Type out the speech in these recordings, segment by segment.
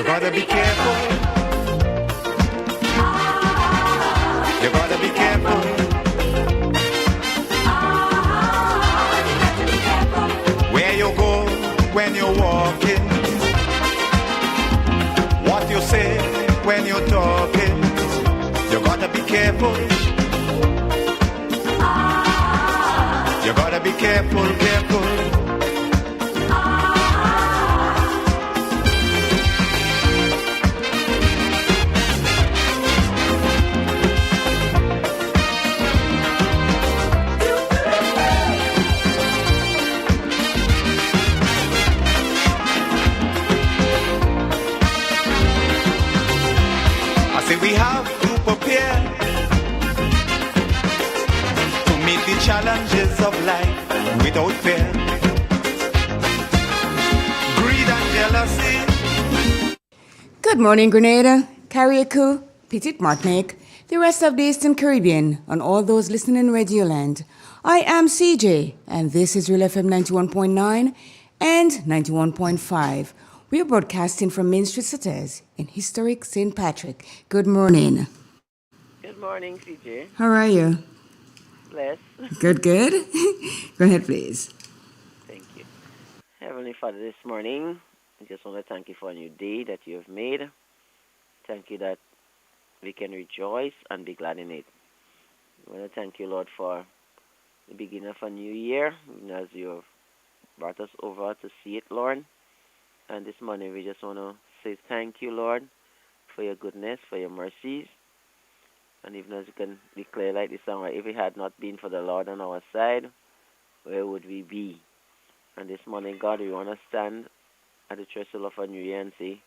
You gotta be careful. You gotta be careful. Where you go when you're walking. What you say when you're talking. You gotta be careful. You gotta be careful, careful. I say we have to prepare to meet the challenges of life without fear. Greed and jealousy. Good morning, Grenada, Carriacou, Petite Martinique, the rest of the Eastern Caribbean, and all those listening in Radio Land. I am CJ, and this is Real FM 91.9 and 91.5. We are broadcasting from Main Street Sauters in historic St. Patrick. Good morning. Good morning, CJ. How are you? Bless. Good, good. Go ahead, please. Thank you. Heavenly Father, this morning, I just want to thank you for a new day that you have made. Thank you that we can rejoice and be glad in it. I want to thank you, Lord, for the beginning of a new year, even as you have brought us over to see it, Lord. And this morning, we just want to say thank you, Lord, for your goodness, for your mercies. And even as you can declare like this song, if it had not been for the Lord on our side, where would we be? And this morning, God, we want to stand at the threshold of a new year and say,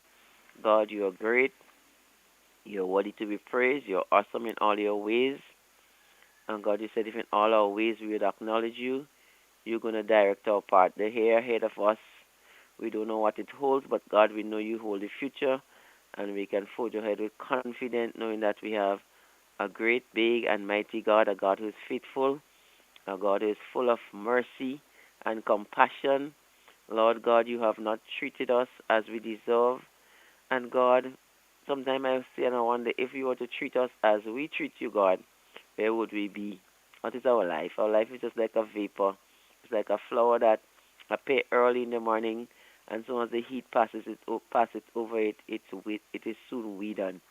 God, you are great. You're worthy to be praised. You're awesome in all your ways. And God, you said if in all our ways we would acknowledge you, you're going to direct our path. The hair ahead of us, we don't know what it holds, but God, we know you hold the future. And we can forge ahead with confidence, knowing that we have a great, big, and mighty God, a God who is faithful, a God who is full of mercy and compassion. Lord God, you have not treated us as we deserve. And God, sometimes I say and I wonder, if you were to treat us as we treat you, God, where would we be? What is our life? Our life is just like a vapor. It's like a flower that appears early in the morning, and as soon as the heat passes over it, it is soon withered.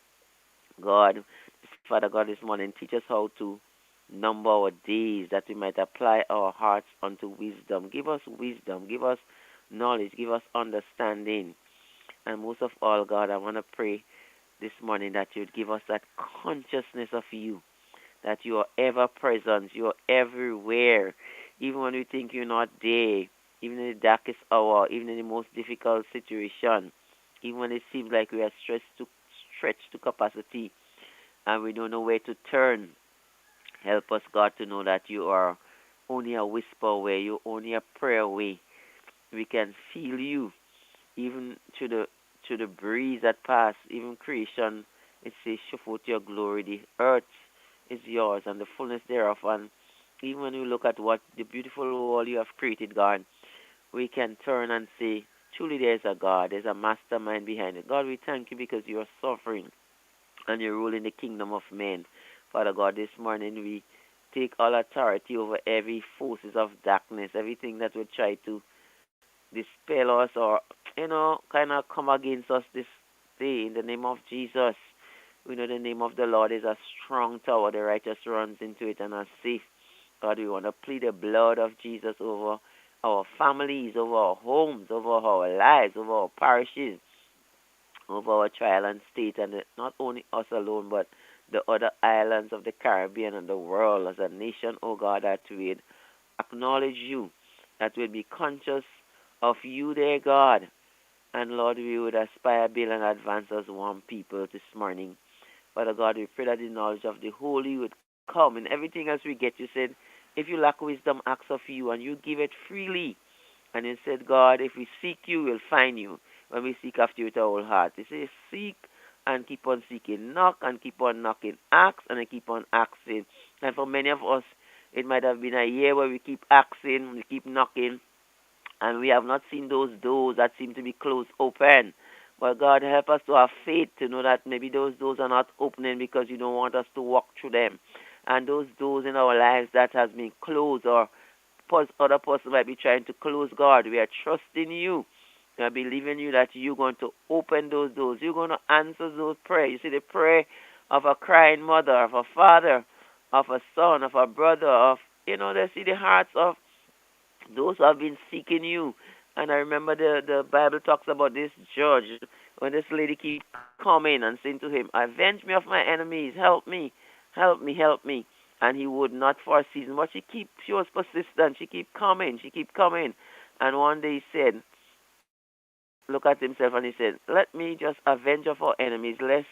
God, Father God, this morning, teach us how to number our days, that we might apply our hearts unto wisdom. Give us wisdom, give us knowledge, give us understanding. And most of all, God, I want to pray this morning that you would give us that consciousness of you, that you are ever present, you are everywhere, even when we think you're not there, even in the darkest hour, even in the most difficult situation, even when it seems like we are stretched to capacity and we don't know where to turn. Help us, God, to know that you are only a whisper away, you're only a prayer away. We can feel you, even to the breeze that pass, even creation. It says, show forth your glory. The earth is yours and the fullness thereof. And even when we look at what the beautiful world you have created, God, we can turn and say, truly there's a God, there's a mastermind behind it. God, we thank you because you are sovereign and you rule in the kingdom of men. Father God, this morning we take all authority over every forces of darkness, everything that would try to dispel us or, kind of come against us this day in the name of Jesus. We know the name of the Lord is a strong tower. The righteous runs into it and are safe. God, we want to plead the blood of Jesus over our families, over our homes, over our lives, over our parishes, over our trial and state, and not only us alone, but the other islands of the Caribbean and the world as a nation, oh God, that we'd acknowledge you, that we'd be conscious of you, dear God. And Lord, we would aspire, build, and advance as one people this morning. Father God, we pray that the knowledge of the Holy would come in everything else we get. You said, if you lack wisdom, ask of you, and you give it freely. And you said, God, if we seek you, we'll find you. When we seek after you with our whole heart. You say, seek and keep on seeking. Knock and keep on knocking. Ask and keep on asking. And for many of us, it might have been a year where we keep asking, we keep knocking, and we have not seen those doors that seem to be closed open. But God, help us to have faith to know that maybe those doors are not opening because you don't want us to walk through them. And those doors in our lives that has been closed or other person might be trying to close, God, we are trusting you. We are believing you that you're going to open those doors. You're going to answer those prayers. You see the prayer of a crying mother, of a father, of a son, of a brother, of, they see the hearts of those who have been seeking you. And I remember the Bible talks about this judge when this lady keeps coming and saying to him, avenge me of my enemies, help me, help me, help me. And he would not for a season, but she was persistent. She keep coming. And one day he said, look at himself and he said, let me just avenge of our enemies, lest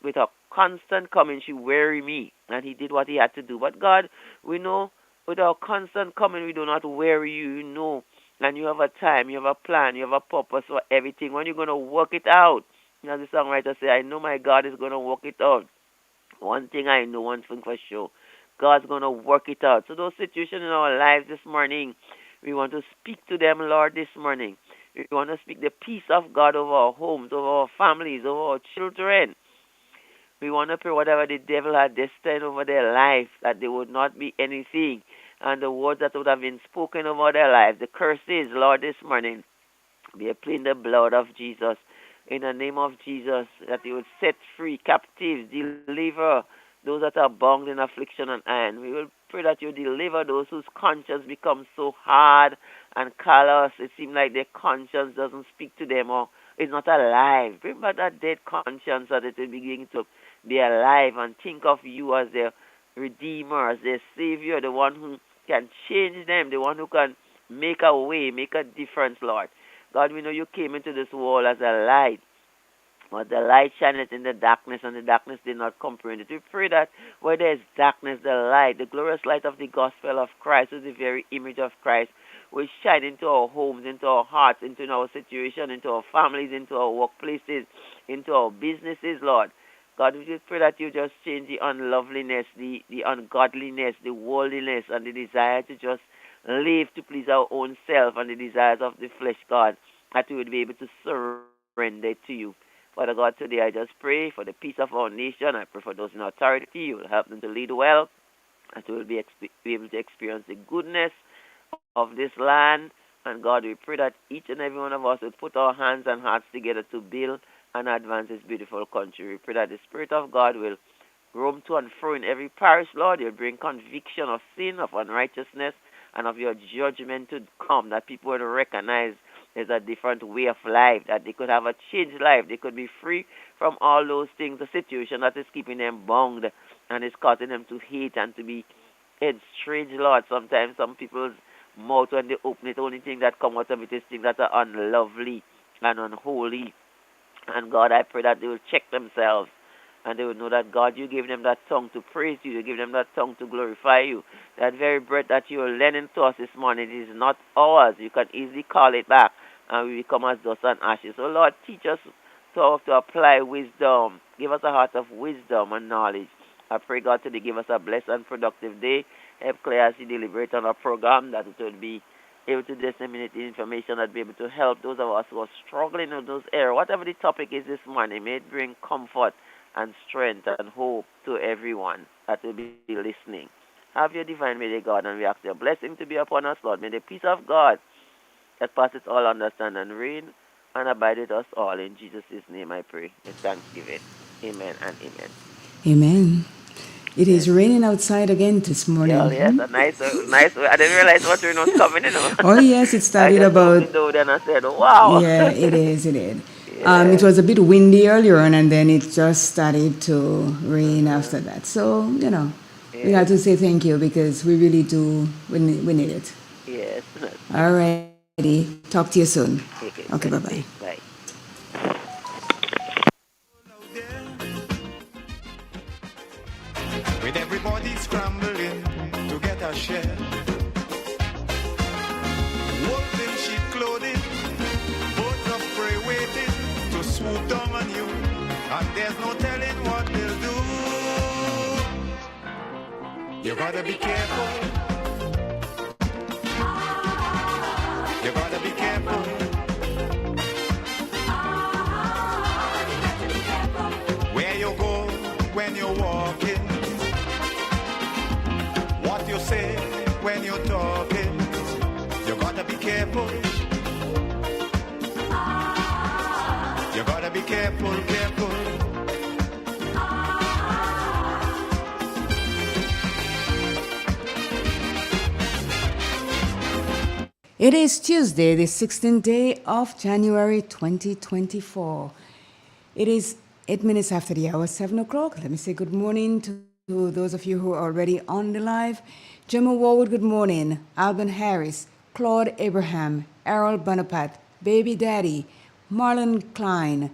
with her constant coming she weary me. And he did what he had to do. But God, we know with our constant coming we do not weary you, and you have a time, you have a plan, you have a purpose for everything. When you're going to work it out, as the songwriter said, I know my God is going to work it out. One thing I know, one thing for sure, God's going to work it out. So those situations in our lives this morning, we want to speak to them, Lord, this morning. We want to speak the peace of God over our homes, over our families, over our children. We want to pray whatever the devil had destined over their life, that they would not be anything. And the words that would have been spoken over their lives, the curses, Lord, this morning, we apply the blood of Jesus. In the name of Jesus, that He would set free captives, deliver those that are bound in affliction and iron. We will pray that you deliver those whose conscience becomes so hard and callous. It seems like their conscience doesn't speak to them or is not alive. Bring back that dead conscience so that it will begin to be alive and think of you as their Redeemer, as their Savior, the one who can change them, the one who can make a way, make a difference, Lord. God, we know you came into this world as a light, but the light shineth in the darkness, and the darkness did not comprehend it. We pray that where there is darkness, the light, the glorious light of the gospel of Christ, who is the very image of Christ, will shine into our homes, into our hearts, into our situation, into our families, into our workplaces, into our businesses, Lord. God, we just pray that you just change the unloveliness, the ungodliness, the worldliness, and the desire to just live to please our own self and the desires of the flesh, God, that we would be able to surrender to you. Father God, today I just pray for the peace of our nation. I pray for those in authority. You will help them to lead well, and we will be able to experience the goodness of this land. And God, we pray that each and every one of us would put our hands and hearts together to build and advance this beautiful country. We pray that the Spirit of God will roam to and fro in every parish, Lord. You'll bring conviction of sin, of unrighteousness, and of your judgment to come, that people will recognize there's a different way of life, that they could have a changed life. They could be free from all those things, the situation that is keeping them bound and is causing them to hate and to be estranged, Lord. Sometimes some people's mouth, when they open it, the only thing that come out of it is things that are unlovely and unholy. And God, I pray that they will check themselves and they will know that, God, you gave them that tongue to praise you. You gave them that tongue to glorify you. That very breath that you are lending to us this morning is not ours. You can easily call it back and we become as dust and ashes. So, Lord, teach us how to apply wisdom. Give us a heart of wisdom and knowledge. I pray, God, today give us a blessed and productive day. Help Claire as she deliberate on our program, that it will be able to disseminate the information that will be able to help those of us who are struggling in those areas. Whatever the topic is this morning, may it bring comfort and strength and hope to everyone that will be listening. Have your divine may, God, and we ask your blessing to be upon us, Lord. May the peace of God that passes all understanding and reign and abide with us all. In Jesus' name I pray with thanksgiving. Amen and amen. Amen. It is raining outside again this morning. Yeah, yes, a nice. I didn't realize what rain was coming, Oh, yes, it started I just about... opened the door and I said, wow. Yeah, it is. Yeah. It was a bit windy earlier on, and then it just started to rain after that. So, we have to say thank you because we really do, we need it. Yes. All righty. Talk to you soon. Okay, bye-bye. Bye. With everybody scrambling to get a share. Wolves in sheep clothing, birds of prey waiting to swoop down on you, and there's no telling what they'll do. You gotta be careful. You gotta be careful. when you're walking, what you say when you're talking. You gotta be careful. You gotta be careful, careful. It is Tuesday, the 16th day of January 2024. It is 8 minutes after the hour, 7 o'clock. Let me say good morning to those of you who are already on the live. Gemma Warwood, good morning. Alban Harris, Claude Abraham, Errol Bonaparte, Baby Daddy, Marlon Klein,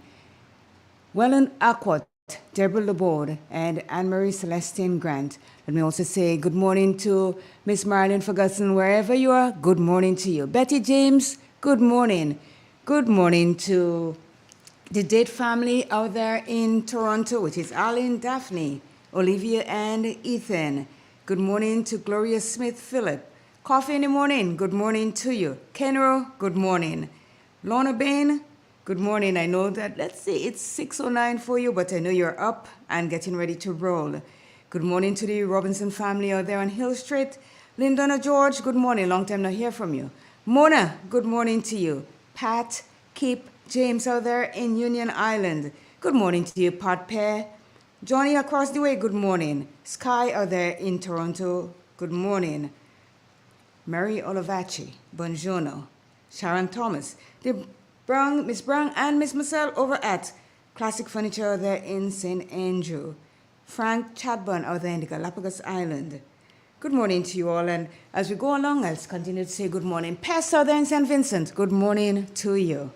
Wellen Aquat, Deborah Laborde, and Anne-Marie Celestine Grant. Let me also say good morning to Miss Marilyn Ferguson, wherever you are. Good morning to you. Betty James, good morning. Good morning to the Date family out there in Toronto, which is Arlene, Daphne, Olivia, and Ethan. Good morning to Gloria Smith Phillip. Coffee in the morning, good morning to you. Kenro, good morning. Lorna Bain, good morning. I know that, let's see, it's 6:09 for you, but I know you're up and getting ready to roll. Good morning to the Robinson family out there on Hill Street. Lyndona George, good morning. Long time not hear from you. Mona, good morning to you. Pat, Kip, James out there in Union Island. Good morning to you, Pat Pear. Johnny across the way, good morning. Sky out there in Toronto, good morning. Mary Olivaci, buongiorno. Sharon Thomas, Miss Brown and Miss Marcel over at Classic Furniture out there in St. Andrew. Frank Chadburn out there in the Galapagos Island. Good morning to you all, and as we go along, I'll continue to say good morning. Pest out there in St. Vincent, good morning to you.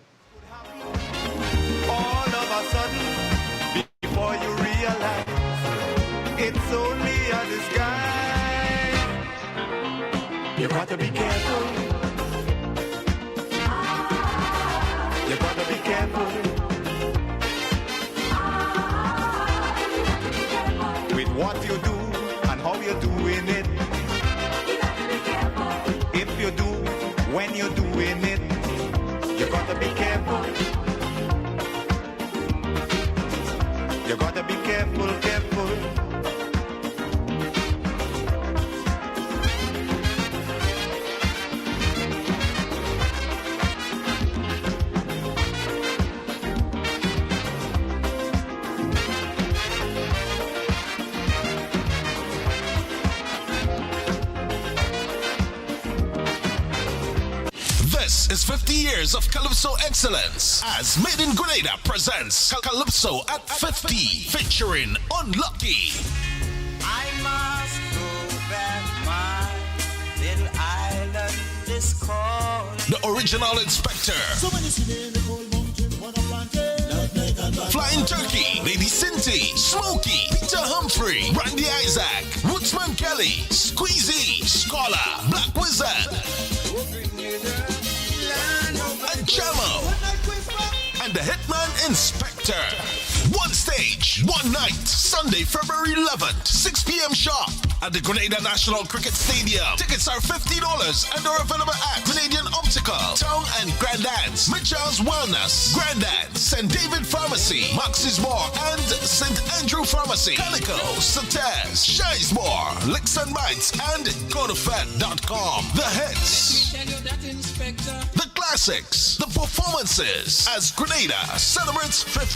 All of a sudden, before you realize, it's only a disguise. You gotta be careful. You gotta be careful. With what you do and how you're doing it. If you do, when you're doing it, you gotta be careful. You gotta be careful, careful. This is 50 years of Calypso excellence as Made in Grenada presents Calypso at 50 featuring Unlucky. I must go back, my little island is called. The original inspector. Flying Turkey, Lady Cinty, Smokey, Peter Humphrey, Randy Isaac, Woodsman Kelly, Squeezy, Scholar, Black Wizard, and Jamo, and the Hitman Inspector. One stage, one night, Sunday, February 11th, 6 p.m. sharp at the Grenada National Cricket Stadium. Tickets are $50 and are available at Canadian Optical, Town and Grandans, Mitchell's Wellness, Grandans, St. David Pharmacy, Max's More, and St. Andrew Pharmacy, Calico, Sates, Shizemore, Licks and Bites, and GoToFed.com. The hits, the classics, the performances as Grenada celebrates 50.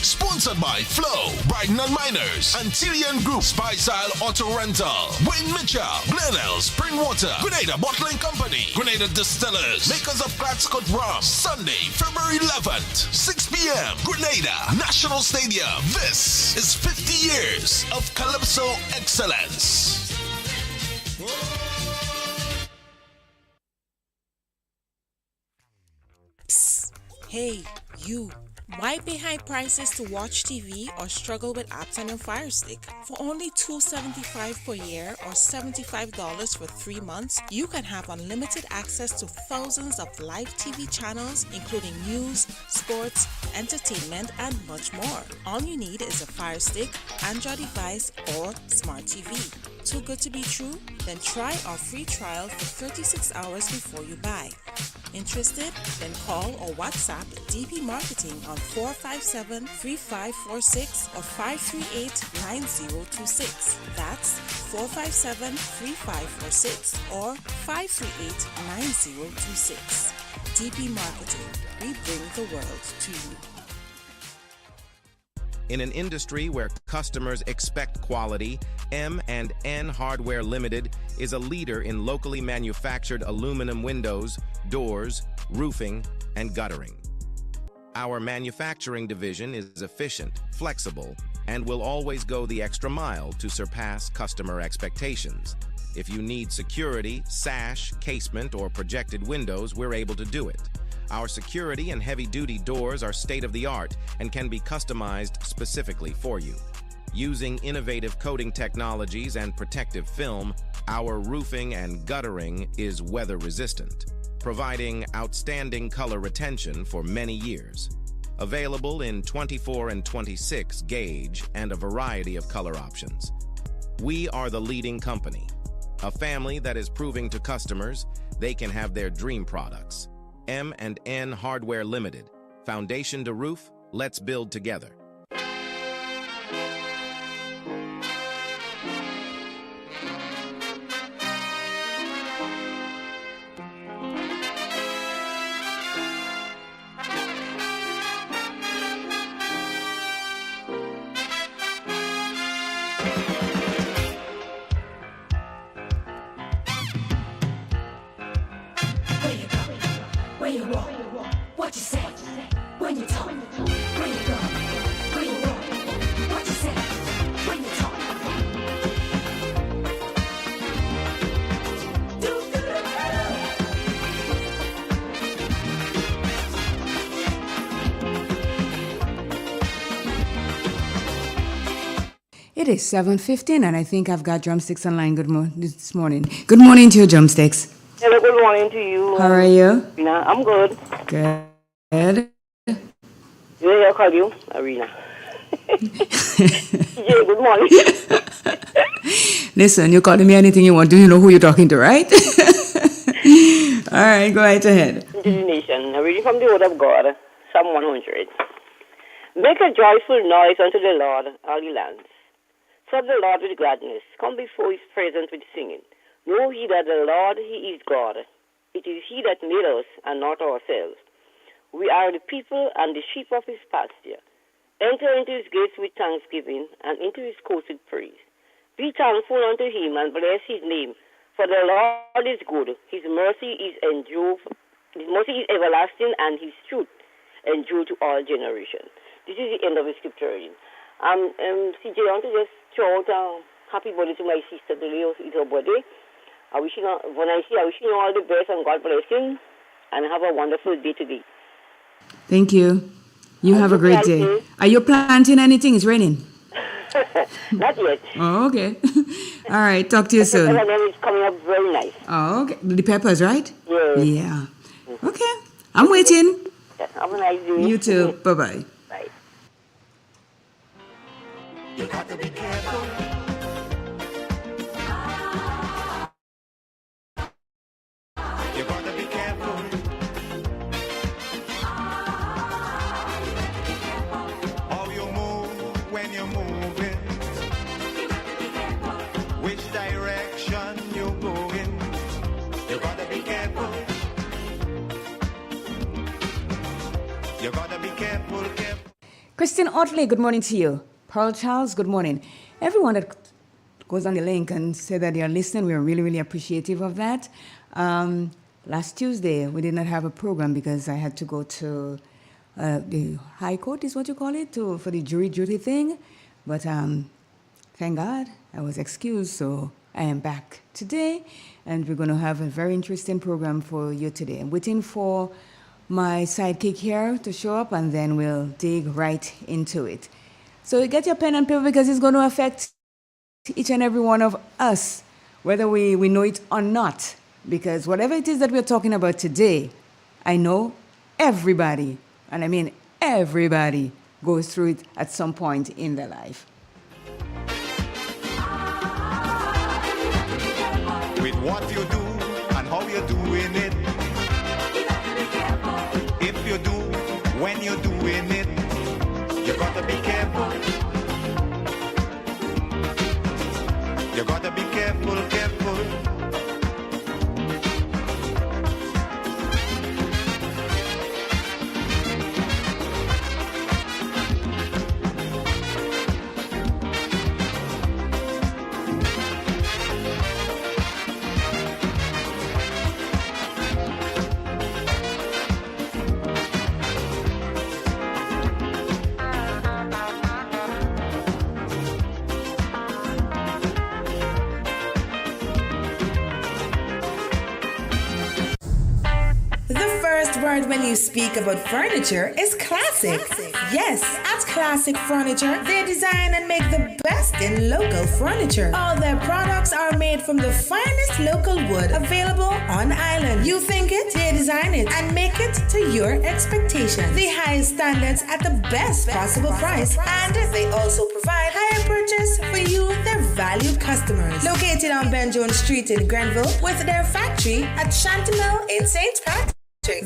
Sponsored by Flow, Brighton and Miners, Antillian Group, Spy-Style Auto Rental, Wayne Mitchell, Glenelg, Springwater, Grenada Bottling Company, Grenada Distillers, makers of Gladscott Rum. Sunday, February 11th, 6 p.m. Grenada National Stadium. This is 50 years of Calypso excellence. Psst. Hey, you. Why pay high prices to watch TV or struggle with apps on your Fire Stick? For only $2.75 per year or $75 for 3 months, you can have unlimited access to thousands of live TV channels, including news, sports, entertainment, and much more. All you need is a Fire Stick, Android device, or smart TV. Too good to be true? Then try our free trial for 36 hours before you buy. Interested? Then call or WhatsApp DP Marketing on 457-3546 or 538-9026. That's 457-3546 or 538-9026. DP Marketing. We bring the world to you. In an industry where customers expect quality, M&N Hardware Limited is a leader in locally manufactured aluminum windows, doors, roofing, and guttering. Our manufacturing division is efficient, flexible, and will always go the extra mile to surpass customer expectations. If you need security, sash, casement, or projected windows, we're able to do it. Our security and heavy-duty doors are state-of-the-art and can be customized specifically for you. Using innovative coating technologies and protective film, our roofing and guttering is weather-resistant, providing outstanding color retention for many years. Available in 24 and 26 gauge and a variety of color options. We are the leading company, a family that is proving to customers they can have their dream products. M&N Hardware Limited. Foundation to roof, let's build together. Where you walk, what you say, when you talk, where you go, where you walk, what you say, when you talk. It is 7:15, and I think I've got Drumsticks online this morning. Good morning to you, Drumsticks. Hello, good morning to you. How are you? Arena, I'm good. Good. I call you Arena. Yeah, good morning. Listen, you calling me anything you want. Do you know who you're talking to, right? All right, go right ahead. To the nation, reading from the word of God, Psalm 100. Make a joyful noise unto the Lord, all ye lands. Serve the Lord with gladness. Come before his presence with singing. Know ye that the Lord, he is God. It is he that made us, and not ourselves. We are the people and the sheep of his pasture. Enter into his gates with thanksgiving, and into his courts with praise. Be thankful unto him, and bless his name. For the Lord is good. His mercy is everlasting, and his truth endure to all generations. This is the end of the scripture reading. CJ, I want to just throw out a happy birthday to my sister. Today is her birthday. I wish you all the best and God bless you, and have a wonderful day today. Thank you. You have a great day. Are you planting anything? It's raining. Not yet. Oh, okay. All right. Talk to you soon. It's coming up very nice. Oh, okay. The peppers, right? Yes. Yeah. Okay. I'm waiting. Have a nice day. You too. Bye-bye. Bye. You got to be careful. You got to be careful. How you move when you're moving. Which direction you're going. You got to be careful. You got to be careful, careful. Christine Otley, good morning to you. Pearl Charles, good morning. Everyone that goes on the link and say that they are listening, we are really, really appreciative of that. Last Tuesday, we did not have a program because I had to go to the High Court, is what you call it, for the jury duty thing. But thank God I was excused, so I am back today, and we're going to have a very interesting program for you today. I'm waiting for my sidekick here to show up, and then we'll dig right into it. So get your pen and paper because it's going to affect each and every one of us, whether we know it or not. Because whatever it is that we're talking about today, I know everybody, and I mean everybody, goes through it at some point in their life. With what you do and how you're doing it. when you're doing it, you gotta be careful. You gotta be careful, careful. The first word when you speak about furniture is classic. Yes, at Classic Furniture, they design and make the best in local furniture. All their products are made from the finest local wood available on island. You think it, they design it and make it to your expectations. The highest standards at the best possible price, and they also provide higher purchase for you, their valued customers. Located on Ben Jones Street in Grenville, with their factory at Chantemille in St. Patrick.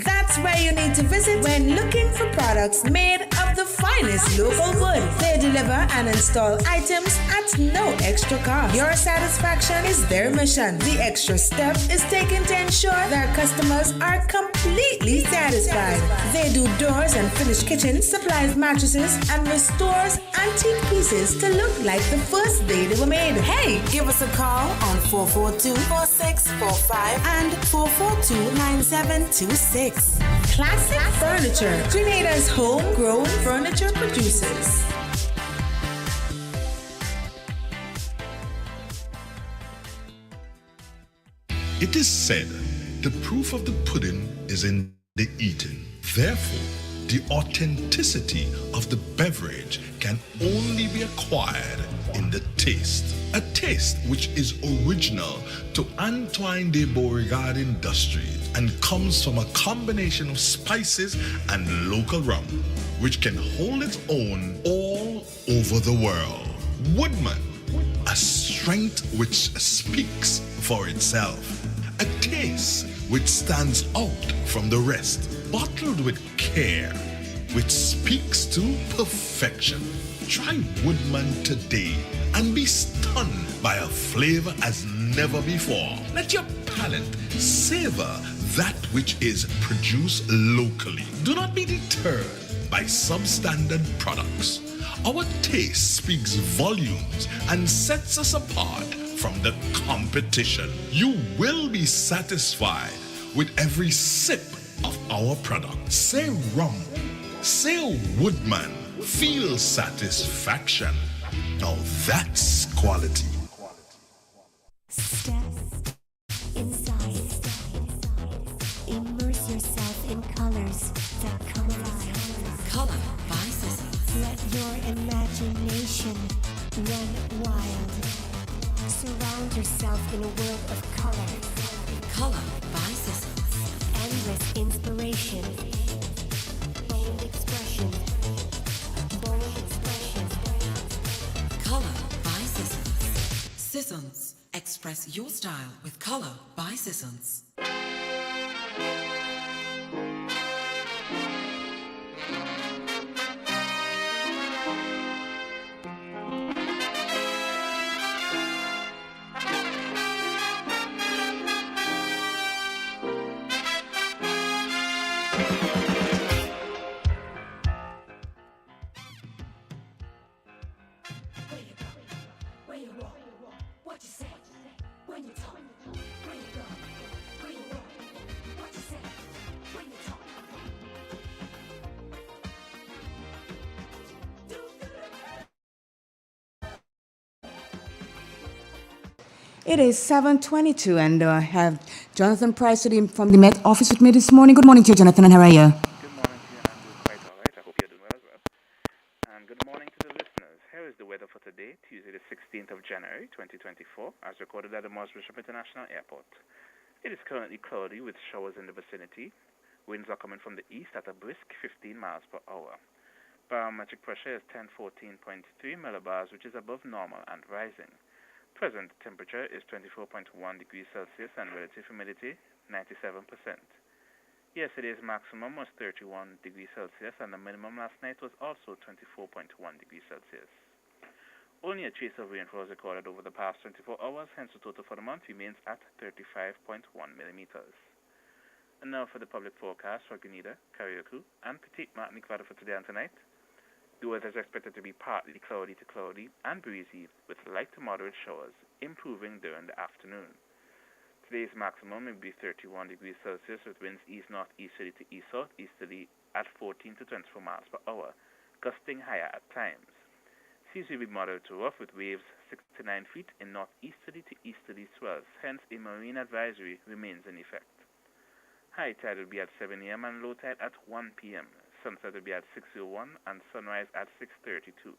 That's where you need to visit when looking for products made of the finest local wood. They deliver and install items at no extra cost. Your satisfaction is their mission. The extra step is taken to ensure their customers are completely satisfied. They do doors and finished kitchens, supplies mattresses, and restores antique pieces to look like the first day they were made. Hey, give us a call on 442-4645 and 442-9726. Classic Furniture, Grenada's homegrown furniture producers. It is said, the proof of the pudding is in the eating. Therefore, the authenticity of the beverage can only be acquired in the taste. A taste which is original to Antoine de Beauregard Industries and comes from a combination of spices and local rum, which can hold its own all over the world. Woodman, a strength which speaks for itself. A taste which stands out from the rest, bottled with care, which speaks to perfection. Try Woodman today and be stunned by a flavor as never before. Let your palate savor that which is produced locally. Do not be deterred by substandard products. Our taste speaks volumes and sets us apart from the competition. You will be satisfied with every sip of our product. Say rum, say Woodman, feel satisfaction. Now that's quality. Step inside. Immerse yourself in colors that come alive. Color by Sissons. Let your imagination run wild. Surround yourself in a world of color. Color by Sissons. Endless inspiration. Bold expression. Bold expression. Color by Sissons. Sissons. Express your style with Color by Sissons. Where you walk, what you say, when you talk, where you go, where you walk, what you say, when you talk. It is 7:22, and I have Jonathan Price from the Met office with me this morning. Good morning to you, Jonathan, and how are you? Good morning to you, and I'm doing quite all right. I hope you're doing well as well. And good morning to the listeners. Here is the weather for today, Tuesday the 16th of January, 2024, as recorded at the Morris Bishop International Airport. It is currently cloudy with showers in the vicinity. Winds are coming from the east at a brisk 15 miles per hour. Barometric pressure is 1014.3 millibars, which is above normal and rising. Present temperature is 24.1 degrees Celsius and relative humidity 97%. Yesterday's maximum was 31 degrees Celsius, and the minimum last night was also 24.1 degrees Celsius. Only a trace of rainfall was recorded over the past 24 hours, hence the total for the month remains at 35.1 millimeters. And now for the public forecast for Grenada, Carriacou, and Petite Martinique weather for today and tonight. The weather is expected to be partly cloudy to cloudy and breezy, with light to moderate showers, improving during the afternoon. Today's maximum will be 31 degrees Celsius with winds east-northeasterly to east-southeasterly at 14 to 24 miles per hour, gusting higher at times. Seas will be moderate to rough with waves 6 to 9 feet in northeasterly to easterly swells, hence a marine advisory remains in effect. High tide will be at 7 a.m. and low tide at 1 p.m. Sunset will be at 6:01 and sunrise at 6:32.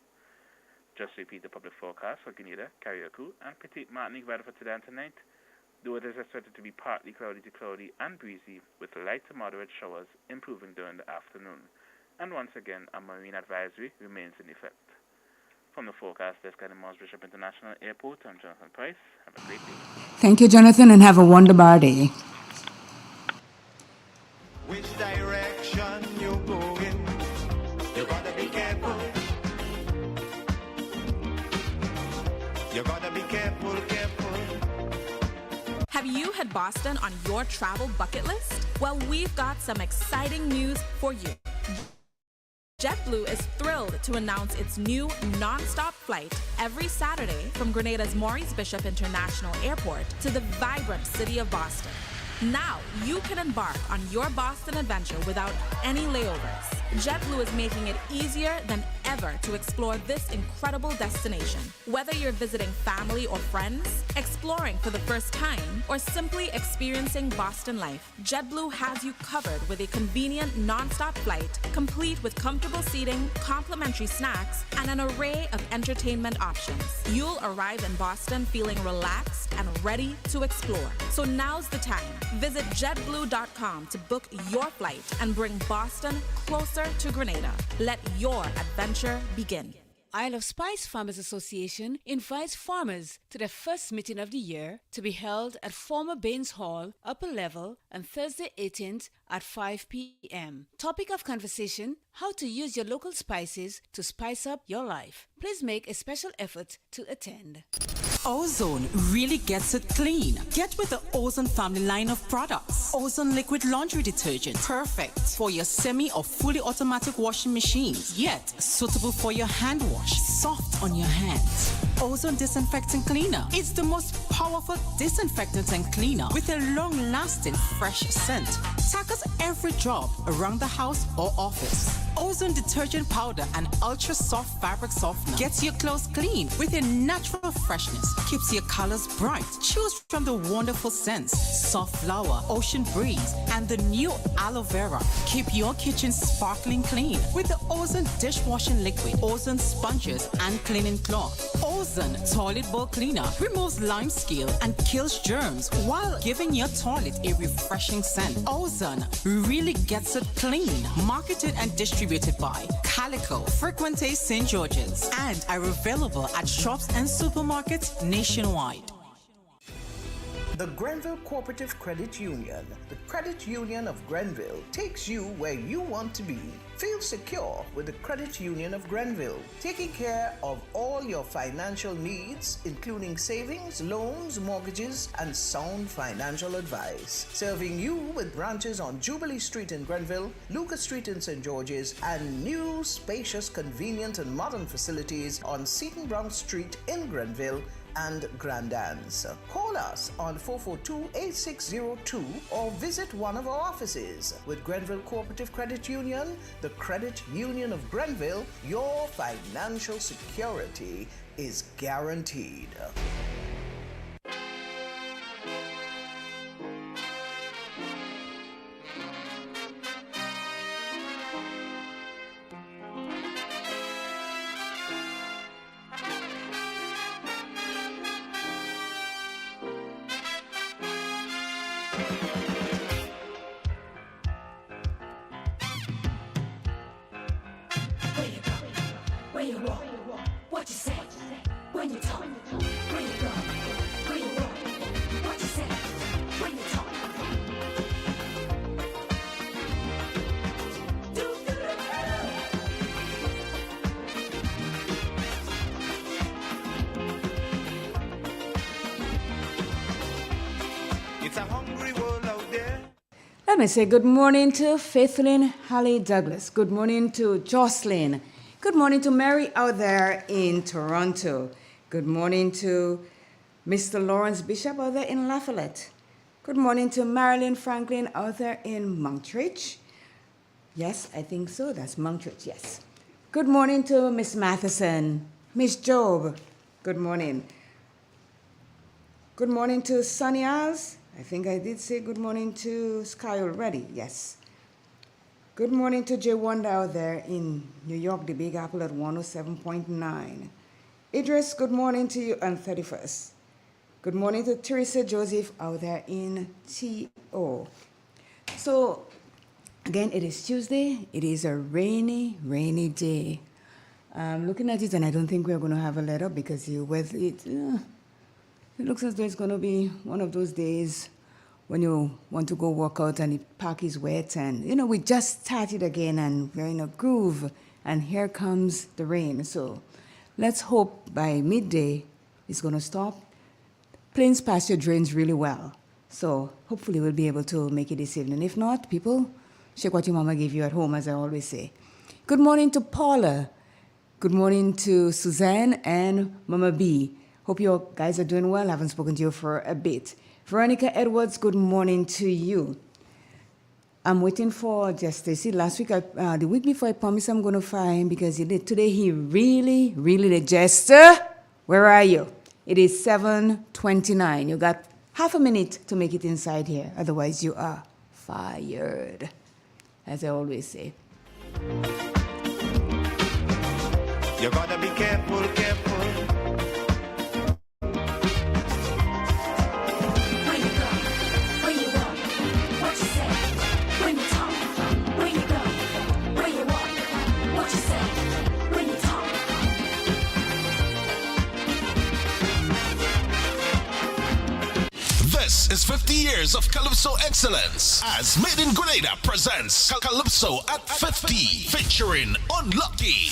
Just repeat the public forecast for Grenada, Carriacou, and Petite Martinique weather for today and tonight. The weather is expected to be partly cloudy to cloudy and breezy, with light to moderate showers improving during the afternoon. And once again, a marine advisory remains in effect. From the forecast desk at the Moss Bishop International Airport, I'm Jonathan Price. Have a great day. Thank you, Jonathan, and have a wonderbar day. Which direction you going? You gotta be careful. You gotta be careful, careful. Have you had Boston on your travel bucket list? Well, we've got some exciting news for you. JetBlue is thrilled to announce its new non-stop flight every Saturday from Grenada's Maurice Bishop International Airport to the vibrant city of Boston. Now, you can embark on your Boston adventure without any layovers. JetBlue is making it easier than ever to explore this incredible destination. Whether you're visiting family or friends, exploring for the first time, or simply experiencing Boston life, JetBlue has you covered with a convenient non-stop flight, complete with comfortable seating, complimentary snacks, and an array of entertainment options. You'll arrive in Boston feeling relaxed and ready to explore. So now's the time. Visit JetBlue.com to book your flight and bring Boston closer to Grenada. Let your adventure begin. Isle of Spice Farmers Association invites farmers to their first meeting of the year to be held at former Baines Hall, upper level, on Thursday 18th at 5 p.m. Topic of conversation: how to use your local spices to spice up your life. Please make a special effort to attend. Ozone really gets it clean. Get with the Ozone family line of products. Ozone liquid laundry detergent, perfect for your semi or fully automatic washing machines, yet suitable for your hand wash, soft on your hands. Ozone disinfectant cleaner. It's the most powerful disinfectant and cleaner with a long-lasting fresh scent. Tackles every job around the house or office. Ozone detergent powder and ultra soft fabric softener gets your clothes clean with a natural freshness. Keeps your colors bright. Choose from the wonderful scents: soft flower, ocean breeze, and the new aloe vera. Keep your kitchen sparkling clean with the Ozone dishwashing liquid, Ozone sponges, and cleaning cloth. Ozone toilet bowl cleaner removes lime scale and kills germs while giving your toilet a refreshing scent. Ozone really gets it clean. Marketed and distributed by Calico, Frequente St. George's, and are available at shops and supermarkets nationwide. The Grenville Cooperative Credit Union, the credit union of Grenville, takes you where you want to be. Feel secure with the Credit Union of Grenville, taking care of all your financial needs, including savings, loans, mortgages, and sound financial advice. Serving you with branches on Jubilee Street in Grenville, Lucas Street in St. George's, and new, spacious, convenient, and modern facilities on Seton Brown Street in Grenville and Grand Anse. Call us on 442-8602 or visit one of our offices. With Grenville Cooperative Credit Union, the Credit Union of Grenville, your financial security is guaranteed. Where you walk, what you say, when you talk, where you go, where you walk, what you say, when you talk. It's a hungry world out there. Let me say good morning to Faithlyn Hallie Douglas. Good morning to Jocelyn. Good morning to Mary out there in Toronto. Good morning to Mr. Lawrence Bishop out there in Lafayette. Good morning to Marilyn Franklin out there in Monkridge. Yes, I think so. That's Monkridge, yes. Good morning to Miss Matheson. Miss Job, good morning. Good morning to Sunny Isles. I think I did say good morning to Sky already, yes. Good morning to Jay Wanda out there in New York, the Big Apple at 107.9. Idris, good morning to you on 31st. Good morning to Teresa Joseph out there in TO. So, again, it is Tuesday. It is a rainy, rainy day. I'm looking at it and I don't think we're going to have a let up because the weather, it looks as though it's going to be one of those days when you want to go work out and the park is wet and, we just started again and we're in a groove and here comes the rain. So let's hope by midday it's going to stop. Plains pasture drains really well. So hopefully we'll be able to make it this evening. If not, people, check what your mama gave you at home, as I always say. Good morning to Paula. Good morning to Suzanne and Mama B. Hope you guys are doing well. I haven't spoken to you for a bit. Veronica Edwards, good morning to you. I'm waiting for Jester. See, last week, the week before, I promised I'm going to fire him because he did. Today, he really did. Jester, where are you? It is 7:29. You got half a minute to make it inside here. Otherwise, you are fired, as I always say. You gotta be careful, careful. When you go, when you walk, what you say, when you talk, when you go, when you walk, what you say, when you talk. This is 50 years of Calypso excellence as Made in Grenada presents Calypso at 50 featuring Unlucky.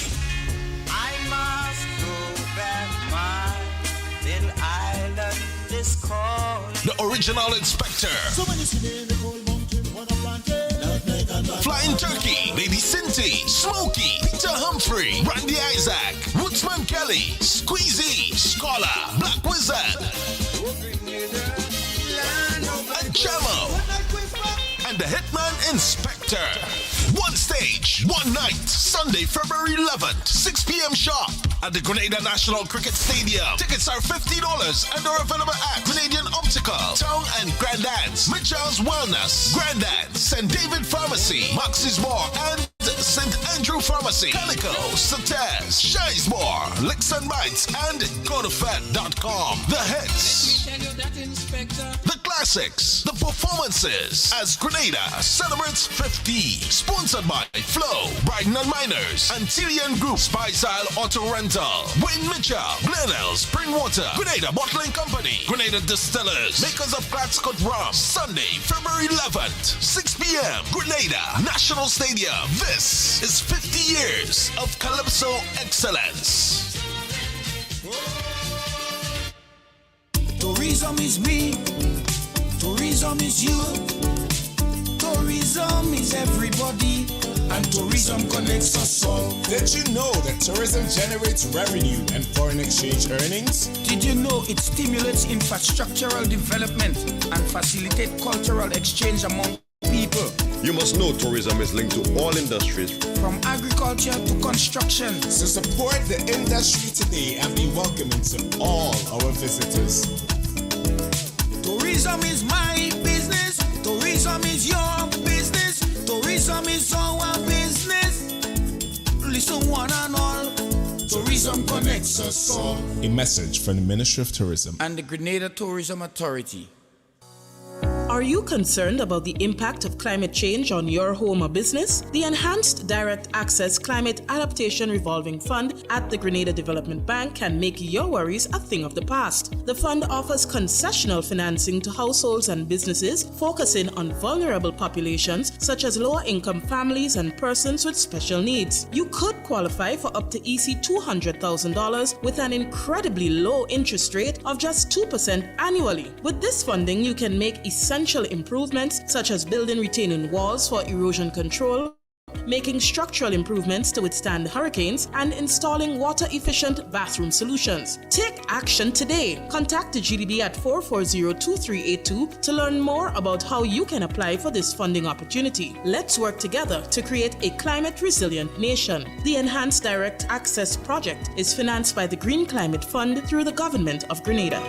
I must go back, my little island is called. The original inspector. Flying Turkey, Lady Cinty, Smokey, Peter Humphrey, Randy Isaac, Woodsman Kelly, Squeezy, Scholar, Black Wizard, and Chamo, and the Hitman Inspector. One stage, one night, Sunday, February 11th, 6 p.m. sharp at the Grenada National Cricket Stadium. Tickets are $50 and are available at Canadian Optical, Town and Grandance, Mitchell's Wellness, Grandance, St. David Pharmacy, Max's More, and St. Andrew Pharmacy, Calico, Sates, Shizemore, Licks and Bites, and GoToFed.com. The hits, the classics, the performances as Grenada celebrates 50. Sponsored by Flow, Brighton and Miners, Antillean Group, Spicyle Auto Rental, Wayne Mitchell, Glenelg, Springwater, Grenada Bottling Company, Grenada Distillers, makers of Gladscott Rum. Sunday, February 11th, 6 p.m. Grenada National Stadium. This is 50 years of Calypso excellence. Tourism is me, tourism is you, tourism is everybody, and tourism connects us all. Did you know that tourism generates revenue and foreign exchange earnings? Did you know it stimulates infrastructural development and facilitates cultural exchange among people? You must know tourism is linked to all industries, from agriculture to construction. So support the industry today and be welcoming to all our visitors. Tourism is my business. Tourism is your business. Tourism is our business. Listen one and all. Tourism connects us all. A message from the Ministry of Tourism and the Grenada Tourism Authority. Are you concerned about the impact of climate change on your home or business? The Enhanced Direct Access Climate Adaptation Revolving Fund at the Grenada Development Bank can make your worries a thing of the past. The fund offers concessional financing to households and businesses, focusing on vulnerable populations such as lower-income families and persons with special needs. You could qualify for up to EC $200,000 with an incredibly low interest rate of just 2% annually. With this funding, you can make essential improvements such as building retaining walls for erosion control, making structural improvements to withstand hurricanes, and installing water-efficient bathroom solutions. Take action today. Contact the GDB at 440-2382 to learn more about how you can apply for this funding opportunity. Let's work together to create a climate-resilient nation. The Enhanced Direct Access Project is financed by the Green Climate Fund through the Government of Grenada.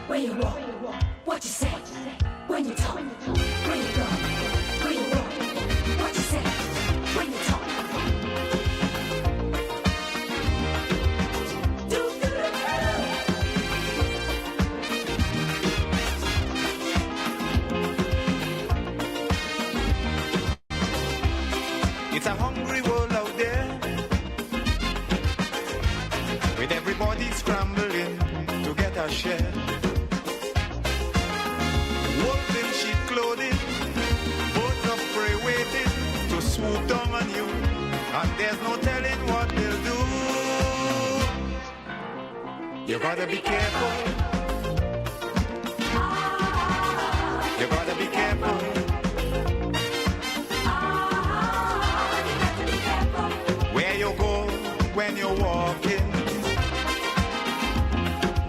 Where you walk, what you say, when you talk, where you go, where you walk, what you say, when you talk. It's a hungry world out there, with everybody scrambling to get a share. Wolves in sheep clothing, birds of prey waiting to swoop down on you, and there's no telling what they'll do. You gotta be careful. You gotta be careful. Where you go when you're walking,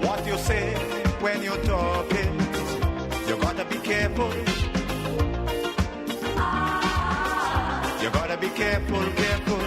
what you say when you're talking. You gotta be careful. You gotta be careful, careful.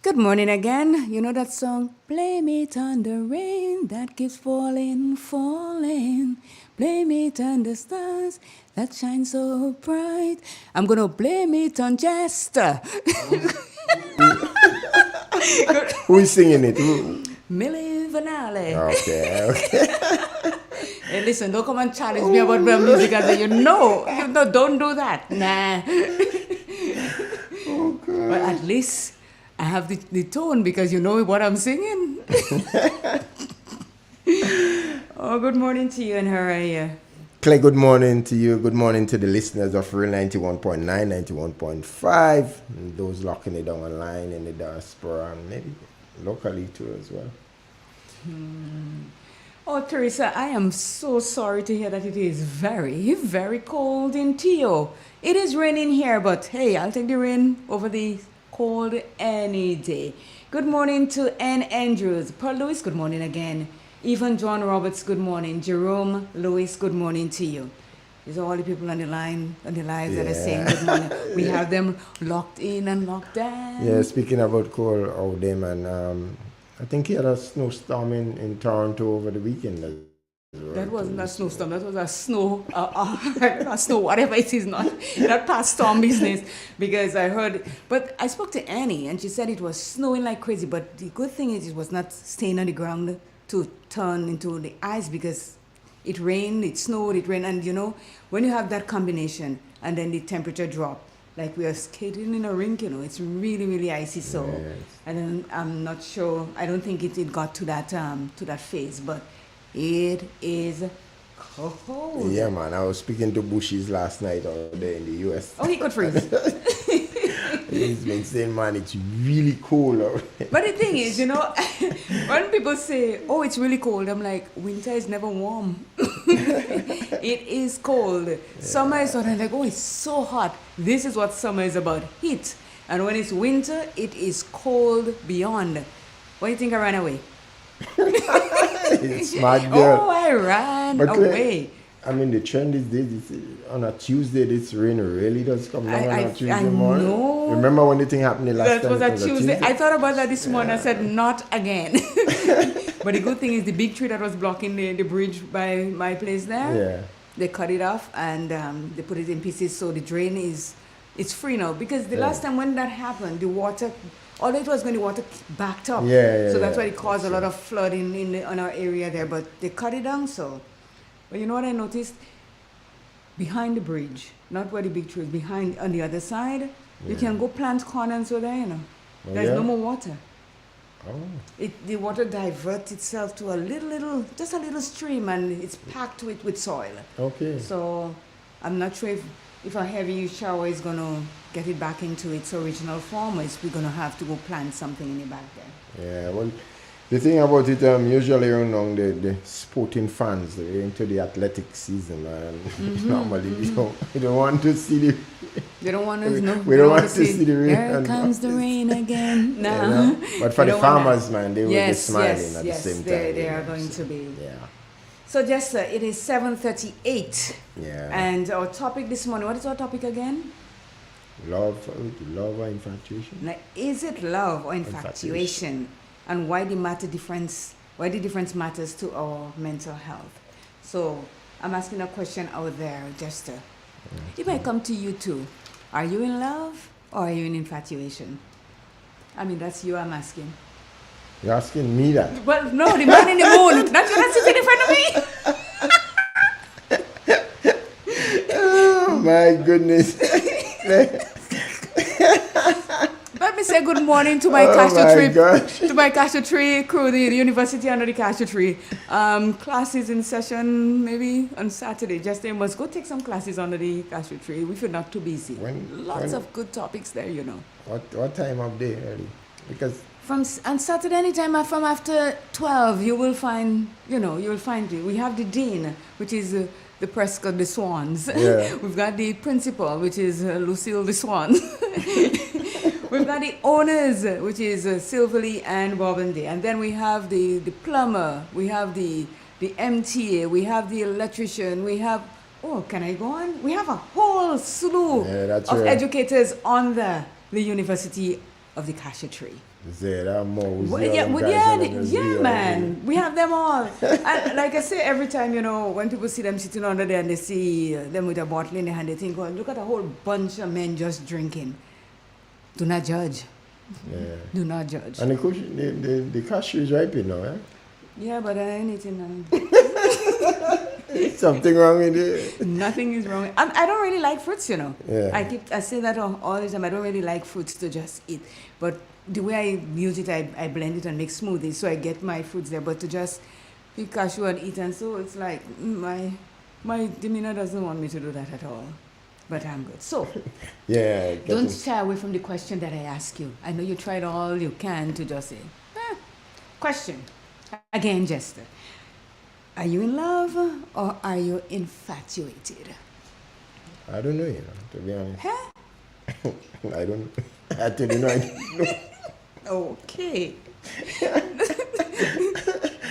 Good morning again. You know that song? Blame it on the rain that keeps falling, falling. Blame it on the stars that shine so bright. I'm gonna blame it on Jester. Who is singing it? Millie Vanilli. Okay. Hey, listen, don't come and challenge me about my music. I say, you know, don't do that. Nah. Okay. But at least I have the tone because you know what I'm singing. Oh, good morning to you, and how are you? Clay, good morning to you. Good morning to the listeners of Real 91.9, 91.5, and those locking it down online in the diaspora, and maybe locally too as well. Oh, Teresa, I am so sorry to hear that it is very, very cold in Tio. It is raining here, but hey, I'll take the rain over the cold any day. Good morning to Ann Andrews. Paul Lewis, good morning again. Even John Roberts, good morning. Jerome Lewis, good morning to you. These are all the people on the line, on the lives that are saying good morning. We have them locked in and locked down. Yeah, speaking about cold out there, man, I think he had a snowstorm in Toronto over the weekend. That wasn't a snowstorm. That was a snow, a snow, whatever it is, not past storm business. Because I heard, but I spoke to Annie and she said it was snowing like crazy. But the good thing is it was not staying on the ground to turn into the ice because it rained, it snowed, it rained. And you know, when you have that combination and then the temperature drop, like we are skating in a rink, you know, it's really, really icy. So I'm not sure. I don't think it got to that phase, but it is cold. Yeah, man. I was speaking to Bushies last night out there in the US. Oh, he could freeze. He's been saying, man, it's really cold out there. But the thing is, you know, when people say, oh, it's really cold, I'm like, winter is never warm. It is cold. Yeah. Summer is sort of like, oh, it's so hot. This is what summer is about, heat. And when it's winter, it is cold beyond. Why do you think I ran away? Smart girl. Oh, I ran But away. I mean, the trend is this. On a Tuesday, this rain really does come down on a Tuesday morning. Know. Remember when the thing happened the last That time? was It a Tuesday. I thought about that this morning. Yeah. I said, not again. But the good thing is the big tree that was blocking the bridge by my place there, Yeah. they cut it off and they put it in pieces so the drain it's free now. Because the last time when that happened, the water, all it was when the water backed up. Yeah, so that's yeah. why it caused a lot of flooding in our area there. But they cut it down so. But you know what I noticed? Behind the bridge, not where the big tree is, behind on the other side, you can go plant corn and so there, you know. Oh, There's yeah? no more water. Oh. The water diverts itself to just a little stream and it's packed with soil. Okay. So I'm not sure if a heavy shower is going to get it back into its original form or we're going to have to go plant something in the back there. Yeah, well, the thing about it, usually around the sporting fans, they're into the athletic season, and normally we don't want to see the. They don't want to. No, we don't want to see the rain. Here comes the rain again. No. Yeah, but for the farmers, man, they will be smiling at the same time. They are going to be. Yeah. So, Jester, it is 7:38. Yeah. And our topic this morning. What is our topic again? Love or infatuation. Now, is it love or infatuation? And why the difference matters to our mental health. So I'm asking a question out there, Jester. It might come to you too. Are you in love or are you in infatuation? I mean, that's you I'm asking. You're asking me that? Well, no, the man in the moon. Not you not sitting in front of me. Oh my goodness. Let me say good morning to my cashew tree crew, the university under the cashew tree. Classes in session maybe on Saturday. Just they must go take some classes under the cashew tree if you're not too busy. Lots of good topics there, you know. What time of day early? Because on Saturday, anytime from after 12, you will find. We have the dean, which is the Prescott the Swans. Yeah. We've got the principal, which is Lucille the Swan. We've got the owners, which is Silverly and Bobandi. And then we have the plumber, we have the MTA, we have the electrician, we have, can I go on? We have a whole slew of educators on the University of the Cashew Tree. Man, we have them all. And like I say, every time, when people see them sitting under there and they see them with a bottle in their hand, they think, look at a whole bunch of men just drinking. Do not judge. Yeah. Do not judge. And the cashew is ripe now, eh? Yeah, but anything. Something wrong with it? Nothing is wrong. I don't really like fruits, Yeah. I say that all the time. I don't really like fruits to just eat. But the way I use it, I blend it and make smoothies. So I get my fruits there. But to just pick cashew and eat and so, it's like my demeanor doesn't want me to do that at all. But I'm good. So, yeah. Don't shy away from the question that I ask you. I know you tried all you can to just say, question. Again, Jester. Are you in love or are you infatuated? I don't know, to be honest. Huh? I don't know. I tell you, I don't know. Okay.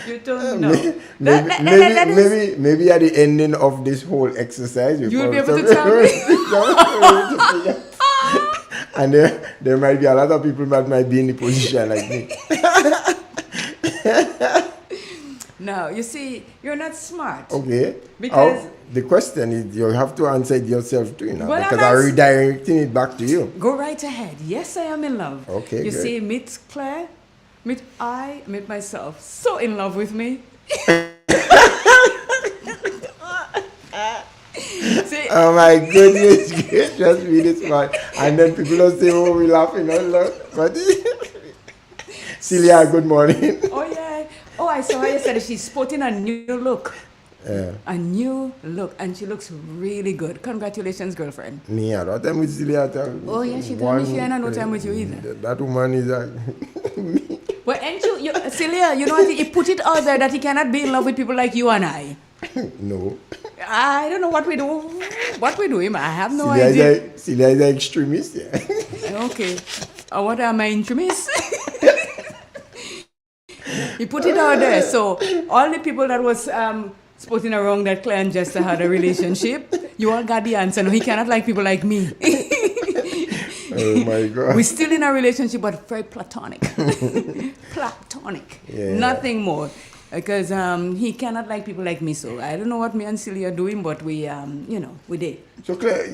You don't know. Maybe at the ending of this whole exercise, you'll be able to tell me. And there might be a lot of people that might be in the position like me. No, you see, you're not smart. Okay. Because the question is, you have to answer it yourself too, well, because I'm redirecting it back to you. Go right ahead. Yes, I am in love. Okay, you good. See, meet Claire, meet myself. So in love with me. See, oh my goodness, just read this one. And then people will say, oh, we're laughing. But Celia, good morning. Oh, yeah. Oh, I saw her yesterday. She's sporting a new look. Yeah. A new look. And she looks really good. Congratulations, girlfriend. Yeah, no time with Celia. Oh, yeah, she told me she ain't no time with you either. That woman is Well, ain't you Celia, you know what? He put it out there that he cannot be in love with people like you and I. No. I don't know what we do. What we do him. I have no idea. Celia is an extremist. Yeah. Okay. What am I extremist? He put it out there. So all the people that was spotting around that Claire and Jester had a relationship, you all got the answer. No, he cannot like people like me. Oh my God. We're still in a relationship, but very platonic. Platonic. Yeah. Nothing more. Because he cannot like people like me. So I don't know what me and Celia are doing, but we did. So Claire,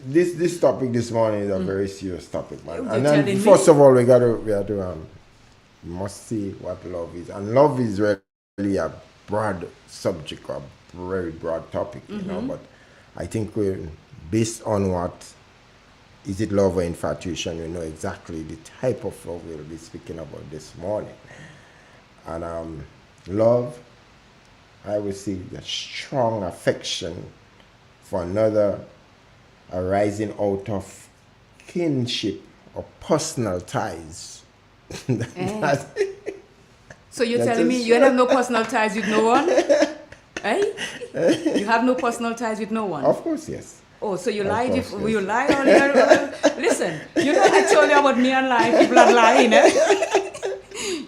this topic this morning is a very serious topic, man. You're And then telling first me? of all, we must see what love is. And love is really a broad subject, a very broad topic, you know. But I think we're based on what is it love or infatuation, we know exactly the type of love we'll be speaking about this morning. And love, I would say, the strong affection for another arising out of kinship or personal ties. So you're telling me you have no personal ties with no one? Eh? You have no personal ties with no one? Of course, yes. Oh, so you Of lied? course, You lied on your... Listen, you know I told you about me and lying. People are lying, eh?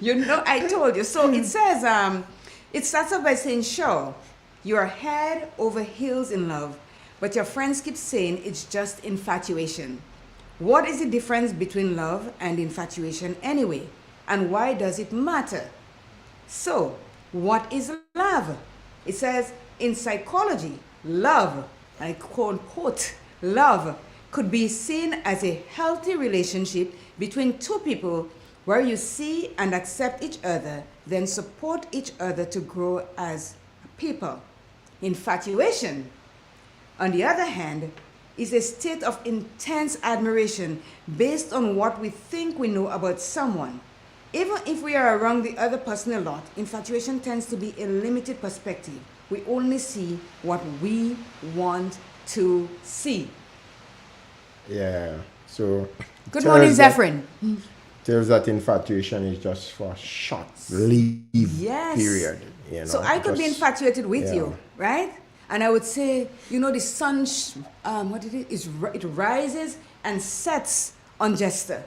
You know I told you. So it says, it starts off by saying, sure, you're head over heels in love, but your friends keep saying it's just infatuation. What is the difference between love and infatuation anyway? And why does it matter? So, what is love? It says, in psychology, love, I quote, love could be seen as a healthy relationship between two people where you see and accept each other, then support each other to grow as people. Infatuation, on the other hand, is a state of intense admiration based on what we think we know about someone. Even if we are around the other person a lot, infatuation tends to be a limited perspective. We only see what we want to see. Yeah. So good morning, Zephyrin. Tells that infatuation is just for a short-lived period. You know, so I could be infatuated with you, right? And I would say, you know, the sun, it rises and sets on Jester.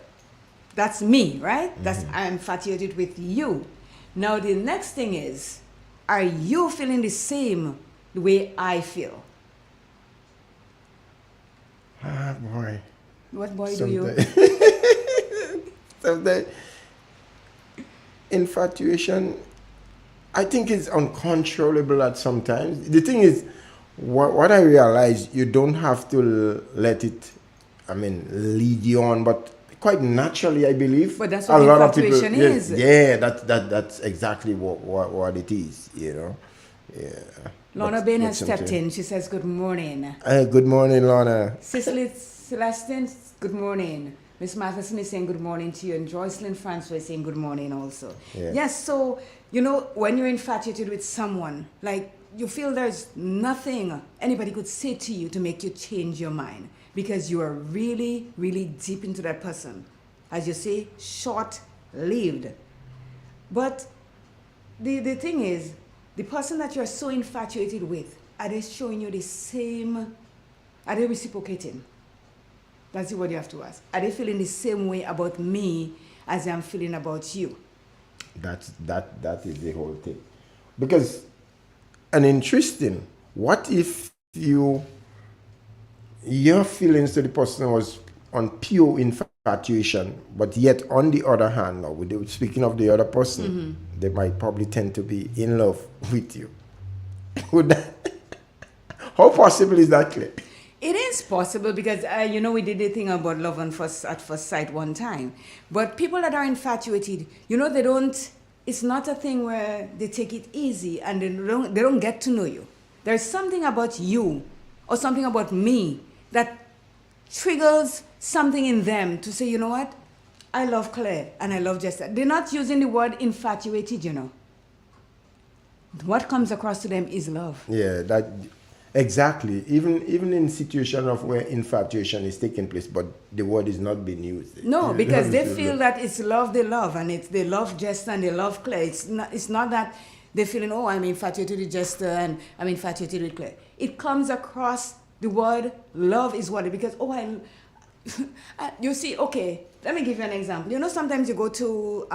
That's me, right? That's I'm infatuated with you. Now the next thing is, are you feeling the same the way I feel? Ah, boy. What boy do you? Sometimes infatuation, I think it's uncontrollable at sometimes. The thing is, what I realize, you don't have to let it, lead you on, but quite naturally, I believe. But that's what infatuation is. Yeah, that's exactly what it is, you know. Yeah. Lorna Bain has stepped in. She says, good morning. Good morning, Lorna. Cicely Celestine, good morning. Miss Matheson is saying good morning to you, and Joycelyn Francois is saying good morning also. Yeah. Yes, so, you know, when you're infatuated with someone, like, you feel there's nothing anybody could say to you to make you change your mind because you are really, really deep into that person. As you say, short-lived. But the thing is, the person that you're so infatuated with, are they showing you the same, are they reciprocating? That's what you have to ask. Are they feeling the same way about me as I'm feeling about you? That is the whole thing. Because, and interesting, what if your feelings to the person was on pure infatuation, but yet on the other hand, now, speaking of the other person, they might probably tend to be in love with you. Would that, how possible is that, Claire? It is possible because, you know, we did the thing about love at first sight one time. But people that are infatuated, you know, it's not a thing where they take it easy and they don't get to know you. There's something about you or something about me that triggers something in them to say, you know what, I love Claire and I love Jessica. They're not using the word infatuated, you know. What comes across to them is love. Yeah, that... Exactly. Even in situations of where infatuation is taking place, but the word is not being used. No, because they feel that it's love they love, and they love Jester and they love Claire. It's not that they're feeling, oh, I'm infatuated with Jester and I'm infatuated with Claire. It comes across the word love is what it, because, you see, okay, let me give you an example. You know, sometimes you go to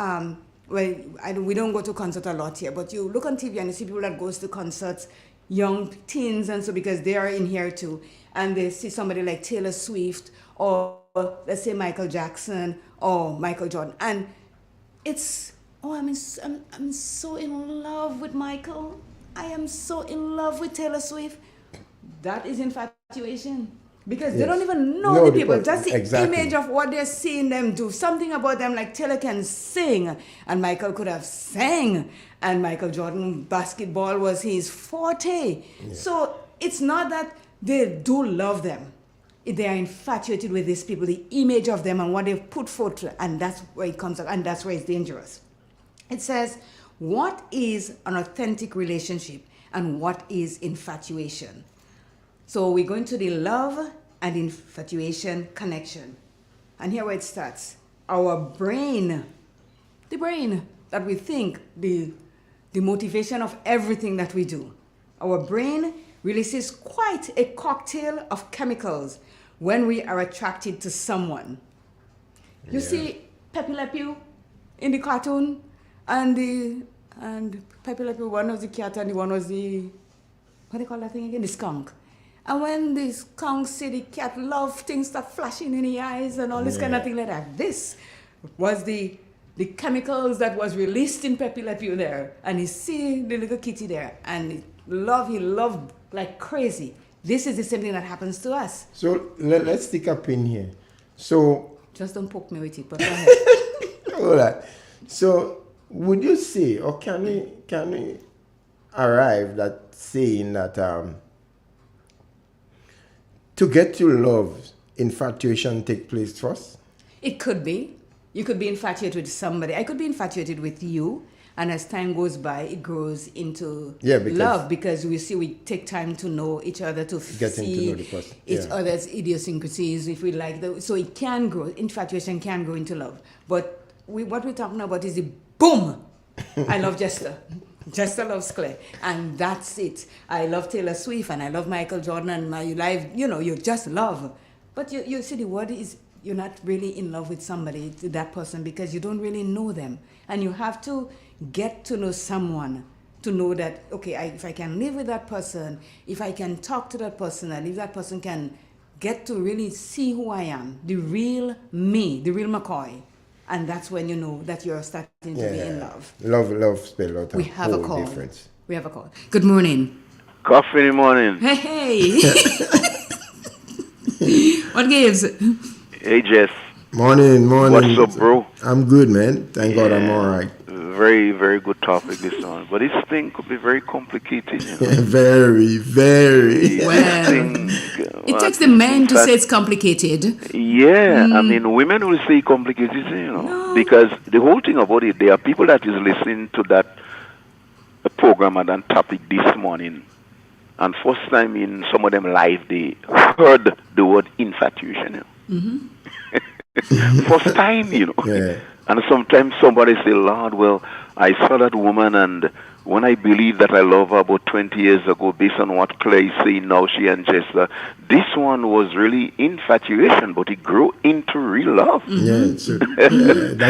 well, we don't go to concert a lot here, but you look on TV and you see people that goes to concerts, young teens and so, because they are in here too, and they see somebody like Taylor Swift or let's say Michael Jackson or Michael Jordan, and it's, I'm so in love with Michael. I am so in love with Taylor Swift. That is infatuation. Because they don't even know the people. Just the image of what they're seeing them do. Something about them, like Taylor can sing, and Michael could have sang, and Michael Jordan, basketball was his forte. Yeah. So it's not that they do love them. They are infatuated with these people, the image of them and what they've put forth, and that's where it comes up, and that's where it's dangerous. It says, what is an authentic relationship and what is infatuation? So we're going to the love and infatuation connection. And here where it starts. Our brain, the brain that we think, the motivation of everything that we do. Our brain releases quite a cocktail of chemicals when we are attracted to someone. You see Pepe Le Pew in the cartoon, and Pepe Le Pew, one was the cat and the one was the, what do you call that thing again? The skunk. And when the skunk see the cat, love things start flashing in the eyes and all this kind of thing like that. This was the chemicals that was released in Pepe Le Pew there. And he see the little kitty there. And he loved like crazy. This is the same thing that happens to us. So let's stick a pin here. So just don't poke me with it, but go ahead. All right. So would you say, or can we arrive at saying that to get to love, infatuation take place first? It could be. You could be infatuated with somebody. I could be infatuated with you, and as time goes by, it grows into love, because we take time to know each other, to see each other's idiosyncrasies, if we like them. So it can grow. Infatuation can grow into love. But what we're talking about is the boom. I love Jester. Jester loves Claire, and that's it. I love Taylor Swift, and I love Michael Jordan, and my life, you just love. But you see, the word is, you're not really in love with somebody, that person, because you don't really know them. And you have to get to know someone to know that, okay, if I can live with that person, if I can talk to that person, and if that person can get to really see who I am, the real me, the real McCoy. And that's when you know that you're starting to be in love. Love spell out we have a call. Difference. We have a call. Good morning. Coffee in the morning. Hey. What gives? Hey, Jess. Morning. What's up, bro? I'm good, man. Thank God I'm all right. Very, very good topic this one. But this thing could be very complicated, Very, very. Well, it takes the man to say it's complicated. Yeah, I mean, women will say complicated, because the whole thing about it, there are people that is listening to that program and that topic this morning, and first time in some of them live, they heard the word infatuation. First time, Yeah. And sometimes somebody say, Lord, well, I saw that woman, and when I believed that I love her about 20 years ago, based on what Clay is saying now, she and Jester, this one was really infatuation, but it grew into real love. Yeah, that's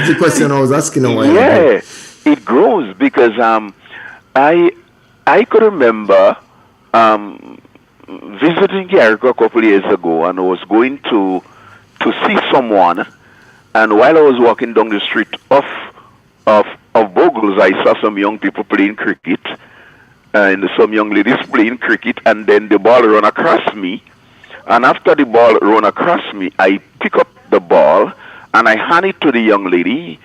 the question I was asking a while ago. Yeah, it grows, because I could remember visiting Jericho a couple of years ago, and I was going to see someone. And while I was walking down the street of Bogles, I saw some young people playing cricket, and some young ladies playing cricket, and then the ball ran across me. And after the ball ran across me, I pick up the ball, and I hand it to the young lady,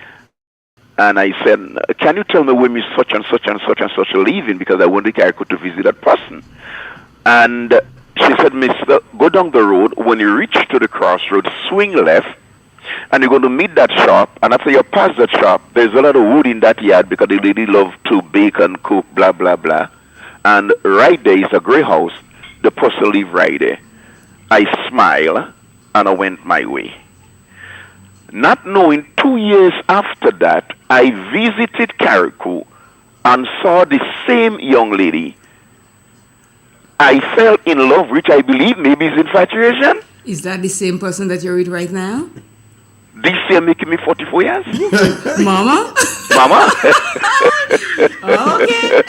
and I said, can you tell me when Miss such and such and such and such are leaving, because I want the character to visit that person. And she said, Mister, go down the road. When you reach to the crossroads, swing left, and you're going to meet that shop, and after you pass that shop, there's a lot of wood in that yard, because the lady love to bake and cook, blah, blah, blah. And right there is a gray house. The person live right there. I smile, and I went my way. Not knowing, 2 years after that, I visited Carriacou and saw the same young lady. I fell in love, which I believe maybe is infatuation. Is that the same person that you're with right now? This year making me 44 years. Mama? Mama? Okay.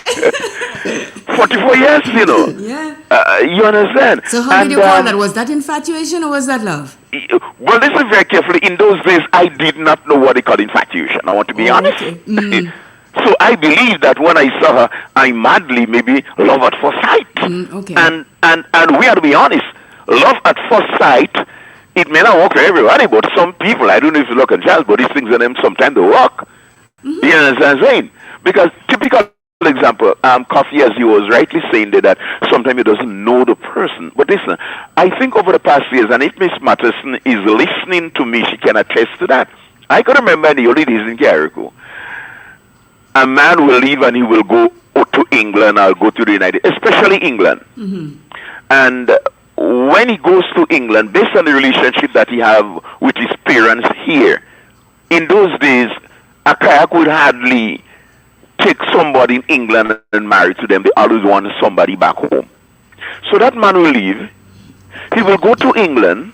44 years, you know. Yeah. You understand? So how did you call that? Was that infatuation or was that love? Well, listen very carefully. In those days, I did not know what they call infatuation. I want to be honest. Okay. So I believe that when I saw her, I madly maybe love at first sight. Okay. And we have to be honest. Love at first sight, it may not work for everybody, but some people, I don't know if you look at jazz, but these things in them sometimes they work. You understand what I'm saying? Because typical example, Coffee, as he was rightly saying that sometimes he doesn't know the person. But listen, I think over the past years, and if Miss Matterson is listening to me, she can attest to that. I can remember in the early days in Carriacou, a man will leave and he will go to England or go to the United, especially England. And when he goes to England, based on the relationship that he have with his parents here, in those days, a kayak would hardly take somebody in England and marry to them. They always want somebody back home. So that man will leave. He will go to England,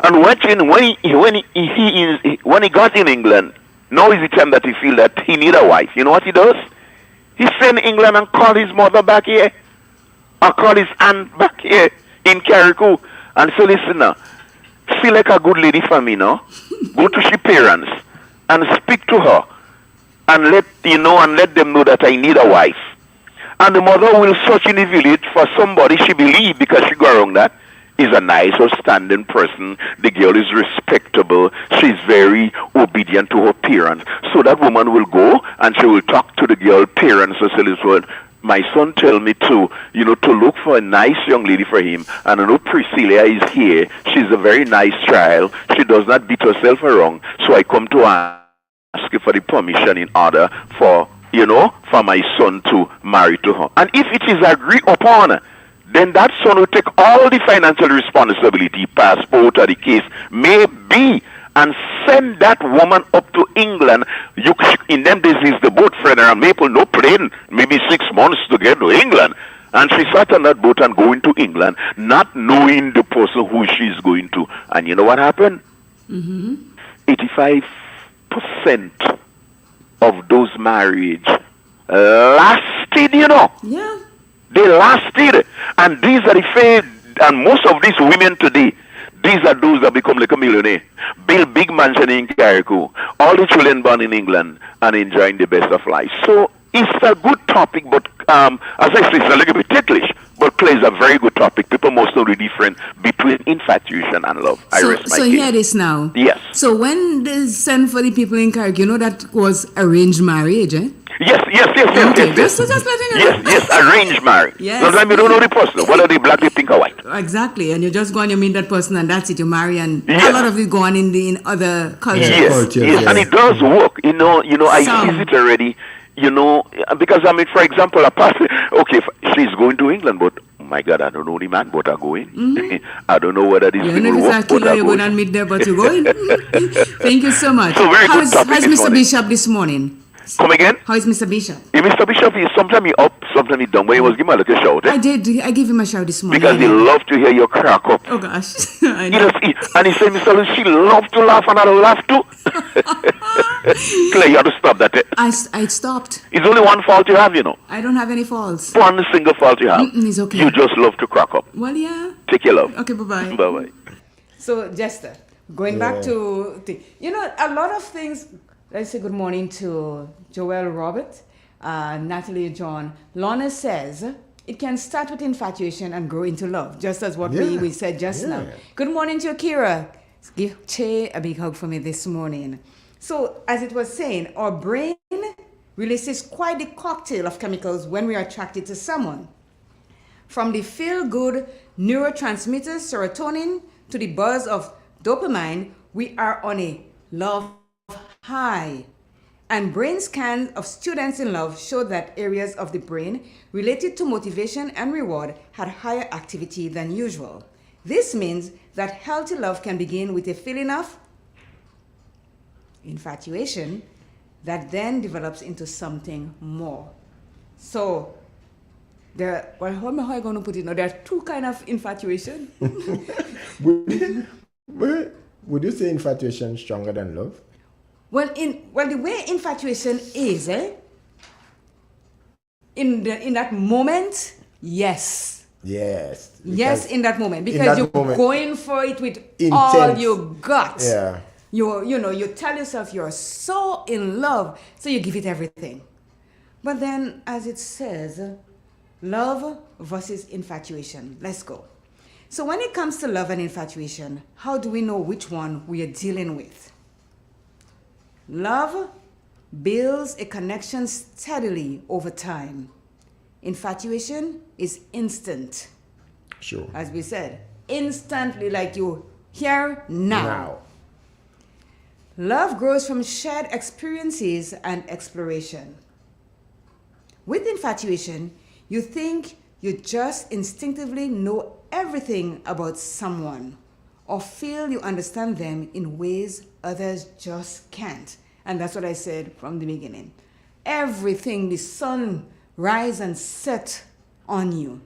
and when he got in England, now is the time that he feel that he need a wife. You know what he does? He send England and call his mother back here, or call his aunt back here in Carriacou, and say, listen now, feel like a good lady for me now. Go to she parents and speak to her, and let them know that I need a wife. And the mother will search in the village for somebody she believe, because she go around that, is a nice, outstanding person. The girl is respectable. She's very obedient to her parents. So that woman will go and she will talk to the girl parents and say, listen, my son tell me to look for a nice young lady for him. And I know Priscilla is here. She's a very nice child. She does not beat herself around. So I come to ask you for the permission in order for my son to marry to her. And if it is agreed upon, then that son will take all the financial responsibility, passport or the case may be, and send that woman up to England. In them days, is the boat, Fred and Maple, no plane, maybe 6 months to get to England. And she sat on that boat and going to England, not knowing the person who she's going to. And you know what happened? 85% of those marriages lasted, Yeah. They lasted. And these are the and most of these women today, these are those that become like a millionaire. Build big mansion in Carriacou. All the children born in England and enjoying the best of life. So it's a good topic, but as I say, it's a little bit ticklish, but plays a very good topic. People must know the difference between infatuation and love. I rest my So case. hear this now. Yes. So when they send for the people in Carriacou, that was arranged marriage, eh? Yes. Okay, just letting you know. Yes, arranged marriage. Yes. Sometimes you don't know the person, whether they black, they pink, or white. Exactly, and you just go and you meet that person, and that's it. You marry, and a lot of it go on in other cultures. Yes, and it does work. I see it already. Because for example, a person, okay, she's going to England, but oh my God, I don't know the man, but I'm going. I don't know whether this You thing know will if work, it's a killer, you're going to meet there, but you're going. Thank you so much. So very good topic How's this Mr. morning. Bishop this morning? Come again? How is Mr. Bishop? Mr. Bishop is sometimes he up, sometimes he down. But he was giving me a little shout. I did. I gave him a shout this morning. Because he loved to hear you crack up. Oh gosh. I know. And he said, Mr. Lewis, she loved to laugh and I laugh too. Claire, you have to stop that. I stopped. It's only one fault you have, I don't have any faults. One single fault you have. It's okay. You just love to crack up. Well, yeah. Take your love. Okay, bye-bye. Bye-bye. So, Jester, going back to... a lot of things... Let's say good morning to Joel Robert, Natalie John. Lorna says, it can start with infatuation and grow into love, just as what we said just now. Good morning to Akira. Give Che a big hug for me this morning. So, as it was saying, our brain releases quite a cocktail of chemicals when we are attracted to someone. From the feel-good neurotransmitter serotonin to the buzz of dopamine, we are on a love high. And brain scans of students in love showed that areas of the brain related to motivation and reward had higher activity than usual. This means that healthy love can begin with a feeling of infatuation that then develops into something more. So, how am I going to put it now? There are two kinds of infatuation. Would you say infatuation is stronger than love? Well, the way infatuation is, in that moment, yes. Yes. Yes, in that moment, because you're going for it with all you got. Yeah. You tell yourself you're so in love, so you give it everything. But then, as it says, love versus infatuation. Let's go. So when it comes to love and infatuation, how do we know which one we are dealing with? Love builds a connection steadily over time. Infatuation is instant. Sure. As we said, instantly, like you here now. Love grows from shared experiences and exploration. With infatuation, you think you just instinctively know everything about someone or feel you understand them in ways others just can't. And that's what I said from the beginning. Everything, the sun rise and set on you.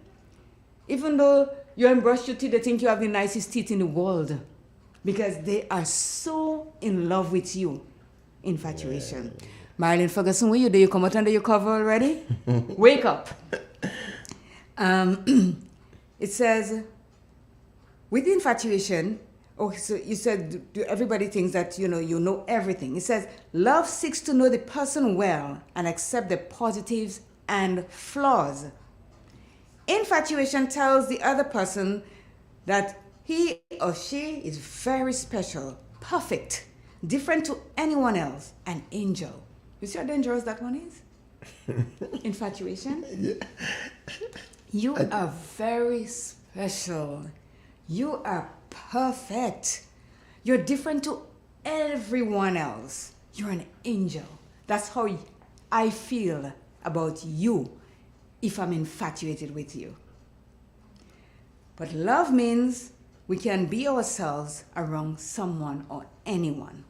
Even though you haven't brushed your teeth, they think you have the nicest teeth in the world because they are so in love with you. Infatuation. Yeah. Marilyn Ferguson, where you do? You come out under your cover already? Wake up. It says, with infatuation, so you said everybody thinks that you know everything. It says, love seeks to know the person well and accept their positives and flaws. Infatuation tells the other person that he or she is very special, perfect, different to anyone else, an angel. You see how dangerous that one is? Infatuation? Yeah. You are very special. You are perfect. You're different to everyone else. You're an angel. That's how I feel about you if I'm infatuated with you. But love means we can be ourselves around someone or anyone.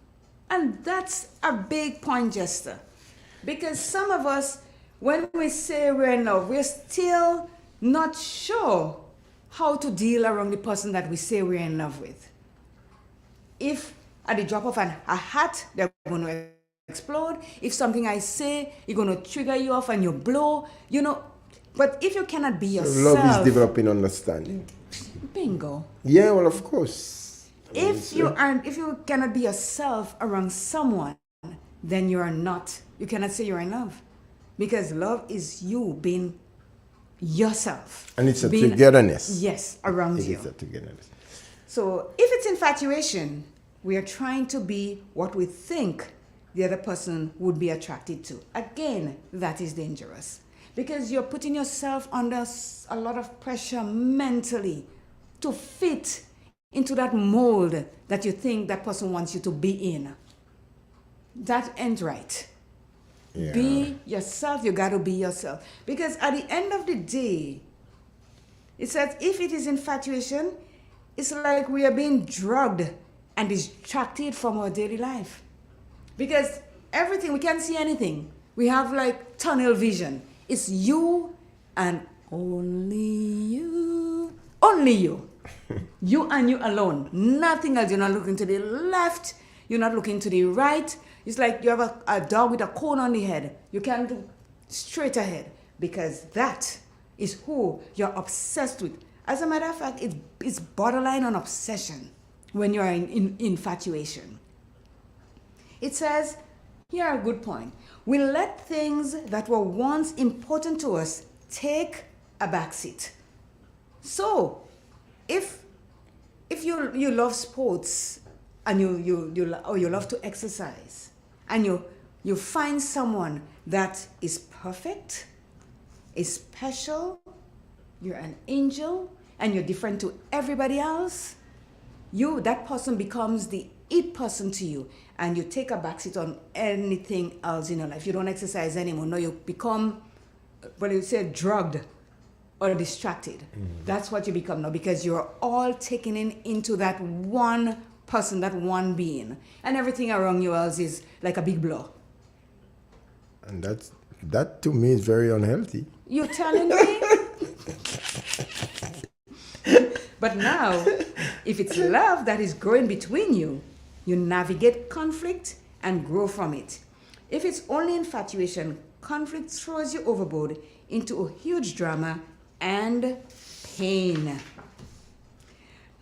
And that's a big point, Jester. Because some of us, when we say we're in love, we're still not sure how to deal around the person that we say we're in love with. If at the drop of a hat, they're going to explode. If something I say, you're going to trigger you off and you blow, But if you cannot be yourself... Love is developing understanding. Bingo. Yeah, well, of course. If you cannot be yourself around someone, then you cannot say you're in love. Because love is you being yourself. And it's a togetherness. Yes, around you. It's a togetherness. So if it's infatuation, we are trying to be what we think the other person would be attracted to. Again, that is dangerous. Because you're putting yourself under a lot of pressure mentally to fit into that mold that you think that person wants you to be in. That ain't right. Yeah. Be yourself. You got to be yourself. Because at the end of the day, it says if it is infatuation, it's like we are being drugged and distracted from our daily life. Because everything, we can't see anything. We have like tunnel vision. It's you and only you. Only you. You and you alone. Nothing else. You're not looking to the left. You're not looking to the right. It's like you have a dog with a cone on the head. You can't do straight ahead because that is who you're obsessed with. As a matter of fact, it's borderline on obsession when you're in infatuation. It says, here a good point. We let things that were once important to us take a backseat. So, if you love sports and you love to exercise and you find someone that is perfect, is special, you're an angel, and you're different to everybody else, that person becomes the it person to you, and you take a backseat on anything else in your life. You don't exercise anymore. No, you become, you say, drugged or distracted. That's what you become now, because you're all taken into that one person, that one being, and everything around you else is like a big blur. And that to me is very unhealthy. You telling me? But now, If it's love that is growing between you, you navigate conflict and grow from it. If it's only infatuation, conflict throws you overboard into a huge drama and pain.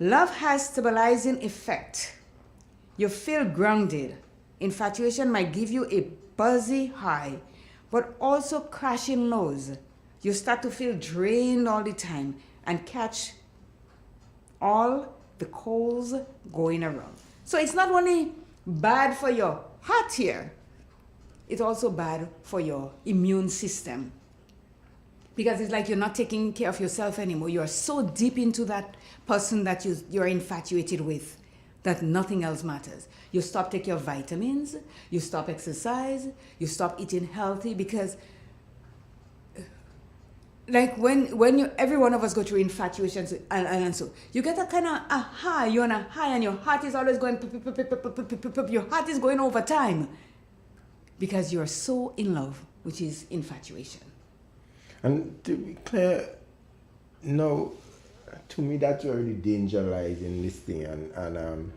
Love has stabilizing effect. You feel grounded. Infatuation might give you a buzzy high, but also crashing lows. You start to feel drained all the time and catch all the coals going around. So it's not only bad for your heart here, it's also bad for your immune system. Because it's like you're not taking care of yourself anymore. You're so deep into that person that you're infatuated with that nothing else matters. You stop taking your vitamins, you stop exercise, you stop eating healthy because like when you every one of us go through infatuations and so you get a kind of a high, you're on a high and your heart is always going your heart is going over time because you're so in love, which is infatuation. And to be clear, no, to me that's where the danger lies in this thing. And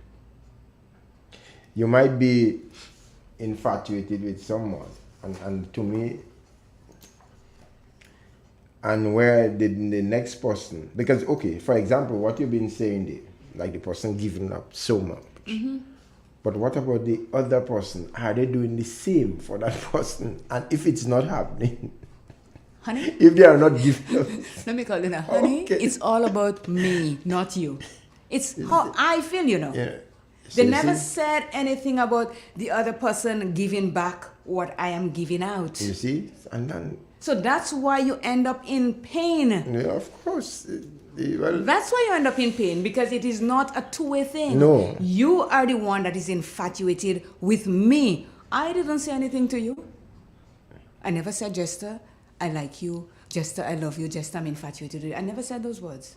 you might be infatuated with someone, and to me, and where the next person, because okay, for example, what you've been saying there, like the person giving up so much. Mm-hmm. But what about the other person? Are they doing the same for that person? And if it's not happening, honey, if they are not giving up, let me call it a honey. Okay. It's all about me, not you. It's how I feel, you know. Yeah. They never said anything about the other person giving back what I am giving out. You see? And then, so that's why you end up in pain. Yeah, of course. Well, that's why you end up in pain, because it is not a two-way thing. No. You are the one that is infatuated with me. I didn't say anything to you. I never said, Jester, I like you. Jester, I love you. Jester, I'm infatuated with you. I never said those words.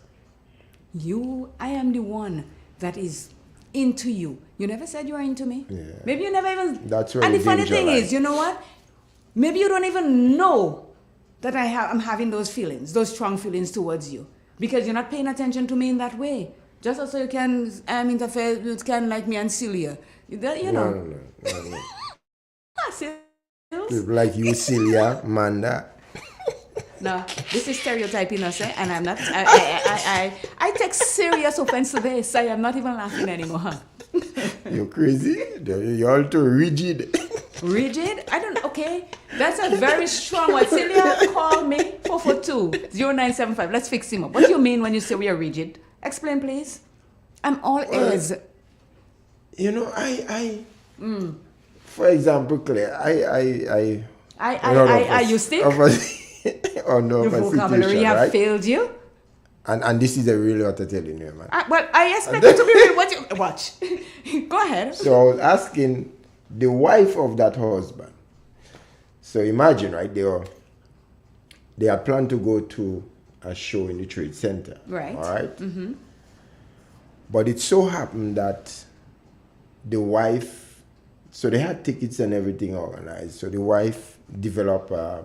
I am the one that is into you. You never said you were into me. Yeah. Maybe you never even. That's where and the funny thing lies. is, you know what? Maybe you don't even know that I'm having those feelings, those strong feelings towards you, because you're not paying attention to me in that way. Just so you can interfere with kind like me and Celia. You know. No. Sales? Like you, Celia, Manda. No, this is stereotyping us, and I'm not. I take serious offense to this. I am not even laughing anymore. You're crazy. You're all too rigid. Rigid? I don't. Okay, that's a very strong word. Celia, call me 442-0975. Let's fix him up. What do you mean when you say we are rigid? Explain, please. I'm all ears. You know, for example, Claire, I you think? Oh no, your vocabulary have right? failed you. And this is a really what I'm telling you, man. Well, I expect it to be real. What you watch? Go ahead. So I was asking the wife of that husband. So imagine, right? They are planned to go to a show in the Trade Center. Right. All right. Mm-hmm. But it so happened that the wife, so they had tickets and everything organized. So the wife developed a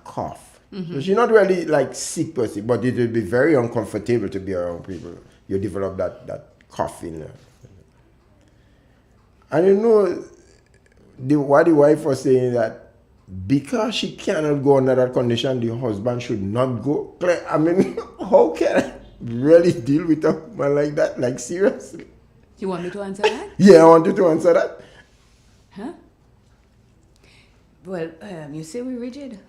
cough. Mm-hmm. So she's not really like sick per se, but it will be very uncomfortable to be around people. You develop that cough in there. And you know, what the wife was saying that because she cannot go under that condition, the husband should not go. I mean, how can I really deal with a man like that? Like, seriously? You want me to answer that? Yeah, I want you to answer that. Huh? Well, you say we're rigid.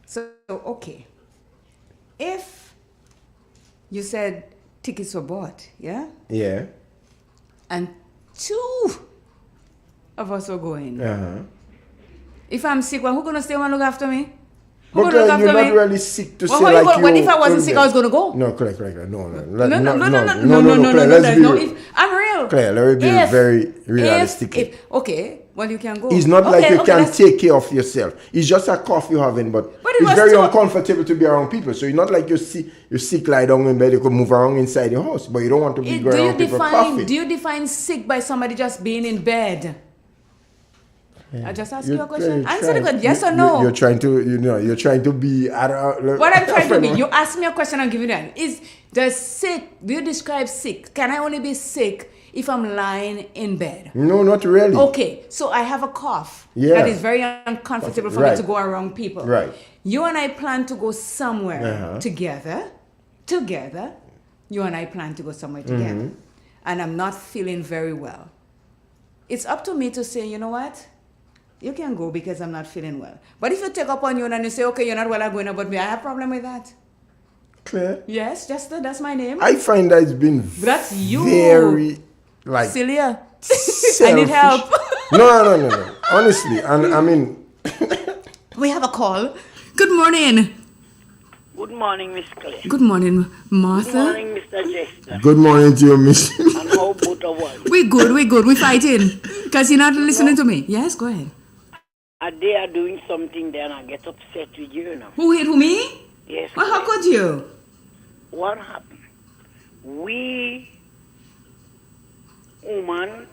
So, okay. If you said tickets were bought, yeah? Yeah. And 2 of us were going. Uh-huh. If I'm sick, well, who's going to stay and look after me? But you're not really sick to say like you... What if I wasn't sick, I was going to go? No, Claire. No. No. I'm real. Claire, let me be very realistic. Okay, well, you can go. It's not like you can take care of yourself. It's just a cough you're having, but it's very uncomfortable to be around people. So it's not like you're sick, lie down in bed, you could move around inside your house, but you don't want to be around people coughing. Do you define sick by somebody just being in bed? I just ask you a question. Answer the question, yes or no. You're trying to be. What I'm trying to be, you ask me a question, I'm giving you an. Is the sick? Do you describe sick? Can I only be sick if I'm lying in bed? No, not really. Okay, so I have a cough. Yeah. That is very uncomfortable for me to go around people. Right. You and I plan to go somewhere together. Together. You and I plan to go somewhere together. And I'm not feeling very well. It's up to me to say, you know what? You can go because I'm not feeling well. But if you take up on you and you say, okay, you're not well, I'm going about me, I have a problem with that. Claire? Yes, that's my name. I find that it's been very, like... Celia, I need help. No. Honestly, and I mean... We have a call. Good morning. Good morning, Miss Claire. Good morning, Martha. Good morning, Mr. Jester. Good morning to you, Miss. And how both of us? We good. We fighting. Because you're not listening to me. Yes, go ahead. They are doing something there and I get upset with you now. Who hit me? Yes. Well, how could you? What happened? We, woman,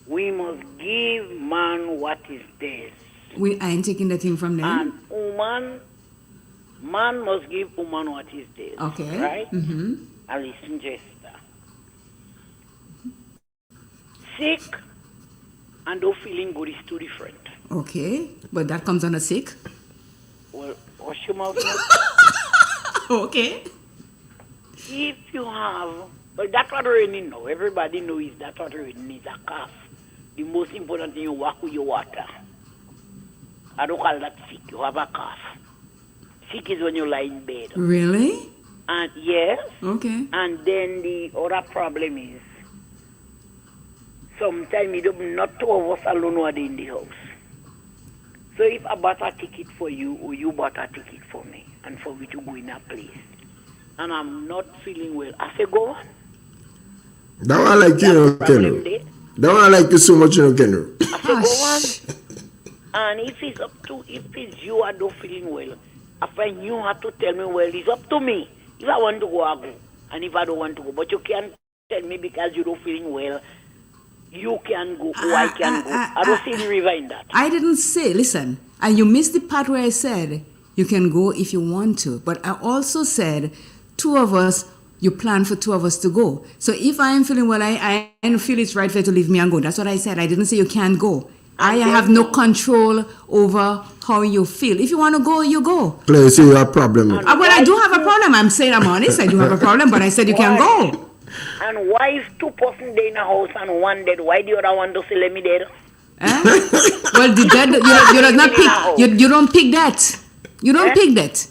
we must give man what is theirs. I ain't taking the thing from them. And woman, man must give woman what is theirs. Okay. Right? And listen, Jester. Sick and not feeling good is two different. Okay. But that comes under sick? Well, wash your mouth now. Okay. If you have, well, that's what raining now. Everybody knows that's what raining is, a cough. The most important thing, you walk with your water. I don't call that sick. You have a cough. Sick is when you lie in bed. Really? And yes. Okay. And then the other problem is, sometimes not two of us alone are in the house. So if I bought a ticket for you or you bought a ticket for me and for me to go in a place and I'm not feeling well, I say go on. That one I like you, Kenro. That one I like you so much, Kenro. I say go on. And if it's you I don't feeling well, I find you have to tell me, well, it's up to me. If I want to go, I go. And if I don't want to go, but you can't tell me because you don't feeling well, you can go, or I can go. I don't see the river in that. I didn't say, listen, and you missed the part where I said you can go if you want to. But I also said two of us, you plan for two of us to go. So if I am feeling well, I don't feel it's right for you to leave me and go. That's what I said. I didn't say you can't go. I have no control over how you feel. If you want to go, you go. Claire, so you have a problem. Well, I do have a problem. I'm saying I'm honest. I do have a problem, but I said you can go. And why if two persons dead in a house and one dead, why the other one does say let me dead? Well, the dead, you don't pick that. You don't pick that.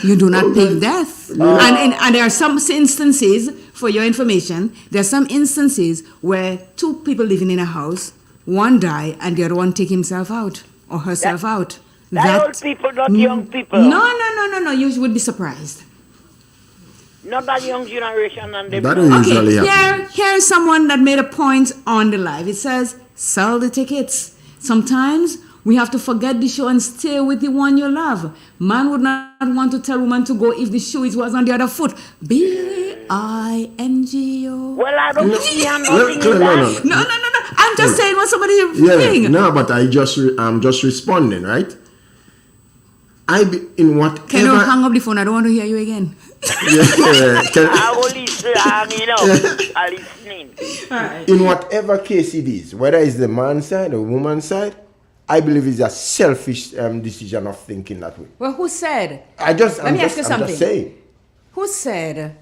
You do not pick death. And there are some instances, for your information, there are some instances where two people living in a house, one die and the other one take himself out or herself out. That old people, not young people. No. You would be surprised. Not that young generation and them. Okay, here is someone that made a point on the live. It says, sell the tickets. Sometimes we have to forget the show and stay with the one you love. Man would not want to tell woman to go if the shoe was on the other foot. B-I-N-G-O. Well, I don't see nothing in that. No. I'm just saying what somebody is saying. No, but I'm just responding, right? Can you hang up the phone? I don't want to hear you again. I will listen, I'm listening. In whatever case it is, whether it's the man's side or woman's side, I believe it's a selfish decision of thinking that way. Well, who said? Let me ask you something. I'm just saying. Who said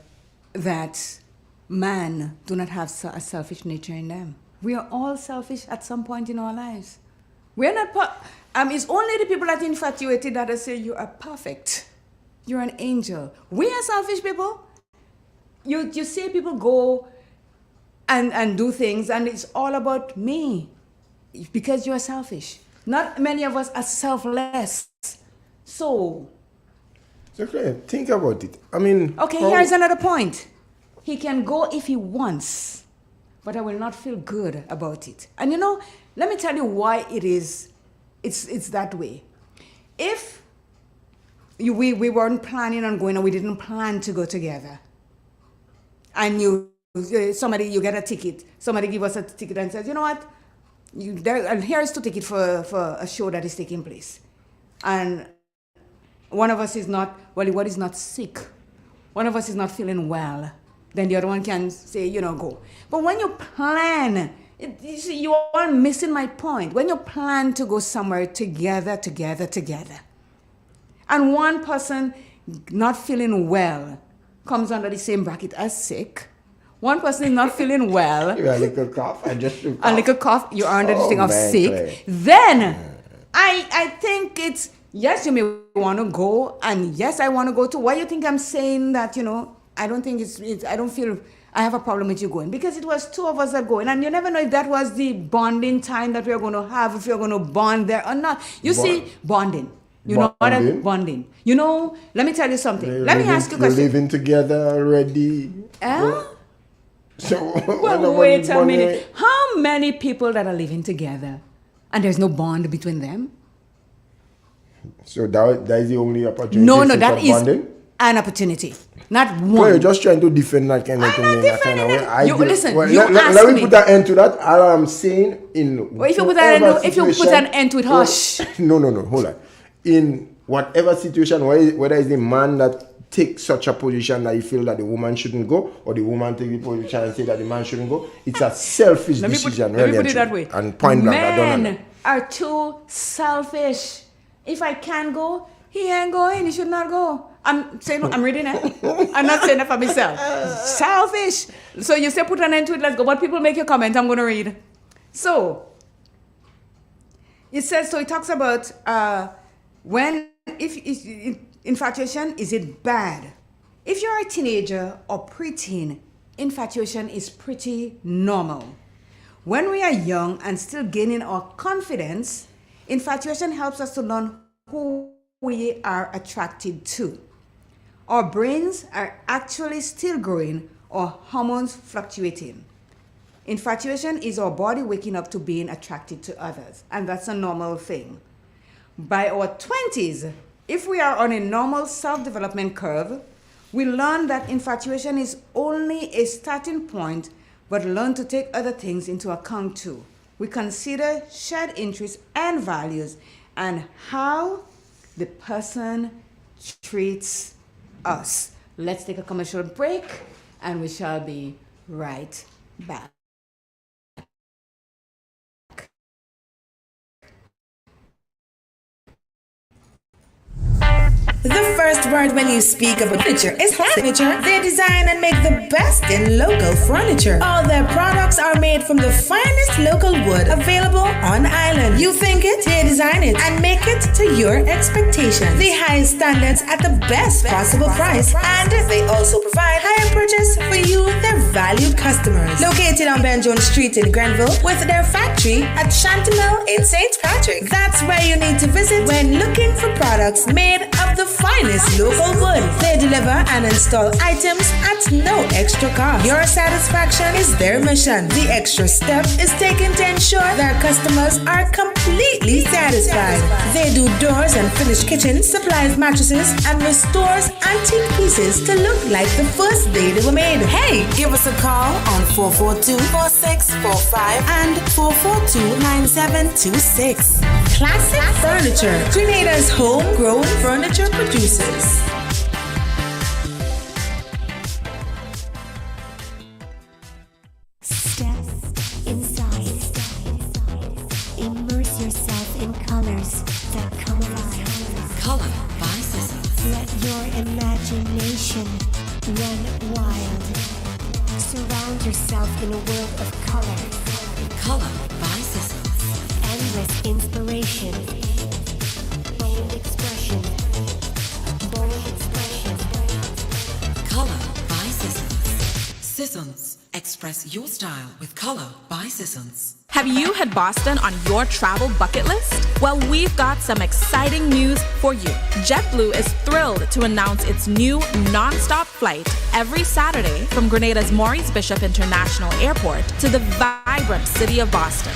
that men do not have a selfish nature in them? We are all selfish at some point in our lives. We're not. It's only the people that are infatuated that say you are perfect. You're an angel. We are selfish people. You see people go and do things, and it's all about me because you are selfish. Not many of us are selfless. So. Okay, think about it. Okay, here's another point. He can go if he wants, but I will not feel good about it. And let me tell you why it is. It's that way. If we weren't planning on going, or we didn't plan to go together, and you get a ticket, somebody give us a ticket and says, you know what, Here is to take it for a show that is taking place. And one of us is not, what is not sick. One of us is not feeling well. Then the other one can say, go. But when you plan, you are missing my point. When you plan to go somewhere together, and one person not feeling well comes under the same bracket as sick. One person is not feeling well. You have a little cough. I just took a little cough. You're under the thing of sick. Clay. Then I think it's, yes, you may want to go, and yes, I want to go too. Why do you think I'm saying that? I don't think I don't feel I have a problem with you going, because it was two of us that going, and you never know if that was the bonding time that we are going to have, if you're going to bond there or not. You see, bonding. You know what I'm bonding. Let me tell you something. Let me ask you a question. You're living together already. So well, wait a minute. How many people that are living together and there's no bond between them? So that is the only opportunity. No, that is bonding? An opportunity, not one. Well, you're just trying to defend that kind of thing. I'm not defending it. Listen, let me put an end to that. All I'm saying if you put an end to it, hush. No, hold on. In whatever situation, whether it's the man that take such a position that you feel that the woman shouldn't go, or the woman take the position and say that the man shouldn't go, it's a selfish decision. Let me put it that way. And point blank, I don't know. Men are too selfish. If I can't go, he ain't going. He should not go. I'm saying, I'm reading it. I'm not saying it for myself. Selfish. So you say put an end to it, let's go. But people make your comment, I'm going to read. So, it says, so it talks about if infatuation, is it bad? If you're a teenager or preteen, infatuation is pretty normal. When we are young and still gaining our confidence, infatuation helps us to learn who we are attracted to. Our brains are actually still growing, or hormones fluctuating. Infatuation is our body waking up to being attracted to others, and that's a normal thing. By our 20s, if we are on a normal self-development curve, we learn that infatuation is only a starting point, but learn to take other things into account too. We consider shared interests and values and how the person treats us. Let's take a commercial break and we shall be right back. The first word when you speak about furniture is furniture. They design and make the best in local furniture. All their products are made from the finest local wood available on island. You think it, they design it and make it to your expectations. The highest standards at the best possible price, and they also provide higher purchase for you, their valued customers. Located on Ben Jones Street in Grenville, with their factory at Chantimel in St. Patrick. That's where you need to visit when looking for products made of the finest local wood. They deliver and install items at no extra cost. Your satisfaction is their mission. The extra step is taken to ensure their customers are completely satisfied. They do doors and finished kitchen, supplies mattresses, and restores antique pieces to look like the first day they were made. Hey, give us a call on 442-4645 and 442-9726. Classic Furniture, Grenada's homegrown furniture producers. Step inside. Immerse yourself in colors that come alive. Color by Seasons. Let your imagination run wild. Surround yourself in a world of color. Color by Seasons. Endless inspiration. Bold expression. Bold expression. Color by Seasons. Seasons. Express your style with Color by Seasons. Have you had Boston on your travel bucket list? Well, we've got some exciting news for you. JetBlue is thrilled to announce its new non-stop flight every Saturday from Grenada's Maurice Bishop International Airport to the vibrant city of Boston.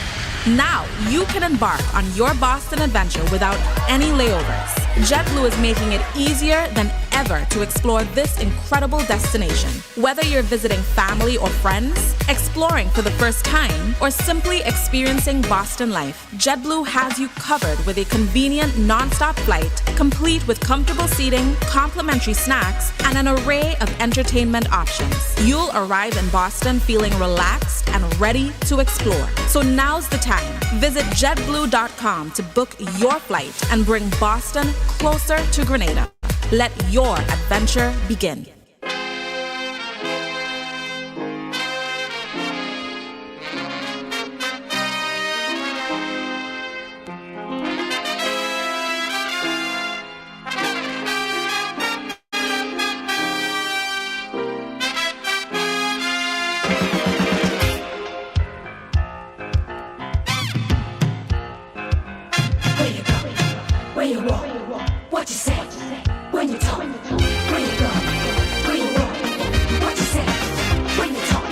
Now you can embark on your Boston adventure without any layovers. JetBlue is making it easier than ever to explore this incredible destination. Whether you're visiting family or friends, exploring for the first time, or simply experiencing Boston life, JetBlue has you covered with a convenient non-stop flight, complete with comfortable seating, complimentary snacks, and an array of entertainment options. You'll arrive in Boston feeling relaxed and ready to explore. So now's the time. Visit jetblue.com to book your flight and bring Boston closer to Grenada. Let your adventure begin. Where you walk, what you say, when you talk, where you go, where you walk, what you say, when you talk.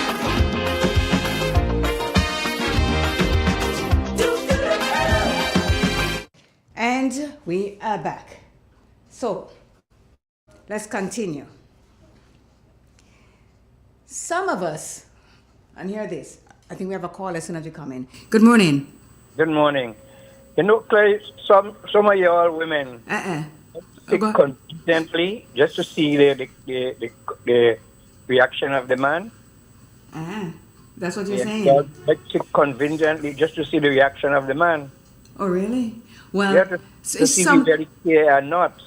And we are back. So, let's continue. Some of us, and hear this, I think we have a call as soon as we come in. Good morning. Good morning. You know, Clay, some of y'all women sit conveniently just to see the reaction of the man. That's what you're saying. They sit conveniently just to see the reaction of the man. Oh, really? Well, yeah, to see if they care or not.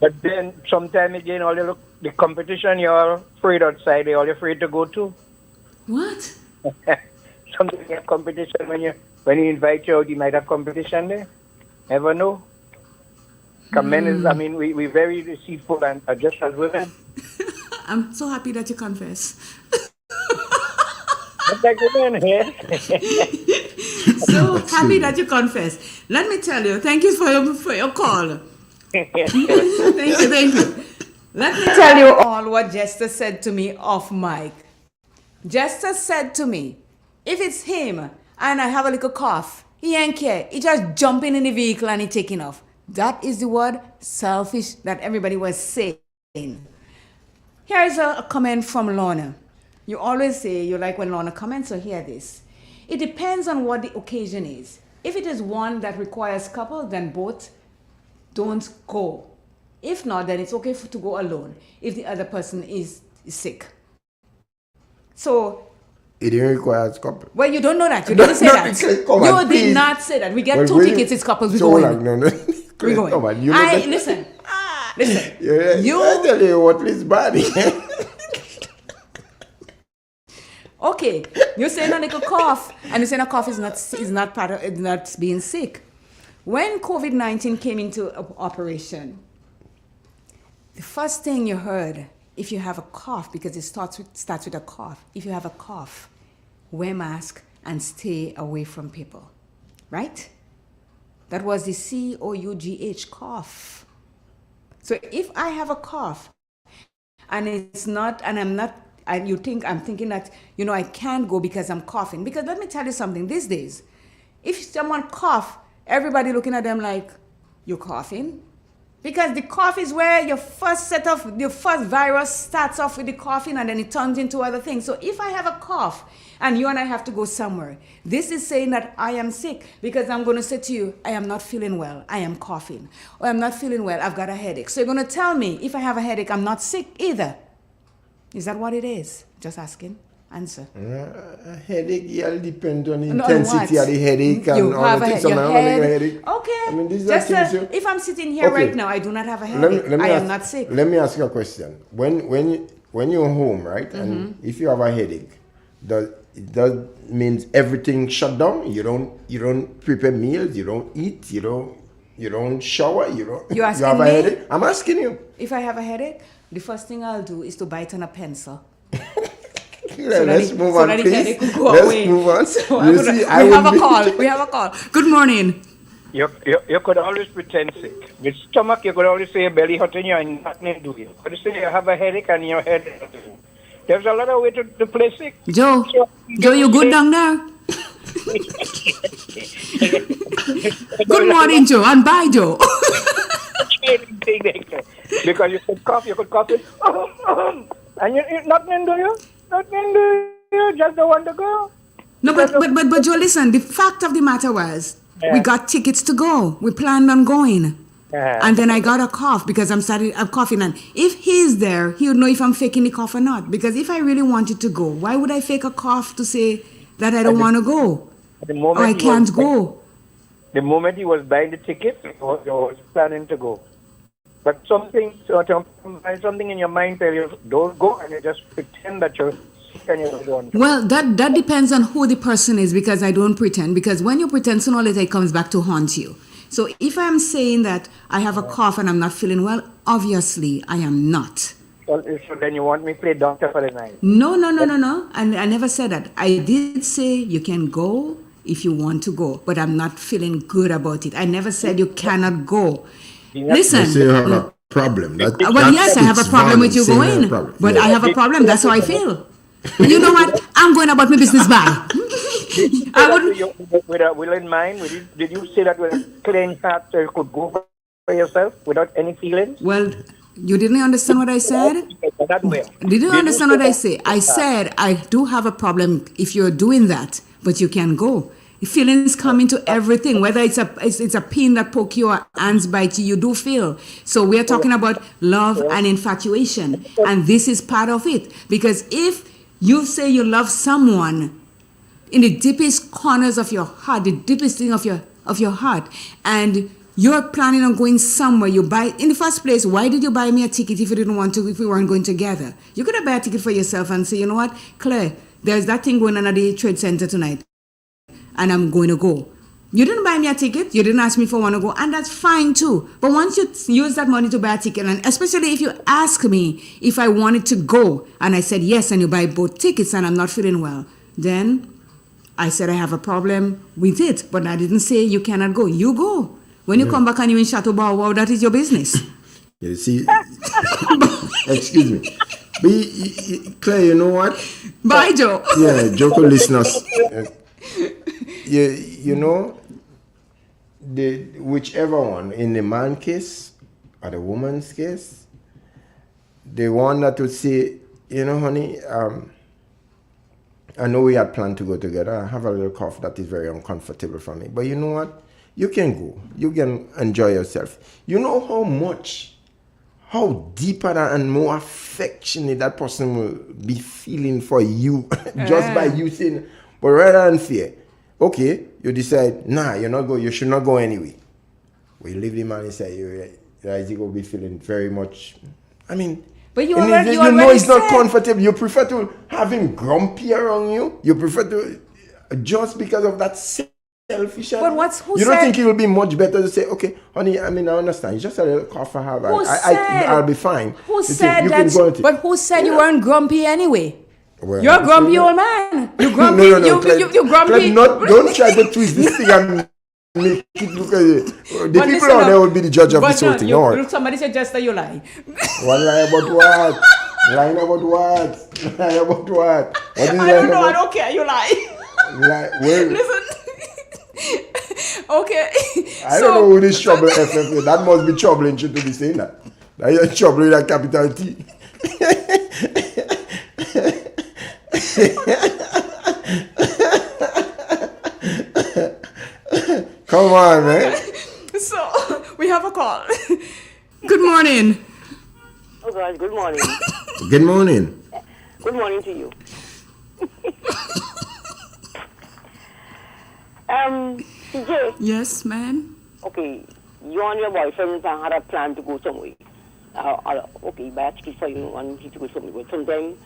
But then, sometime again, all the competition you're afraid outside, you're all afraid to go to. What? Sometimes you have competition when you invite you out, you might have competition there. Never know. Men is, we're very deceitful and just as women. I'm so happy that you confess. Just like women here. So happy that you confess. Let me tell you, thank you for your call. Thank you. Let me tell you all what Jester said to me off mic. Jester said to me, if it's him and I have a little cough, he ain't care. He just jumping in the vehicle and he taking off. That is the word selfish that everybody was saying. Here's a comment from Lorna. You always say you like when Lorna comments, so hear this. It depends on what the occasion is. If it is one that requires couple, then both don't go. If not, then it's okay to go alone if the other person is sick. So it didn't require couple. Well, you don't know that. You didn't say that. You did not say that. We get two tickets, it's couples, we go in. No. We're going. Come on, listen. I tell you what is bad. Okay, you're saying a little cough, and you're saying a cough is not part of it's not being sick. When COVID-19 came into operation, the first thing you heard, if you have a cough, because it starts with a cough, if you have a cough, wear mask and stay away from people, right? That was the COUGH, cough. So if I have a cough, and it's not, and I'm not, and I'm thinking that, I can't go because I'm coughing. Because let me tell you something, these days, if someone cough, everybody looking at them like, you're coughing? Because the cough is where your first virus starts off with the coughing and then it turns into other things. So if I have a cough and you and I have to go somewhere, this is saying that I am sick because I'm going to say to you, I am not feeling well, I am coughing. Or I'm not feeling well, I've got a headache. So you're going to tell me if I have a headache, I'm not sick either. Is that what it is? Just asking. Answer. A headache, it'll depend on the intensity of the headache and all the things. Headache. Okay. If I'm sitting here right now, I do not have a headache. I am not sick. Let me ask you a question. When you're home, right, and if you have a headache, does means everything shut down? You don't prepare meals. You don't eat. You don't shower. You have a headache. I'm asking you. If I have a headache, the first thing I'll do is to bite on a pencil. Let's move on, please. Let's move on. We have a call. Good morning. You could always pretend sick. With stomach, you could always say your belly hurting you and nothing to do. You could say you have a headache and your head hurting. There's a lot of ways to play sick. Joe, you good down there? Good morning, Joe, and bye, Joe. Because you could cough it, and you nothing do you? Nothing do you? Just don't want to go. No, but Joe, listen. The fact of the matter was, we got tickets to go. We planned on going. And then I got a cough because I'm coughing. And if he's there, he would know if I'm faking the cough or not. Because if I really wanted to go, why would I fake a cough to say that I don't want to go? Or I can't go? The moment he was buying the ticket, he was planning to go. But something in your mind tells you, don't go, and you just pretend that you're sick and you don't want to. Well, that depends on who the person is, because I don't pretend. Because when you pretend, sooner or later it comes back to haunt you. So if I'm saying that I have a cough and I'm not feeling well, obviously I am not. So then you want me to play doctor for the night? No. I never said that. I did say you can go if you want to go, but I'm not feeling good about it. I never said you cannot go. Listen. You say you have a problem. Yes, I have a problem with you going, but I have a problem. That's how I feel. You know what? I'm going about my business. Bye. I wouldn't. With a willing mind, did you say that with a clean heart you could go for yourself without any feelings? Well, you didn't understand what I said? Did you understand what I say? I said I do have a problem if you're doing that, but you can go. Feelings come into everything, whether it's a pin that poke you or ants bite you, you do feel. So we are talking about love and infatuation, and this is part of it. Because if you say you love someone in the deepest corners of your heart, the deepest thing of your heart, and you're planning on going somewhere, you buy, in the first place, why did you buy me a ticket if you didn't want to, if we weren't going together? You could have bought a ticket for yourself and say, you know what, Claire, there's that thing going on at the Trade Center tonight, and I'm going to go. You didn't buy me a ticket, you didn't ask me if I want to go, and that's fine too. But once you use that money to buy a ticket, and especially if you ask me if I wanted to go, and I said yes, and you buy both tickets and I'm not feeling well, then I said I have a problem with it, but I didn't say you cannot go. You go. When you come back and you're in Chateau Bow Wow, that is your business. You see, excuse me. But Claire, you know what? Bye, Joe. Yeah, Joe listeners. You know, whichever one, in the man case or the woman's case, the one that would say, you know, honey, I know we had planned to go together. I have a little cough that is very uncomfortable for me. But you know what? You can go. You can enjoy yourself. You know how deeper and more affectionate that person will be feeling for you just by you saying, but rather than fear, okay, you decide, nah, you're not going, you should not go anyway. When you leave the man inside, you will be feeling very much, I mean, but you know it's not comfortable. You prefer to have him grumpy around you. You prefer to, just because of that selfish. But you don't think it will be much better to say, okay, honey, I mean, I understand. It's just a little cough I have. I'll be fine. Who said that? But who said you weren't grumpy anyway? Well, you're a grumpy old man. You're grumpy. No, you're grumpy. Don't try to twist this thing and make it look at it. The people out there will be the judge of this whole thing. Look, somebody suggests that you lie. One lie about what? Lying about what? Lie about what? I don't know. I don't care. You lie. Well, listen. Okay. I don't know who this trouble FF. That must be troubling you to be saying that. That you're troubling that capital T. Come on, man. So, we have a call. Good morning. Oh, God, good morning. Good morning. Good morning to you. CJ. Yes, ma'am. Okay, you and your boyfriend had a plan to go somewhere. Okay, buy a ticket for you and he to go somewhere. But sometimes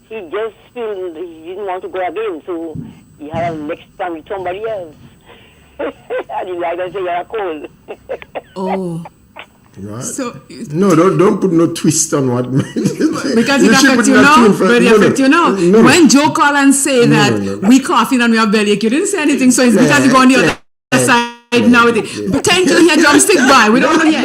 he just feel he didn't want to go again, so he had a next time with somebody else. And he like to say you're cold. Oh. Right. So no, don't put no twist on what. Because it affects you now. But it affects you now. When Joe call and say that we coughing and we have belly ache, you didn't say anything, so it's because you go on the other side now with it. But thank you, here drumstick boy. We don't know yet.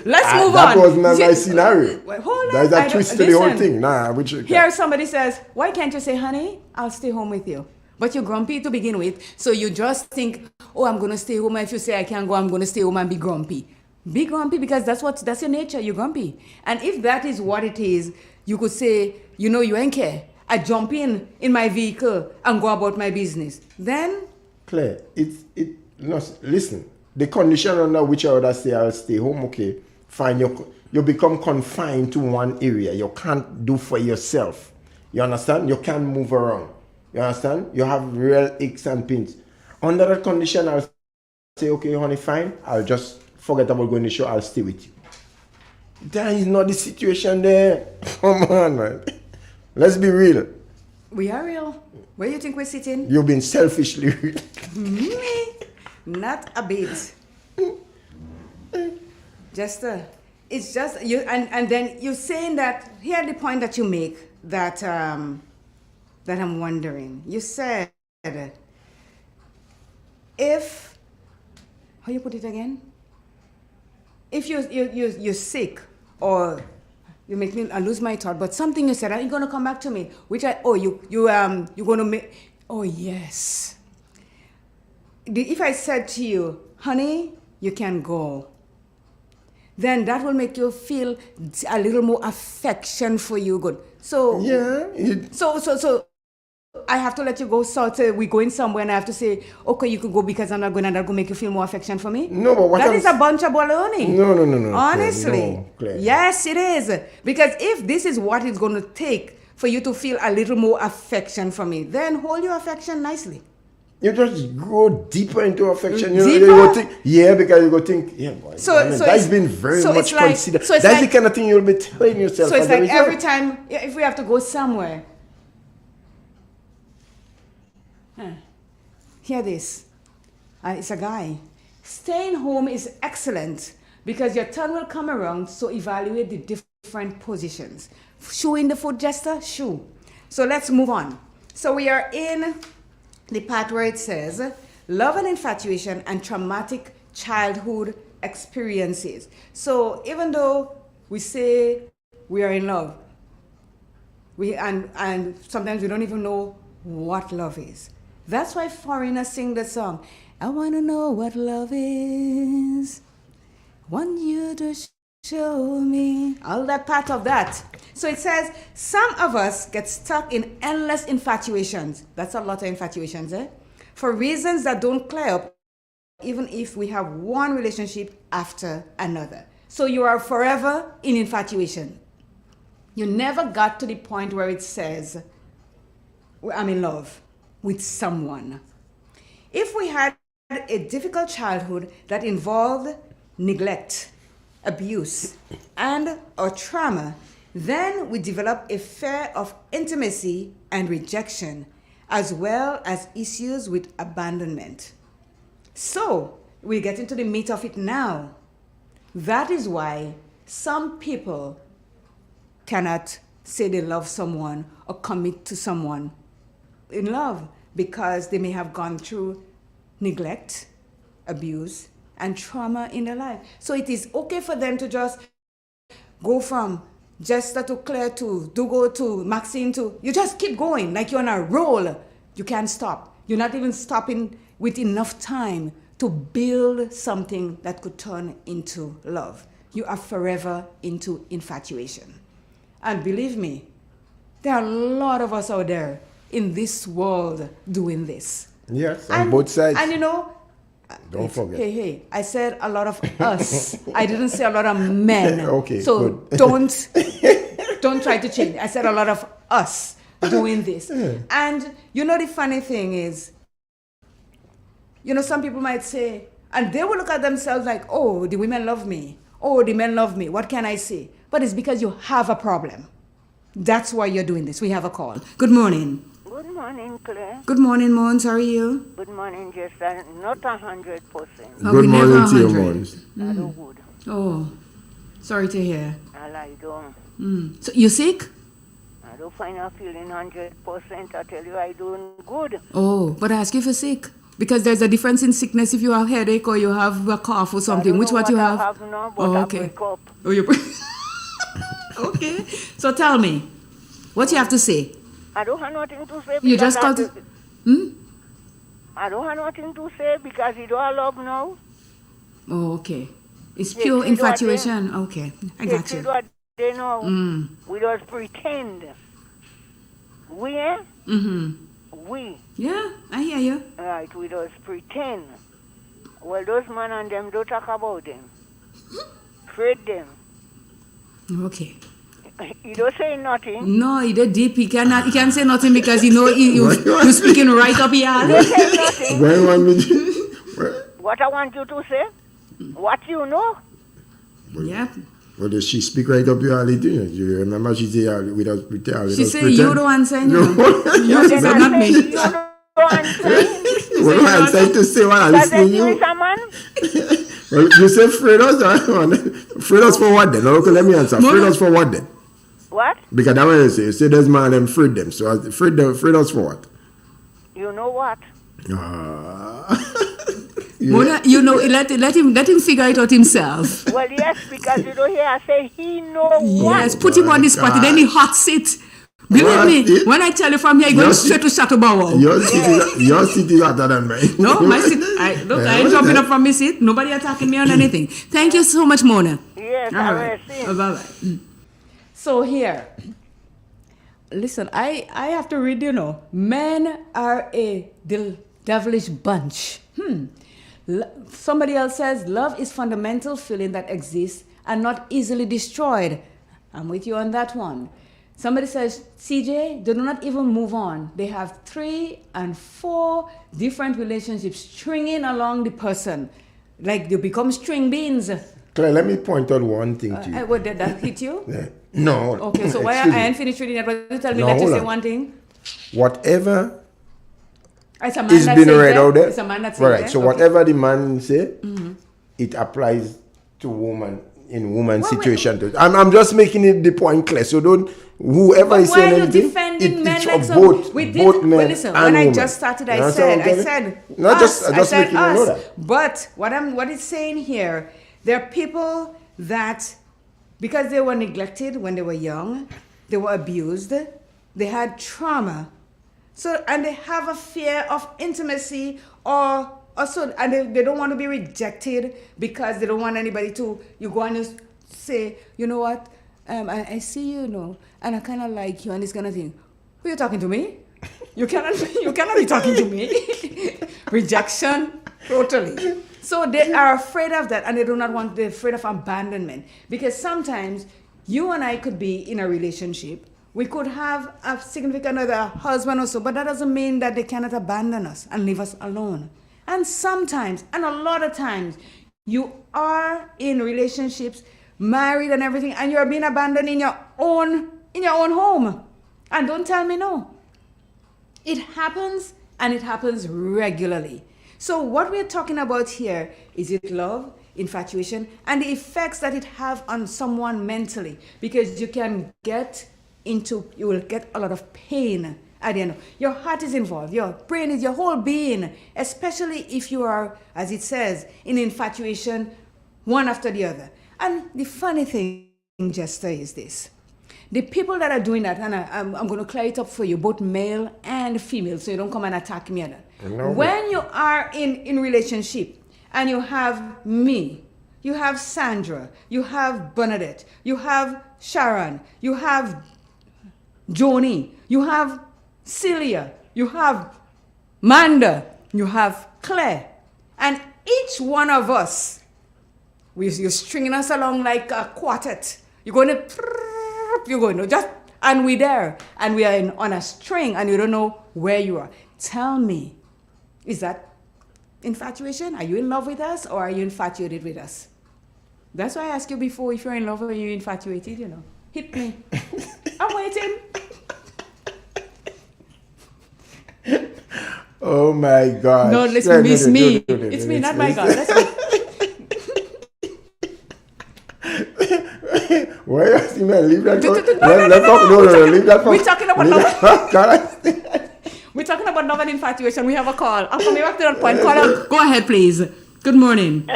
Let's move on. That was not my scenario. Hold on. There's a twist to the whole thing. Nah, here somebody says, why can't you say, honey, I'll stay home with you? But you're grumpy to begin with, so you just think, oh, I'm going to stay home. If you say I can't go, I'm going to stay home and be grumpy. Be grumpy because that's your nature. You're grumpy. And if that is what it is, you could say, you ain't care. I jump in my vehicle and go about my business. Then Claire, listen. The condition under which I would say I'll stay home, okay, fine. You become confined to one area. You can't do for yourself. You understand? You can't move around. You understand? You have real aches and pains. Under that condition, I'll say, okay, honey, fine. I'll just forget about going to the show. I'll stay with you. That is not the situation there. Come on, man. Let's be real. we are real. Where do you think we're sitting? You've been selfishly real. Me? Not a bit. It's just you, and then you're saying that. Here the point that you make that I'm wondering. You said, if how you put it again? If you're sick or you make me lose my thought, but something you said, are you gonna come back to me? Which you're gonna make. Oh yes. If I said to you, honey, you can go, then that will make you feel a little more affection for you. Good. So yeah. So I have to let you go. So we're going somewhere, and I have to say, okay, you can go because I'm not going, and that will make you feel more affection for me. No, but that is a bunch of baloney. No. Honestly, Claire. Yes, it is. Because if this is what it's going to take for you to feel a little more affection for me, then hold your affection nicely. You just go deeper into affection. Deeper? You go think, because you go think, boy. That's been very much considered. That's the kind of thing you'll be telling yourself. So it's like every time, if we have to go somewhere, hear this. It's a guy. Staying home is excellent because your turn will come around, so evaluate the different positions. Shoe in the foot, Jester? Shoe. So let's move on. So we are in the part where it says, love and infatuation and traumatic childhood experiences. So even though we say we are in love, and sometimes we don't even know what love is. That's why foreigners sing the song, I want to know what love is. Want you to show me. All that part of that. So it says, some of us get stuck in endless infatuations. That's a lot of infatuations, for reasons that don't clear up, even if we have one relationship after another. So you are forever in infatuation. You never got to the point where it says, I'm in love with someone. If we had a difficult childhood that involved neglect, abuse, or trauma, then we develop a fear of intimacy and rejection, as well as issues with abandonment. So, we get into the meat of it now. That is why some people cannot say they love someone or commit to someone in love, because they may have gone through neglect, abuse, and trauma in their life. So it is okay for them to just go from Jester to Claire to Dugo to Maxine to, you just keep going like you're on a roll. You can't stop. You're not even stopping with enough time to build something that could turn into love. You are forever into infatuation. And believe me, there are a lot of us out there in this world doing this. Yes, on both sides. And don't forget. Hey, I said a lot of us. I didn't say a lot of men. Okay, so good. don't try to change. I said a lot of us doing this. And the funny thing is, some people might say, and they will look at themselves like, oh, the women love me. Oh, the men love me. What can I say? But it's because you have a problem. That's why you're doing this. We have a call. Good morning. Good morning, Claire. Good morning, Mons. How are you? Good morning, Jester. Not 100%. Good morning to you, Mons. Good. Oh, sorry to hear. I lie down. So you sick? I don't find I'm feeling 100%. I tell you, I doing good. Oh, but I ask you for sick. Because there's a difference in sickness if you have headache or you have a cough or something. Which what you have? I have now, but okay. I wake up. Oh, you okay. So tell me, what you have to say? I don't have nothing to say. You just got I don't have nothing to say because you don't love now. Oh, okay. It's pure infatuation. Okay, I got you. What they know. Mm. We just pretend. We, eh? Mm-hmm. We. Yeah, I hear you. Right, we just pretend. Well, those man and them don't talk about them. Afraid them. Okay. You don't say nothing. No, he did deep. He can't say nothing because you're speaking right up here. You don't say nothing. What I want you to say? What you know? Yeah. Well, does she speak right up your alley? You remember she said without pretend. She said you don't answer. No, not me. You don't answer. What do I answer to say what I'm listening to you? Well, you say afraid us. Afraid us for what then? Okay, let me answer. Afraid us for what then? What? Because that way you say there's man and afraid them. So afraid us for what? You know what? Mona, let him figure it out himself. Well, yes, because you don't hear I say he know what. Yes, put him on the spot, and then he hot sit. Believe me, when I tell you from here, you're going straight to Chateaubourg. Your seat is hotter than mine. No, my seat. I ain't jumping up from my seat. Nobody attacking me on anything. Thank you so much, Mona. Yes, all right. Bye-bye. So here, listen, I have to read, men are a devilish bunch. Somebody else says, love is fundamental feeling that exists and not easily destroyed. I'm with you on that one. Somebody says, CJ, they do not even move on. They have 3 and 4 different relationships stringing along the person. Like they become string beans. Claire, let me point out one thing to you. What, did that hit you? No. Okay, so why I ain't finished reading it, but you tell me that you say one thing? Whatever it's a man is being read out there. It's a man that's right. So whatever the man say, it applies to woman in woman situation. I'm just making it the point clear. So don't whoever is saying anything. It's for both men listen, and when I women. just started, I said not us. just making you know that. But what it's saying here, there are people that because they were neglected when they were young, they were abused, they had trauma. So, and they have a fear of intimacy and they don't want to be rejected because they don't want anybody to, you go and you say, you know what, I see you, and I kind of like you and this kind of thing. Who are you talking to me? You cannot be talking to me. Rejection, totally. So they are afraid of that and they're afraid of abandonment. Because sometimes you and I could be in a relationship. We could have a significant other, a husband or so, but that doesn't mean that they cannot abandon us and leave us alone. And sometimes, and a lot of times, you are in relationships, married and everything, and you're being abandoned in your own home. And don't tell me no. It happens, and it happens regularly. So what we're talking about here, is it love, infatuation, and the effects that it have on someone mentally? Because you will get a lot of pain at the end. Your heart is involved, your brain is your whole being, especially if you are, as it says, in infatuation, one after the other. And the funny thing, Jester, is this. The people that are doing that, and I'm going to clear it up for you, both male and female, so you don't come and attack me on that. No. When you are in relationship, and you have me, you have Sandra, you have Bernadette, you have Sharon, you have Joni, you have Celia, you have Manda, you have Claire, and each one of us, you're stringing us along like a quartet. You're going to and we're there, and we are on a string, and you don't know where you are. Tell me, is that infatuation? Are you in love with us, or are you infatuated with us? That's why I asked you before if you're in love or you're infatuated, Hit me. I'm waiting. Oh my God. No, listen, it's me. It's me, not my God. Let's go. Why are you asking me? Leave that. No, leave that. We're talking about love. We're talking about love and infatuation. We have a call. I'll come back to that point. Call up. Go ahead, please. Good morning.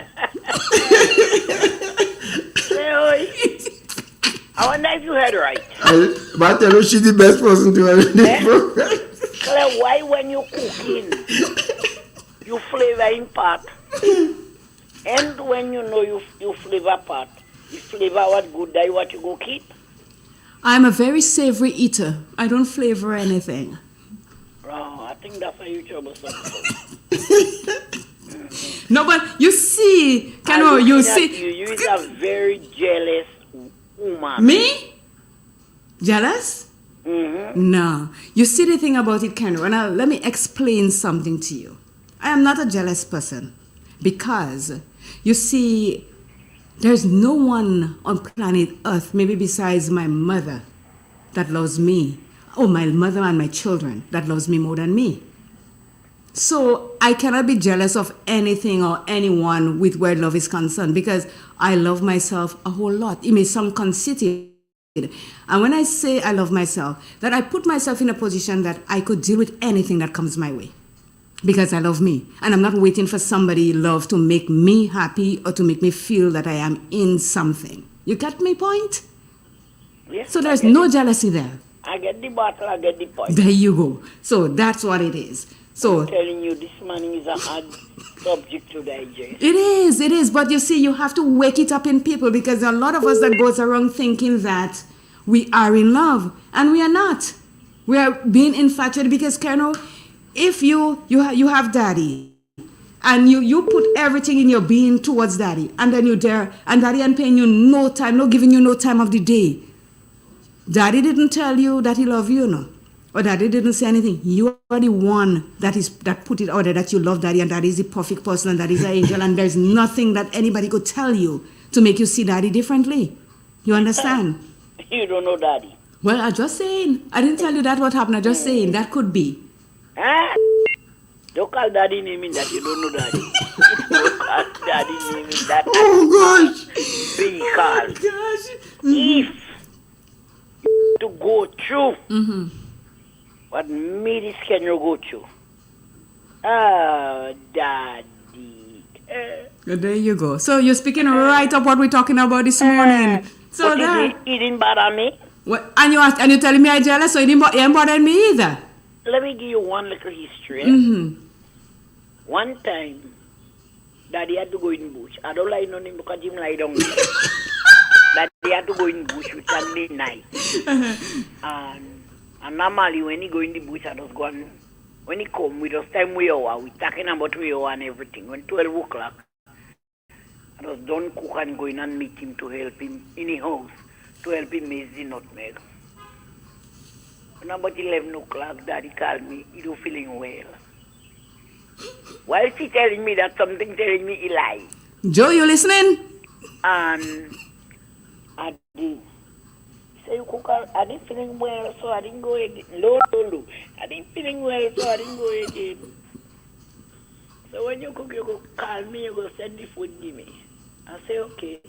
I wonder if you heard right. But I tell you, she's the best person to have this program. Claire, why when you cooking, you flavor in pot? And when you know you flavor part, you flavor what good that what you go keep. I'm a very savory eater. I don't flavor anything. Oh, I think that's why you trouble something. No, but you see, you see. You is a very jealous woman. Me? Jealous? Mm-hmm. No. You see the thing about it, Kenro, and let me explain something to you. I am not a jealous person because, you see, there's no one on planet Earth, maybe besides my mother, that loves me. Oh, my mother and my children that loves me more than me. So I cannot be jealous of anything or anyone with where love is concerned because I love myself a whole lot. It may sound conceited. And when I say I love myself, that I put myself in a position that I could deal with anything that comes my way. Because I love me. And I'm not waiting for somebody love to make me happy or to make me feel that I am in something. You got my point? Yes, so there's no jealousy there. I get the bottle, I get the point. There you go. So that's what it is. So I'm telling you, this morning is a hard subject to digest. It is. But you see, you have to wake it up in people because there are a lot of us that goes around thinking that we are in love. And we are not. We are being infatuated because, Colonel, if you have daddy and you put everything in your being towards daddy and then you're there and daddy ain't paying you no time, no giving you no time of the day. Daddy didn't tell you that he loved you, no. Or daddy didn't say anything. You are the one that put it out there that you love daddy and daddy is the perfect person and daddy is an angel and there's nothing that anybody could tell you to make you see daddy differently. You understand? You don't know daddy. Well, I'm just saying. I didn't tell you that what happened. I'm just saying that could be. Don't call daddy naming that you don't know daddy. Don't call daddy naming that. Oh gosh. Because Mm-hmm. if you to go through what me this can you go through? Daddy. There you go. So you're speaking right up what we're talking about this morning. So but that he didn't bother me. What, and you telling me I'm jealous, so you didn't bother me either. Let me give you one little history. One time, daddy had to go in bush. I don't like nothing because him lie down there. Daddy had to go in bush with Sunday night. And normally when he go in the bush, I just go on. When he come, we just time we talking about we and everything. When 12 o'clock, I just done cook and go in and meet him to help him in the house, to help him make the nutmeg. When about 11 o'clock, daddy called me, he don't feeling well. While she telling me that something telling me he lie. Joe, you listening? And I did. He said, you cook, I didn't feeling well, so I didn't go again. Low. I didn't feeling well, so I didn't go again. So when you cook, you go call me, you go send the food to me. I say, okay.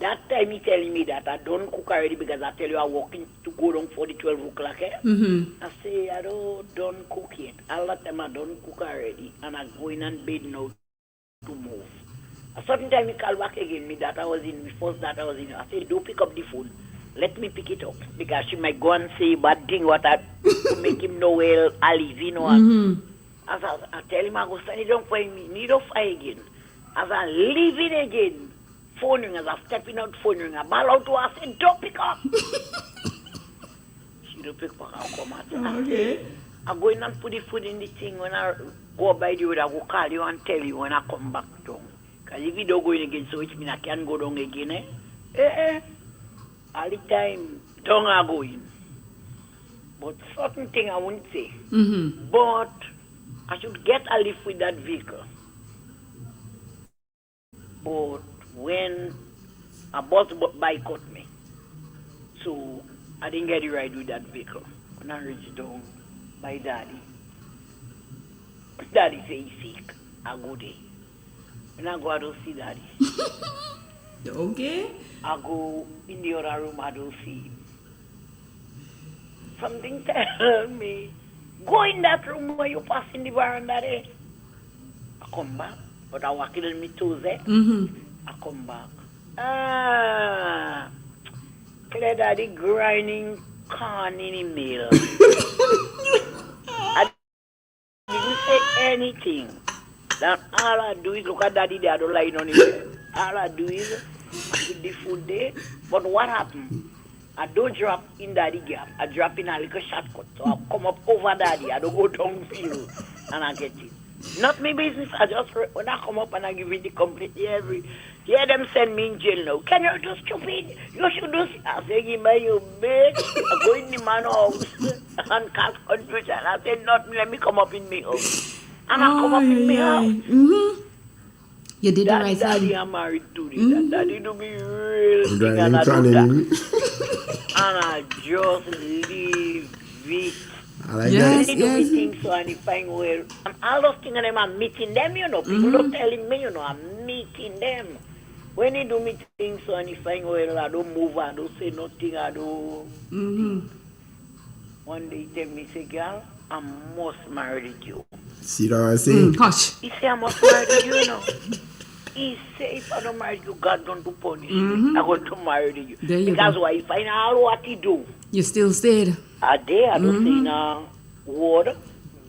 That time he telling me that I don't cook already because I tell you I'm walking to go down for the 12 o'clock. I say, I don't cook yet. All that time I don't cook already. And I go in and bed now to move. A certain time he called back again, me that I was in, before that I was in. I say, don't pick up the phone. Let me pick it up. Because she might go and say bad thing what I to make him know well I leave, you know. As I tell him I go stand it down for him, need to fight again. As I leave it again. Phone ring, as I'm stepping out, phone ring. I ball out to her, I said, don't pick up. She don't pick up, I'll come out. Okay. I go in and put the food in the thing. When I go by the road, I go call you and tell you when I come back down. Because if you don't go in again, so it means I can't go down again, all the time, down I go in. But certain thing I won't say. But I should get a lift with that vehicle. But when a bus boycott me, so I didn't get a ride with that vehicle. When I reached down by daddy say he's sick. I go there. When I go, I don't see daddy. Okay. I go in the other room, I don't see him. Something tell me, go in that room where you pass in the veranda there. I come back, but I walk in my toes there. I come back. Clear daddy grinding corn in the mill. I didn't say anything. Then all I do is look at daddy there, I don't lie on his bed. All I do is put the food there. But what happened? I don't drop in daddy gap. I drop in a little shortcut. So I come up over daddy. I don't go down field and I get it. Not my business. I just, when I come up and I give it the complete yeah, them send me in jail now. Can you do stupid? You should do. I say, give me you bitch. I go in the man house and cast confusion. I say, not me, let me come up in me house. And I come up in me house. Mm-hmm. You did the right thing. Daddy, I'm married to this. Daddy do me real thing and I do that. And I just leave it. I like yes, they do me things so and if I well. And all those things and them, I'm meeting them, you know. People don't telling me, you know, I'm meeting them. When they do me things so and if I well, I don't move, I don't say nothing, I don't. One day he tell me, say, girl, I must marry you. See what I say? Hush. He say, I must marry you, you know. He say, if I don't marry you, God don't do punish me. I want to marry you. There you because go. why? If I know what he do, You still stayed. I dare. I don't say in a word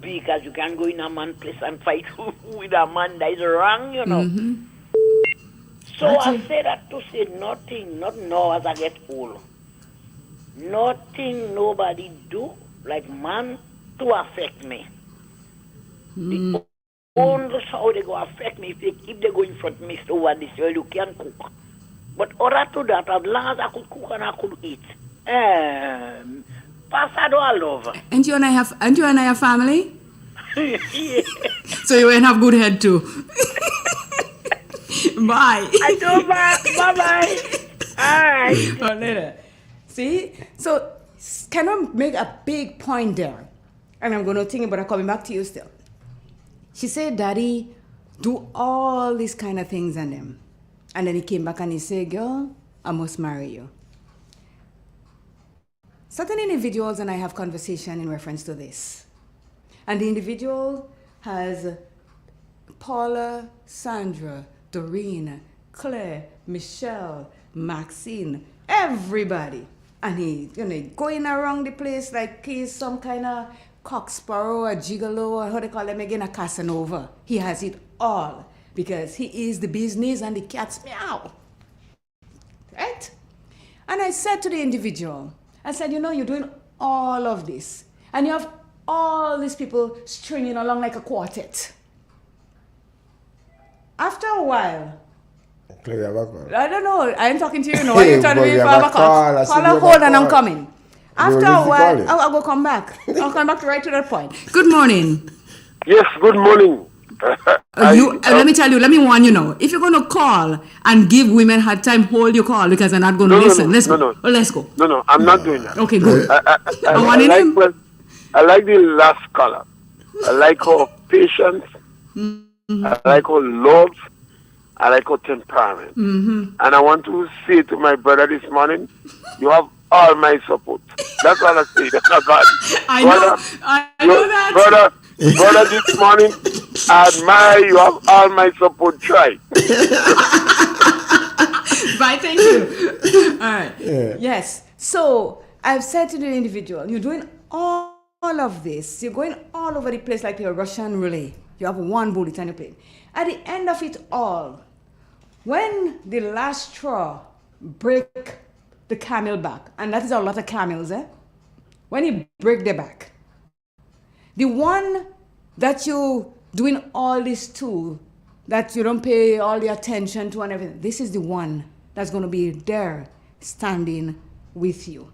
because you can't go in a man place and fight with a man that is wrong, you know. So I say that to say nothing, not now as I get old. Nothing nobody do like man to affect me. The only how they go affect me if they go in front of me over this well, you can cook. But other to that, as long as I could cook and I could eat. Pasado all over. And you and I have family? Yeah. So you ain't have good head too. Bye. I do bye. Alright. Or later. See? So can I make a big point there? And I'm gonna think about it coming back to you still. She said, Daddy, do all these kind of things and them. And then he came back and he said, girl, I must marry you. Certain individuals and I have conversation in reference to this. And the individual has Paula, Sandra, Doreen, Claire, Michelle, Maxine, everybody. And he, going around the place like he's some kind of cocksparrow or gigolo or how they call them again, a Casanova. He has it all because he is the business and the cat's meow. Right? And I said to the individual, I said, you're doing all of this. And you have all these people stringing along like a quartet. After a while, I don't know, I ain't talking to you, Why are you trying to be if I have a call? Call a hold and I'm coming. After a while, I will come back. I'll come back right to that point. Good morning. Yes, good morning. Let me tell you, let me warn you now. If you're going to call and give women hard time, hold your call because they're not going to listen. Let's go. Let's go. No, I'm not doing that. Okay, good. I like the last caller. I like her patience. I like her love. I like her temperament. And I want to say to my brother this morning, you have all my support. That's all I say. That's not God. I know that. Brother, this morning, I admire you. Have all my support. Try. Bye, thank you. All right. Yeah. Yes. So I've said to the individual, you're doing all of this. You're going all over the place like you're a Russian relay. You have one bullet on your plane. At the end of it all, when the last straw break the camel back, and that is a lot of camels, when you break their back, the one that you doing all this to, that you don't pay all the attention to and everything, this is the one that's going to be there standing with you.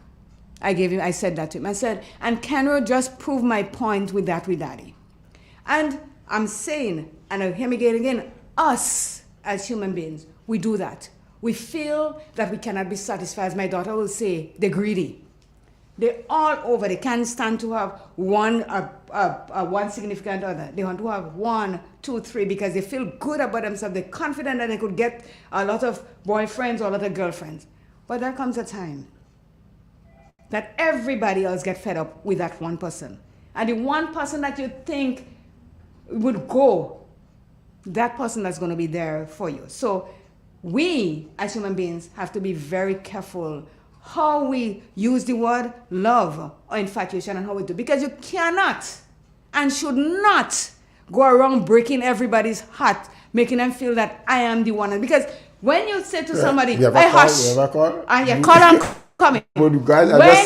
I said that to him. I said, and Kenro just proved my point with that with Daddy. And I'm saying, and I hear me again, us as human beings, we do that. We feel that we cannot be satisfied. As my daughter will say, they're greedy. They're all over. They can't stand to have one significant other. They want to have 1, 2, 3 because they feel good about themselves. They're confident that they could get a lot of boyfriends or a lot of girlfriends. But there comes a time that everybody else get fed up with that one person. And the one person that you think would go, that person that's going to be there for you. So we as human beings have to be very careful how we use the word love or infatuation and how we do. Because you cannot and should not go around breaking everybody's heart, making them feel that I am the one. Because when you say to somebody, hey, hush, you call and coming. When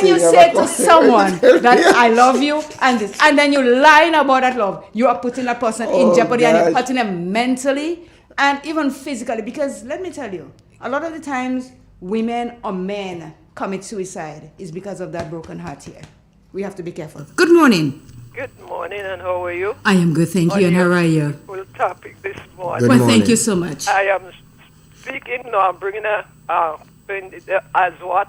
you say to someone that I love you and this, and then you're lying about that love, you are putting that person in jeopardy and you're hurting them mentally and even physically. Because let me tell you, a lot of the times women or men commit suicide is because of that broken heart here. We have to be careful. Good morning. Good morning, and how are you? I am good, thank you. And how are you? Full topic this morning. Well, thank you so much. I am speaking now. I'm bringing as what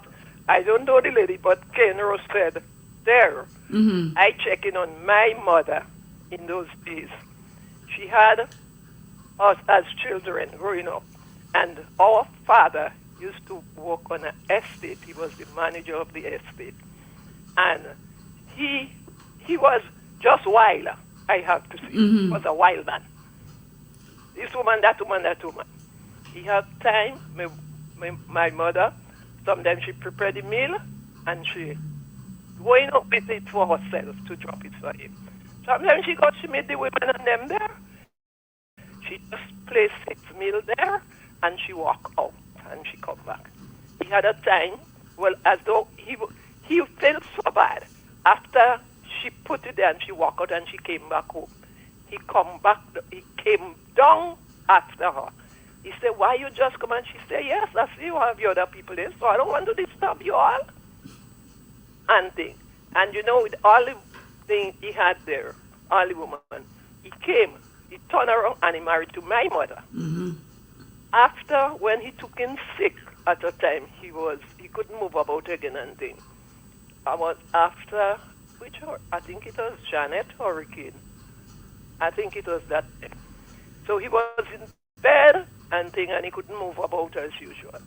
I don't know the lady, but Kenro said there. Mm-hmm. I check in on my mother in those days. She had us as children growing up, and our father used to work on an estate. He was the manager of the estate, and he was just wild, I have to say. Mm-hmm. He was a wild man. This woman, that woman, that woman. He had time, my mother, sometimes she prepared the meal and she going up with it for herself to drop it for him. Sometimes she made the women and them there. She just placed his meal there and she walk out and she come back. He had a time, well, as though he felt so bad. After she put it there and she walked out and she came back home. He came down after her. He said, why you just come? And she said, yes, I see you have your other people there, so I don't want to disturb you all. And you know, with all the thing he had there, all the woman, he turned around and he married to my mother. Mm-hmm. After, when he took in sick at a time, he couldn't move about again and thing. I was after, I think it was Janet Hurricane. I think it was that thing. So he was in bed and he couldn't move about as usual.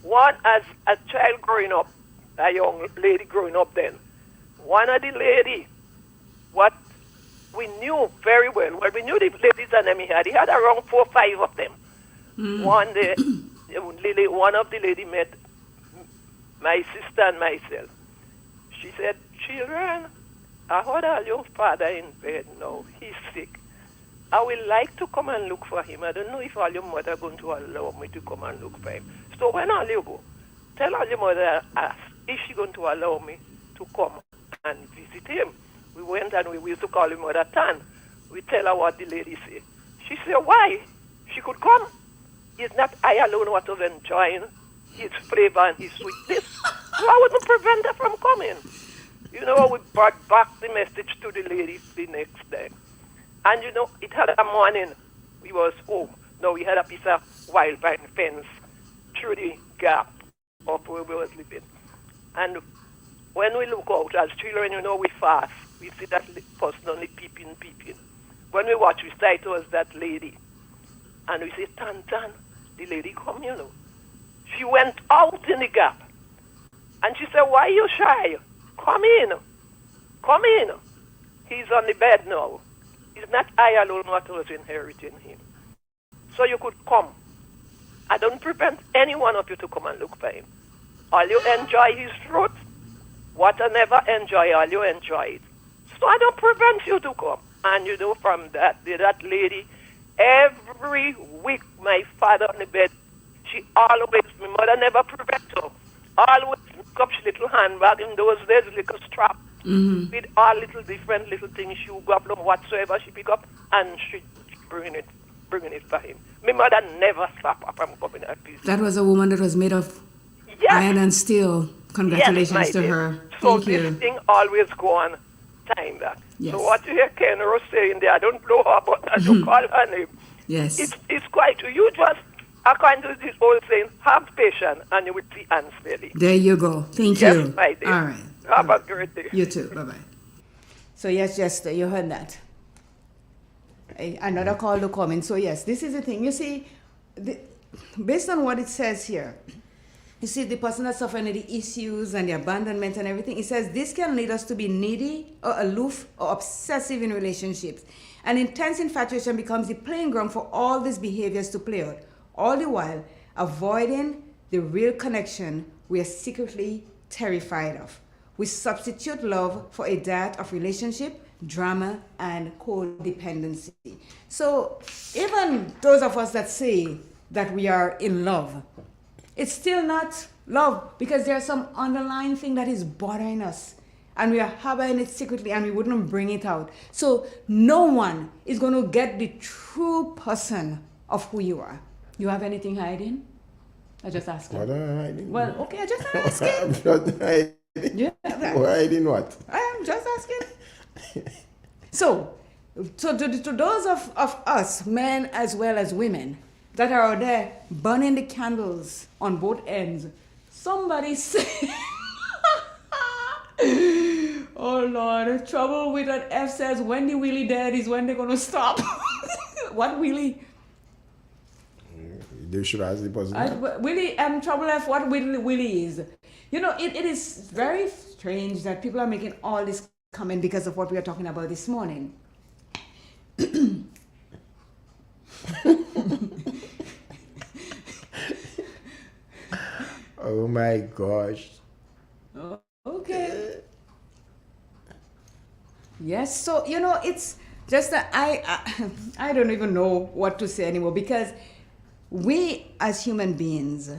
One, as a child growing up, a young lady growing up then, one of the lady, what we knew very well, we knew the ladies and them he had around 4 or 5 of them. Mm. One of the lady met my sister and myself. She said, children, I heard all your father in bed now. He's sick. I would like to come and look for him. I don't know if all your mother are going to allow me to come and look for him. So when all you go, tell all your mother, ask, is she going to allow me to come and visit him? We went and we used to call him Mother Tan. We tell her what the lady said. She said, why? She could come. It's not I alone what was enjoying his flavor and his sweetness. So I wouldn't prevent her from coming. You know, we brought back the message to the lady the next day. And you know, it had a morning, we was home. Now we had a piece of wild vine fence through the gap of where we was living. And when we look out as children, you know, we fast. We see that person only peeping. When we watch, we say it was that lady. And we say, Tan, the lady come, you know. She went out in the gap. And she said, why are you shy? Come in. He's on the bed now. It's not I alone what was inheriting him. So you could come. I don't prevent any one of you to come and look for him. All you enjoy his fruit. What I never enjoy, all you enjoy it. So I don't prevent you to come. And you know, from that lady, every week my father on the bed, she always, my mother never prevent her. Always pick up she little handbag in those days, little strap. Mm-hmm. With all different little things, she would go up whatsoever she pick up, and she bringing it for him. My mother never stopped her from coming at peace. That was a woman that was made of iron and steel. Congratulations to her. So Thank you. this thing always go on time back. Yes. So what you hear Ken Rose saying there, I don't know her, but I don't call her name. Yes. It's quite, you just, according to this old saying, have patience and you will see ants clearly. There you go. Thank Yes, you. my dear. All right. Have a great day. You too. Bye-bye. So yes, Jester, you heard that. Another call to come in. So yes, this is the thing. You see, based on what it says here, you see the person that's suffering the issues and the abandonment and everything, it says this can lead us to be needy or aloof or obsessive in relationships. And intense infatuation becomes the playing ground for all these behaviors to play out, all the while avoiding the real connection we are secretly terrified of. We substitute love for a diet of relationship, drama, and codependency. So even those of us that say that we are in love, it's still not love because there's some underlying thing that is bothering us and we are harboring it secretly and we wouldn't bring it out. So no one is going to get the true person of who you are. You have anything hiding? I just asking. What am I hiding? Well, okay, I just asking. I'm not hiding. Yeah, hiding what? I am just asking. So to those of us, men as well as women, that are out there burning the candles on both ends, somebody say, oh Lord, trouble with an F says, when the wheelie dead is when they're going to stop. What wheelie? They should ask the person. Willie, trouble F, what Willie is. You know, it is very strange that people are making all this comment because of what we are talking about this morning. Oh my gosh. Okay. Yes, so, you know, it's just that I don't even know what to say anymore because we as human beings,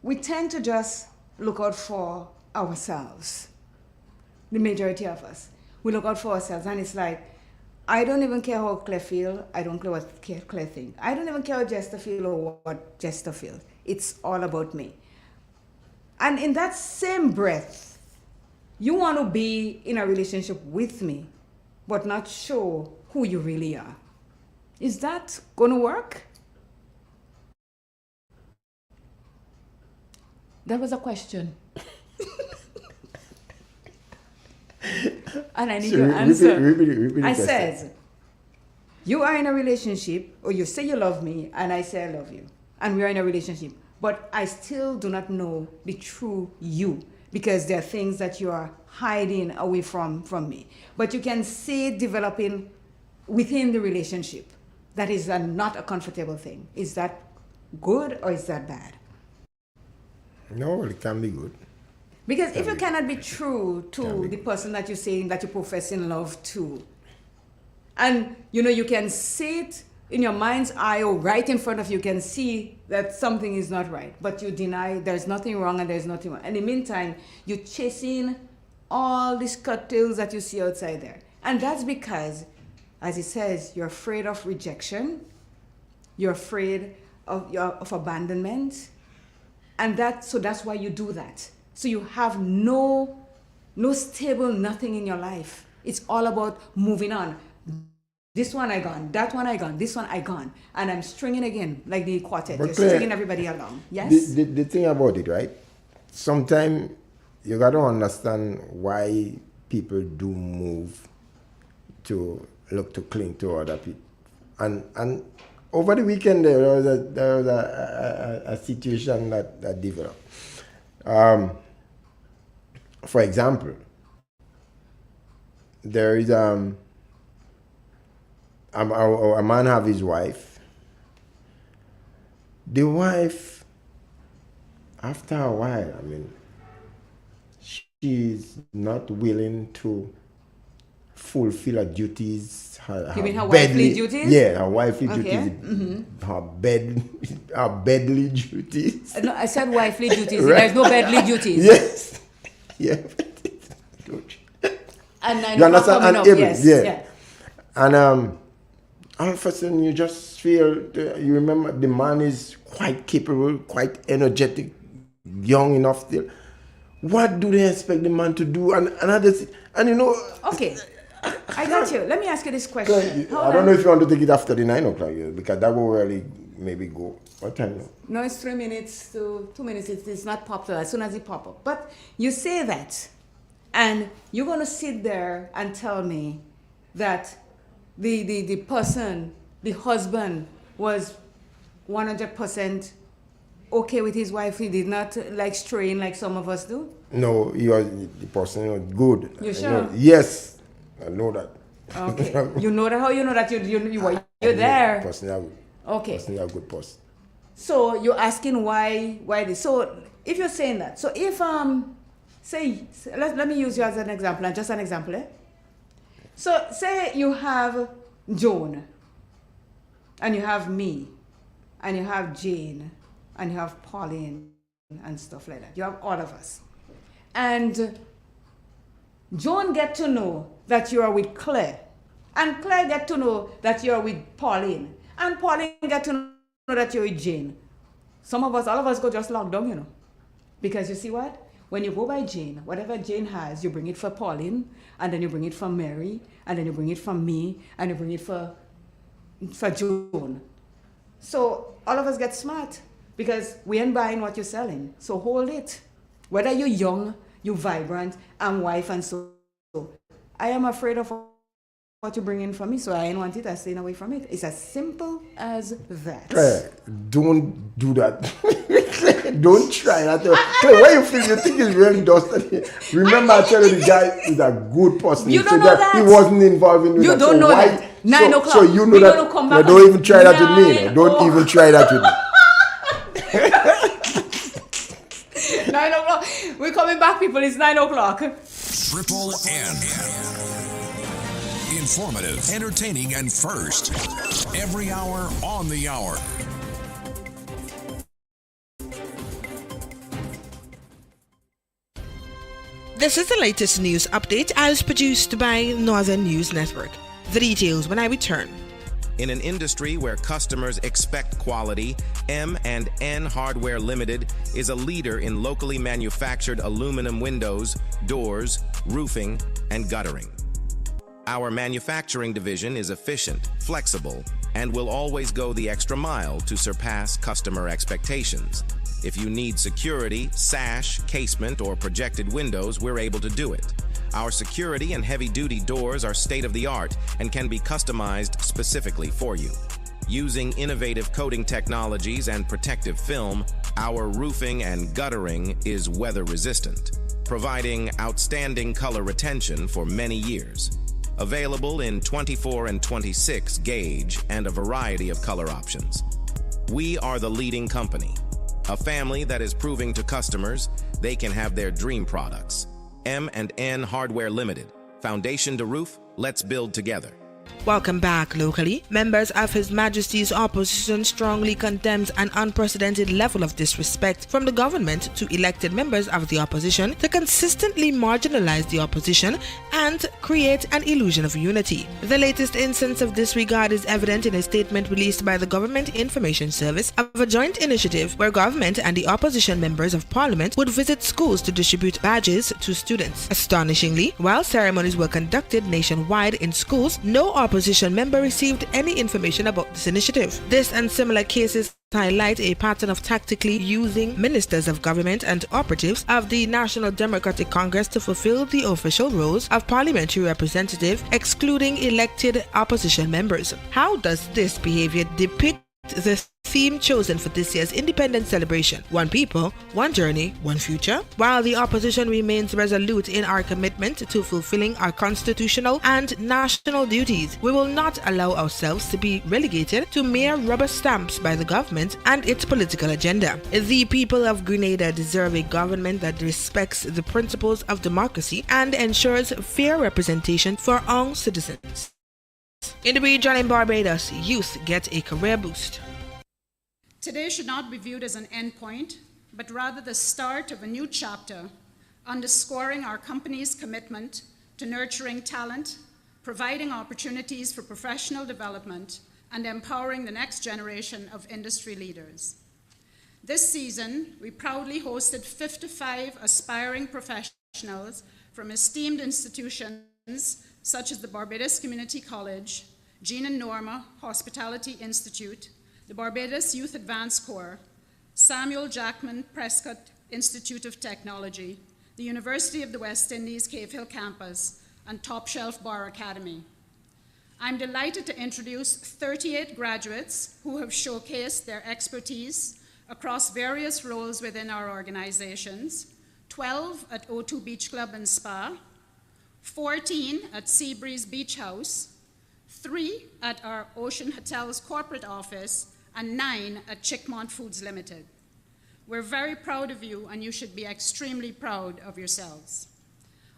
we tend to just look out for ourselves. The majority of us. We look out for ourselves and it's like, I don't even care how Claire feel. I don't care what Claire think. I don't even care how Jester feel or what Jester feels. It's all about me. And in that same breath, you want to be in a relationship with me, but not show who you really are. Is that going to work? That was a question. And I need your answer. Repeat I said, you are in a relationship, or you say you love me, and I say I love you. And we are in a relationship. But I still do not know the true you, because there are things that you are hiding away from me. But you can see it developing within the relationship. That is not a comfortable thing. Is that good or is that bad? No, it can be good. Because if you cannot be true to the person that you're saying that you profess in love to, and you know you can see it in your mind's eye or right in front of you, can see that something is not right, but you deny there's nothing wrong and there's nothing wrong. In the meantime, you're chasing all these cocktails that you see outside there. And that's because, as it says, you're afraid of rejection, you're afraid of abandonment, and that's why you do that. So you have no stable nothing in your life. It's all about moving on. This one I gone, that one I gone, this one I gone. And I'm stringing again, like the quartet. You're stringing everybody along. Yes? The thing about it, right? Sometimes you got to understand why people do move to look to cling to other people. And over the weekend there was a situation that developed. For example, there is a man have his wife. The wife, after a while, I mean, she's not willing to fulfill her duties. You mean her wifely duties? Yeah, her wifely duties. Mm-hmm. Her bedly duties. No, I said wifely duties. Right. There's no bedly duties. Yes. Yeah. And you understand? And able, yes. yeah. Yeah. And all of a sudden you just feel, you remember the man is quite capable, quite energetic, young enough still. What do they expect the man to do? And another thing, and you know. Okay, I got you. Let me ask you this question. I don't know if you want to take it after the 9 o'clock, because that will really maybe go. What time now? No, it's 3 minutes to 2 minutes. It's not popped up as soon as it pop up. But you say that, and you're going to sit there and tell me that the person, the husband, was 100% okay with his wife. He did not like straying like some of us do. No, the person was good. You sure? Yes, I know that. Okay. You know that? How you know that you're there? Personally, okay. Personally, a good person. So you're asking why this? So if you're saying that, so if say let me use you as an example, and just an example, So say you have Joan, and you have me, and you have Jane, and you have Pauline, and stuff like that. You have all of us. And Joan get to know that you are with Claire, and Claire get to know that you are with Pauline, and Pauline get to know that you're with Jane. Some of us, all of us go just locked down, you know. Because you see what? When you go by Jane, whatever Jane has, you bring it for Pauline, and then you bring it for Mary, and then you bring it for me, and you bring it for Joan. So all of us get smart because we ain't buying what you're selling. So hold it. Whether you're young, you're vibrant, I'm wife, and so. I am afraid of what you bring in for me, so I ain't want it. I staying away from it. It's as simple as that. Don't do that. Don't try that. When you feel you think it's very dusty, remember I tell you the guy is a good person. You don't know that. He wasn't involved in that. You don't know that. 9 o'clock. So you know that. Don't even try that with me. Don't even try that with me. 9 o'clock. We're coming back, people. It's 9 o'clock. Triple N. Informative, entertaining, and first. Every hour on the hour. This is the latest news update as produced by Northern News Network. The details when I return. In an industry where customers expect quality, M&N Hardware Limited is a leader in locally manufactured aluminum windows, doors, roofing, and guttering. Our manufacturing division is efficient, flexible, and will always go the extra mile to surpass customer expectations. If you need security, sash, casement, or projected windows, we're able to do it. Our security and heavy-duty doors are state-of-the-art and can be customized specifically for you. Using innovative coating technologies and protective film, our roofing and guttering is weather-resistant, providing outstanding color retention for many years. Available in 24 and 26 gauge and a variety of color options. We are the leading company, a family that is proving to customers they can have their dream products. M&N Hardware Limited. Foundation to roof, let's build together. Welcome back. Locally, members of His Majesty's opposition strongly condemned an unprecedented level of disrespect from the government to elected members of the opposition to consistently marginalize the opposition and create an illusion of unity. The latest instance of disregard is evident in a statement released by the Government Information Service of a joint initiative where government and the opposition members of parliament would visit schools to distribute badges to students. Astonishingly, while ceremonies were conducted nationwide in schools, no opposition member received any information about this initiative. This and similar cases highlight a pattern of tactically using ministers of government and operatives of the National Democratic Congress to fulfill the official roles of parliamentary representative, excluding elected opposition members. How does this behavior depict the theme chosen for this year's independence celebration? One people, one journey, one future. While the opposition remains resolute in our commitment to fulfilling our constitutional and national duties, we will not allow ourselves to be relegated to mere rubber stamps by the government and its political agenda. The people of Grenada deserve a government that respects the principles of democracy and ensures fair representation for all citizens. In the region in Barbados, youth get a career boost. Today should not be viewed as an endpoint, but rather the start of a new chapter, underscoring our company's commitment to nurturing talent, providing opportunities for professional development, and empowering the next generation of industry leaders. This season, we proudly hosted 55 aspiring professionals from esteemed institutions such as the Barbados Community College, Jean and Norma Hospitality Institute, the Barbados Youth Advanced Corps, Samuel Jackman Prescott Institute of Technology, the University of the West Indies Cave Hill Campus, and Top Shelf Bar Academy. I'm delighted to introduce 38 graduates who have showcased their expertise across various roles within our organizations, 12 at O2 Beach Club and Spa, 14 at Seabreeze Beach House, 3 at our Ocean Hotels corporate office, and 9 at Chickmont Foods Limited. We're very proud of you, and you should be extremely proud of yourselves.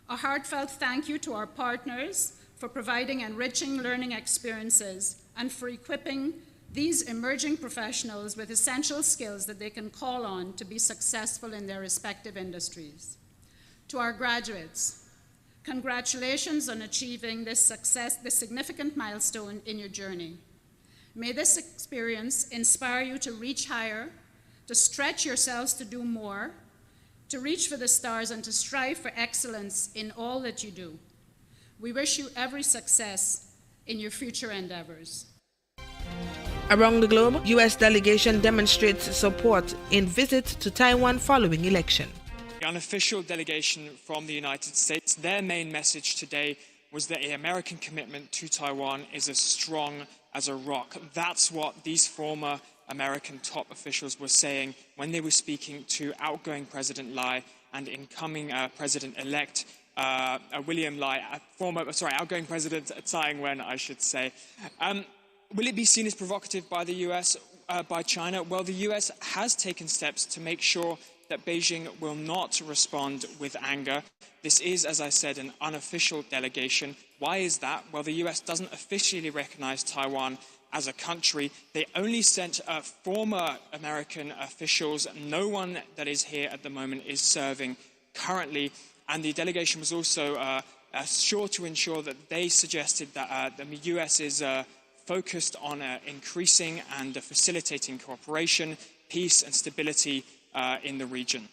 A heartfelt thank you to our partners for providing enriching learning experiences, and for equipping these emerging professionals with essential skills that they can call on to be successful in their respective industries. To our graduates, congratulations on achieving this significant milestone in your journey. May this experience inspire you to reach higher, to stretch yourselves to do more, to reach for the stars, and to strive for excellence in all that you do. We wish you every success in your future endeavors. Around the globe, U.S. delegation demonstrates support in visit to Taiwan following election. The unofficial delegation from the United States, their main message today was that the American commitment to Taiwan is as strong as a rock. That's what these former American top officials were saying when they were speaking to outgoing President Lai and incoming President-elect William Lai, outgoing President Tsai Ing-wen, I should say. Will it be seen as provocative by the US, by China? Well, the US has taken steps to make sure that Beijing will not respond with anger. This is, as I said, an unofficial delegation. Why is that? Well, the US doesn't officially recognize Taiwan as a country. They only sent former American officials. No one that is here at the moment is serving currently. And the delegation was also sure to ensure that they suggested that the US is focused on increasing and facilitating cooperation, peace and stability in the region.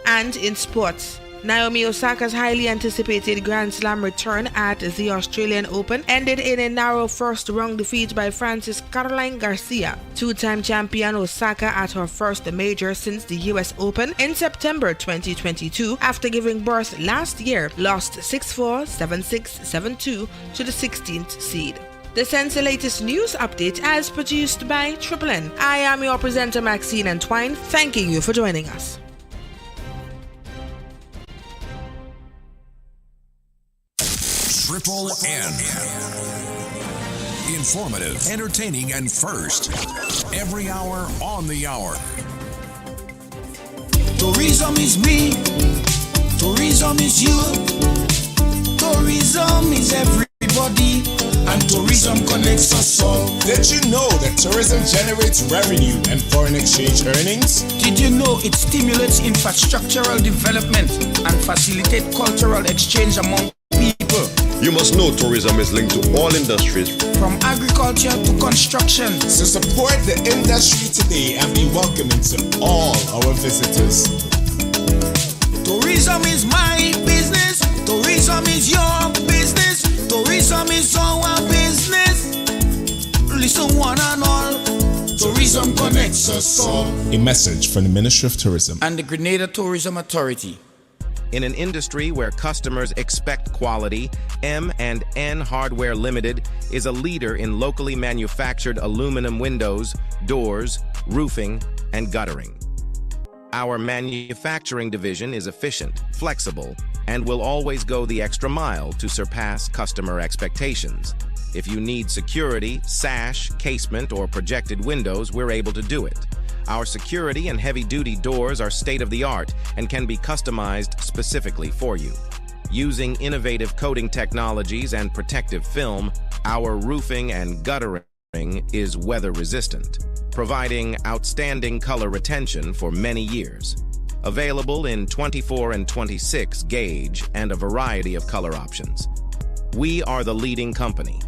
And in sports, Naomi Osaka's highly anticipated Grand Slam return at the Australian Open ended in a narrow first-round defeat by France's Caroline Garcia. Two-time champion Osaka at her first major since the US Open in September 2022 after giving birth last year lost 6-4, 7-6, 7-2 to the 16th seed. This ends the latest news update as produced by Triple N. I am your presenter Maxine Entwine, thanking you for joining us. Triple N. Informative, entertaining, and first. Every hour on the hour. Tourism is me. Tourism is you. Tourism is everybody. And tourism connects us all. Did you know that tourism generates revenue and foreign exchange earnings? Did you know it stimulates infrastructural development and facilitates cultural exchange among people? You must know tourism is linked to all industries, from agriculture to construction. So support the industry today and be welcoming to all our visitors. Tourism is my business. Tourism is your business. Tourism is our business. Listen one and all. Tourism connects us all. A message from the Ministry of Tourism and the Grenada Tourism Authority. In an industry where customers expect quality, M&N Hardware Limited is a leader in locally manufactured aluminum windows, doors, roofing, and guttering. Our manufacturing division is efficient, flexible, and will always go the extra mile to surpass customer expectations. If you need security, sash, casement, or projected windows, we're able to do it. Our security and heavy-duty doors are state-of-the-art and can be customized specifically for you. Using innovative coating technologies and protective film, our roofing and guttering is weather-resistant, providing outstanding color retention for many years. Available in 24 and 26 gauge and a variety of color options. We are the leading company,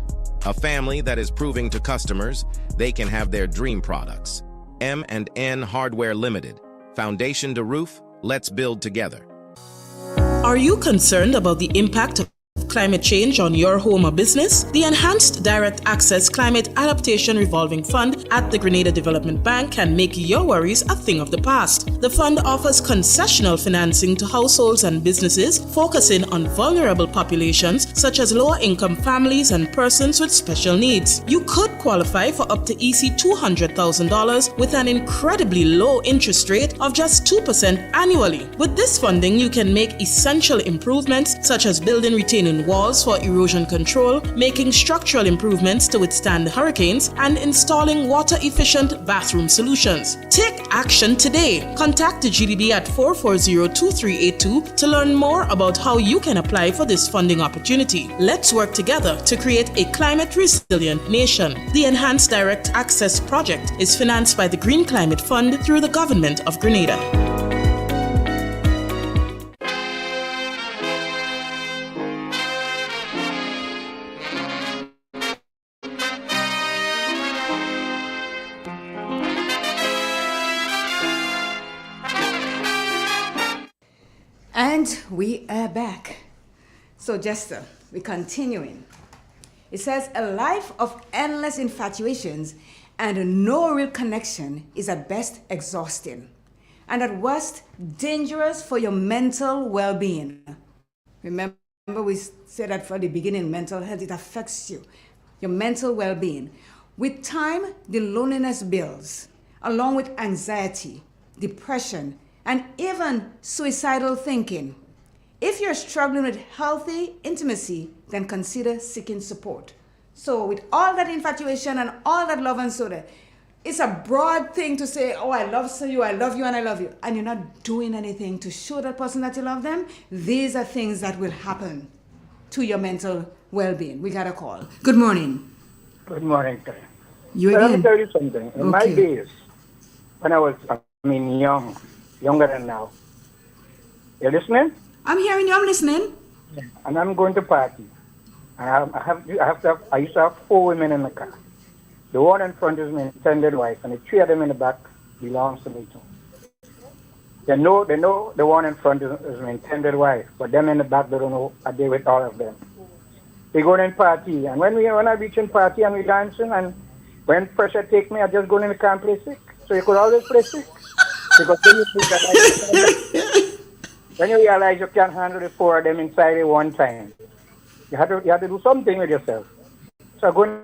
a family that is proving to customers they can have their dream products. M&N Hardware Limited. Foundation to roof, let's build together. Are you concerned about the impact of climate change on your home or business? The Enhanced Direct Access Climate Adaptation Revolving Fund at the Grenada Development Bank can make your worries a thing of the past. The fund offers concessional financing to households and businesses, focusing on vulnerable populations such as lower-income families and persons with special needs. You could qualify for up to EC $200,000 with an incredibly low interest rate of just 2% annually. With this funding, you can make essential improvements such as building retaining walls for erosion control, making structural improvements to withstand hurricanes, and installing water-efficient bathroom solutions. Take action today. Contact the GDB at 440-2382 to learn more about how you can apply for this funding opportunity. Let's work together to create a climate-resilient nation. The Enhanced Direct Access Project is financed by the Green Climate Fund through the Government of Grenada. And we are back. So, Jester, we're continuing. It says, a life of endless infatuations and no real connection is at best exhausting, and at worst dangerous for your mental well-being. Remember, we said that for the beginning, mental health, it affects you, your mental well-being. With time, the loneliness builds, along with anxiety, depression, and even suicidal thinking. If you're struggling with healthy intimacy, then consider seeking support. So with all that infatuation and all that love and soda, it's a broad thing to say, oh, I love you, and I love you, and you're not doing anything to show that person that you love them. These are things that will happen to your mental well-being. We got a call. Good morning. Good morning, sir. You Let again? me tell you something. In my days, when I was, younger than now. You listening? I'm hearing you. I'm listening. Yeah. And I'm going to party. I used to have 4 women in the car. The one in front is my intended wife, and the 3 of them in the back belongs to me too. They know the one in front is my intended wife, but them in the back, they don't know I deal with all of them. They go in party, and when I reach in party and we dancing, and when pressure take me, I just go in the car and play sick. So you could always play sick. Because when you realize you can't handle the 4 of them inside at one time, you have to do something with yourself. So I go in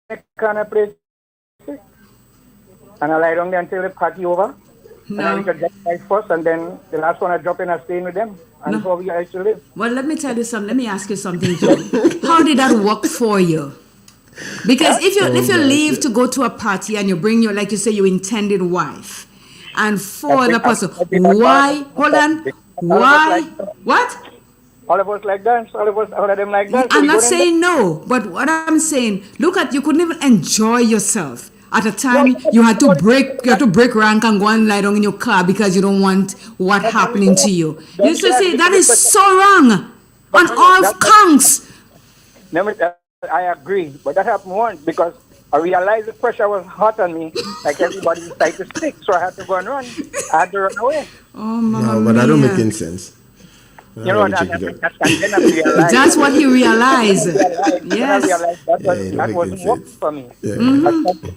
the car and I play sick. And I lie down there until the party over. No. And I reach a drop right first, and then the last one I drop in, I stay in with them. And that's how we used to live. Well, let me tell you something. Let me ask you something, Joe. How did that work for you? Because if you leave to go to a party and you bring your, like you say, your intended wife, and 4 other persons, why? Hold on. Why? What? All of us like dance. All of them like dance. I'm not saying no, but what I'm saying, look at, you couldn't even enjoy yourself. At a time, you had to break rank and go and lie down in your car because you don't want what happening to you. You used to say that is so wrong on all counts. I agree, but that happened once because I realized the pressure was hot on me, like everybody decided to stick, so I had to go and run. I had to run away. Oh, Mama No, but that don't make any sense. You know, that's what he realized. Yes. That wasn't working for me. Yeah. Mm-hmm.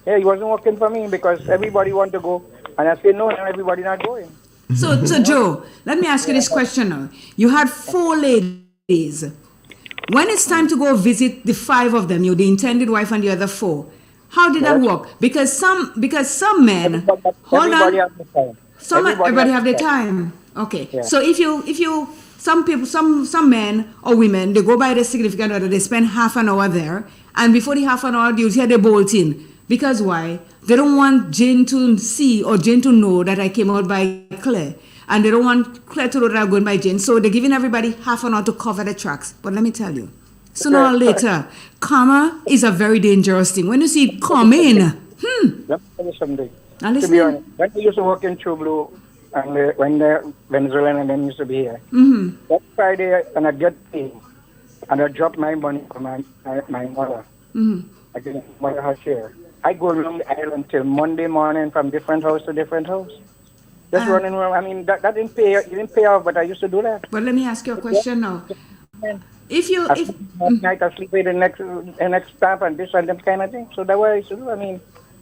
Yeah, it wasn't working for me because everybody wanted to go, and I said no, and everybody not going. So Joe, let me ask you this question now. You had 4 ladies. When it's time to go visit the 5 of them, you the intended wife and the other 4, how did that work? Because some men, hold on, everybody have their time. Okay, yeah. So if you some people, some men or women, they go by their significant other, they spend half an hour there, and before the half an hour, you hear they bolt in. Because why? They don't want Jane to see or Jane to know that I came out by Claire. And they don't want Claire to know that I'm going by Jane. So they're giving everybody half an hour to cover the tracks. But let me tell you, sooner or later, karma is a very dangerous thing. When you see it come in, Let me tell you something. To be honest, when we used to work in True Blue, and when the Venezuelan and them used to be here, that Friday, and I get paid, and I drop my money for my mother. I get mother her share. I go around the island till Monday morning from different house to different house. Just running around. I mean, that didn't pay off, but I used to do that. But let me ask you a question now. Night I sleep with the next staff and this and that kind of thing. So that's what I used to do. I mean,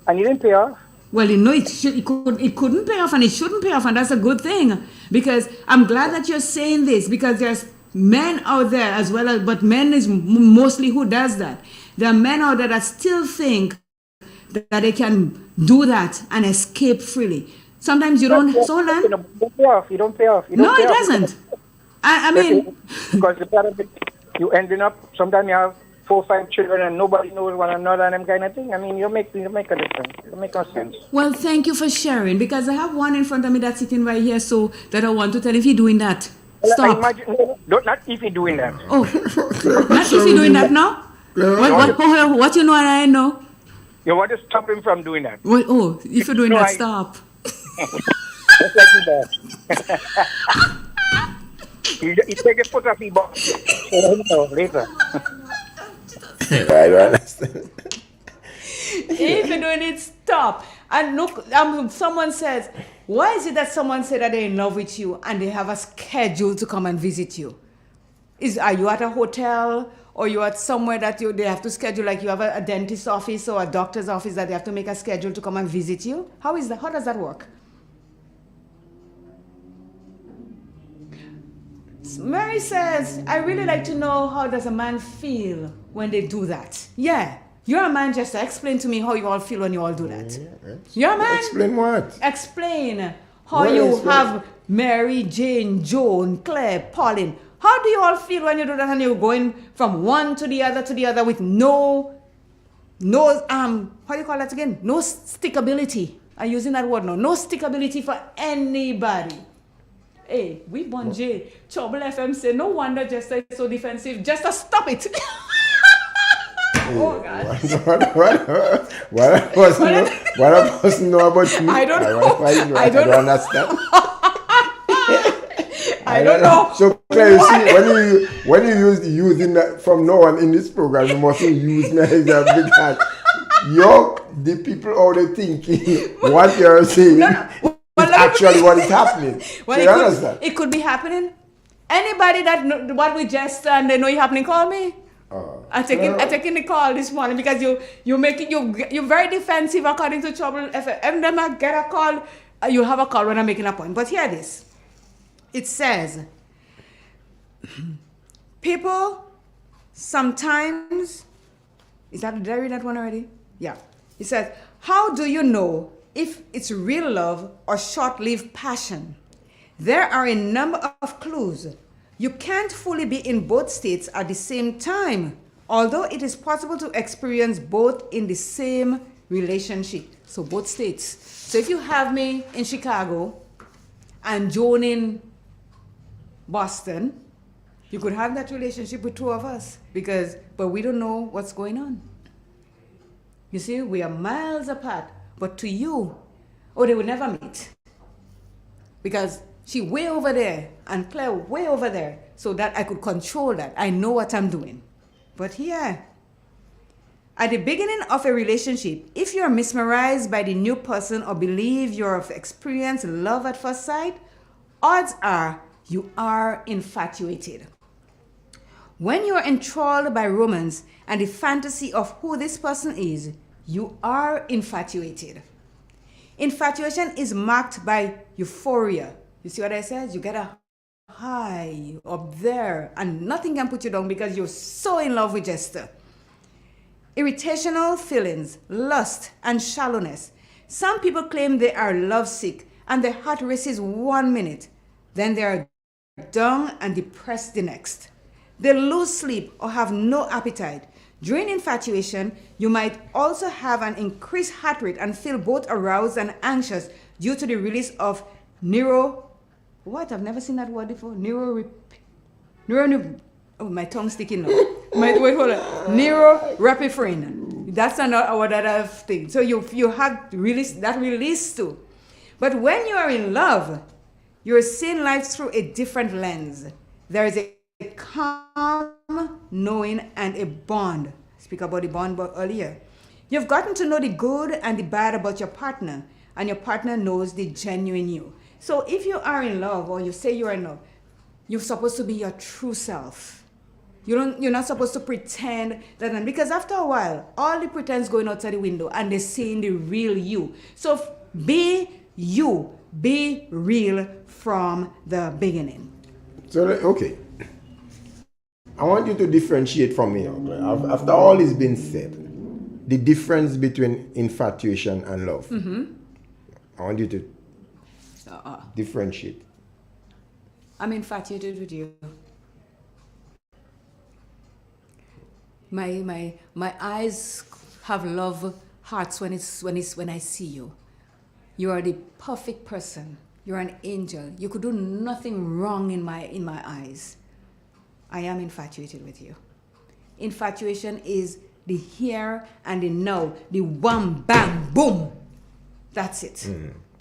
and it didn't pay off. Well, you know, it couldn't pay off, and it shouldn't pay off, and that's a good thing. Because I'm glad that you're saying this, because there's men out there as well, but men is mostly who does that. There are men out there that still think that they can do that and escape freely. Sometimes you don't. So hold on. You don't pay off. No, it doesn't. I mean, because the part of it, you ending up, sometimes you have 4 or 5 children and nobody knows one another and them kind of thing. I mean, you make a difference. You make a sense. well, thank you for sharing, because I have one in front of me that's sitting right here, so that I want to tell if you're doing that. Well, Stop. I imagine, not if you're doing that. Oh, not if you're doing that now? What you know and I know? You want to stop him from doing that. Well, oh, if you're doing No, that, I- stop. Just like that. He take a foot off his box. So let him know later. I don't understand. If you're doing it, stop. And look, someone says, why is it that someone said that they're in love with you and they have a schedule to come and visit you? Are you at a hotel, or you at somewhere that they have to schedule, like you have a dentist's office or a doctor's office that they have to make a schedule to come and visit you? How is that? How does that work? Mary says, I really like to know, how does a man feel when they do that? Yeah. You're a man, just explain to me how you all feel when you all do that. You're a man. Explain what? Explain how you have Mary, Jane, Joan, Claire, Pauline. How do you all feel when you do that and you're going from one to the other with no, how do you call that again? No stickability. I'm using that word now. No stickability for anybody. Hey, we born J. Trouble FM say, no wonder Jester is so defensive. Jester, stop it. Oh, God. What a person know about you? I don't know. I don't understand. I don't know. So, Claire, you see, when you use the using that from now on in this program, you must use me as a big hand. The people out there thinking what you're saying is actually what is happening. Well, so you understand? It could be happening. Anybody that know what we just and they know it happening, call me. I taking the call this morning because you're very defensive according to Trouble FM. Every time I get a call, you have a call when I'm making a point. But hear this. It says, people sometimes, did I read that one already? Yeah. It says, how do you know if it's real love or short-lived passion? There are a number of clues. You can't fully be in both states at the same time, although it is possible to experience both in the same relationship. So both states. So if you have me in Chicago and Joan in Boston, you could have that relationship with two of us, but we don't know what's going on. You see, we are miles apart, but to you, they would never meet. Because she way over there and Claire way over there, so that I could control that. I know what I'm doing. But here, at the beginning of a relationship, if you're mesmerized by the new person or believe you've experienced love at first sight, odds are you are infatuated. When you are enthralled by romance and the fantasy of who this person is, you are infatuated. Infatuation is marked by euphoria. You see what I said? You get a high up there and nothing can put you down because you're so in love with Jester. Irritational feelings, lust, and shallowness. Some people claim they are lovesick and their heart races 1 minute. Then they are down and depressed the next. They lose sleep or have no appetite. During infatuation, you might also have an increased heart rate and feel both aroused and anxious due to the release of I've never seen that word before. My tongue's sticking now. Neuropephrine. That's another thing. So you have release too. But when you are in love, you're seeing life through a different lens. There is a calm knowing and a bond. Speak about the bond earlier. You've gotten to know the good and the bad about your partner, and your partner knows the genuine you. So if you are in love, or you say you're in love, you're supposed to be your true self. You're not supposed to pretend that, because after a while, all the pretense going outside the window and they're seeing the real you. So be you, be real from the beginning. So, okay. I want you to differentiate from me. After all is been said, the difference between infatuation and love. Mm-hmm. I want you to differentiate. I'm infatuated with you. My eyes have love hearts when I see you. You are the perfect person. You're an angel. You could do nothing wrong in my eyes. I am infatuated with you. Infatuation is the here and the now, the wham, bam, boom. That's it.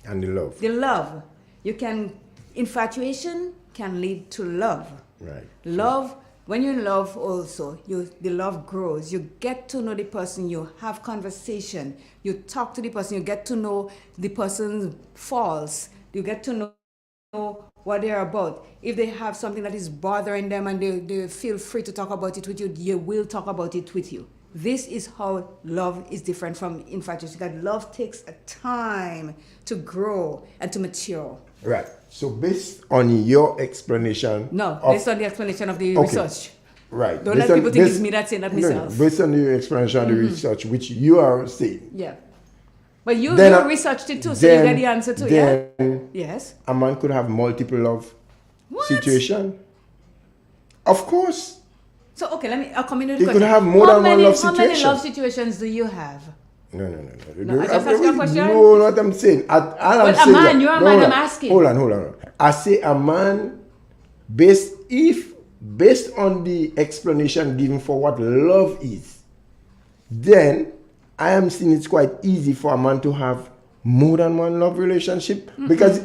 And the love. The love. Infatuation can lead to love. Right. Love, when you're in love also, the love grows. You get to know the person, you have conversation, you talk to the person, you get to know the person's faults, you get to know what they're about. If they have something that is bothering them and they feel free to talk about it with you, they will talk about it with you. This is how love is different from infatuation. Because love takes a time to grow and to mature. Right. So based on your explanation... Based on the explanation of the research. Right. Don't let people think it's me that's saying that myself. No, based on your explanation of the research, which you are saying. Yeah. But you researched it too, so then, you get the answer too, yeah? Yes. A man could have multiple love situation. Of course. So, okay, I'll come in with the question. You could have more than one love situation. How many love situations do you have? No. I just asked you a question? No, what I'm saying. You're a man, I'm asking. Hold on. I say a man, based on the explanation given for what love is, then I am seeing it's quite easy for a man to have more than one love relationship because...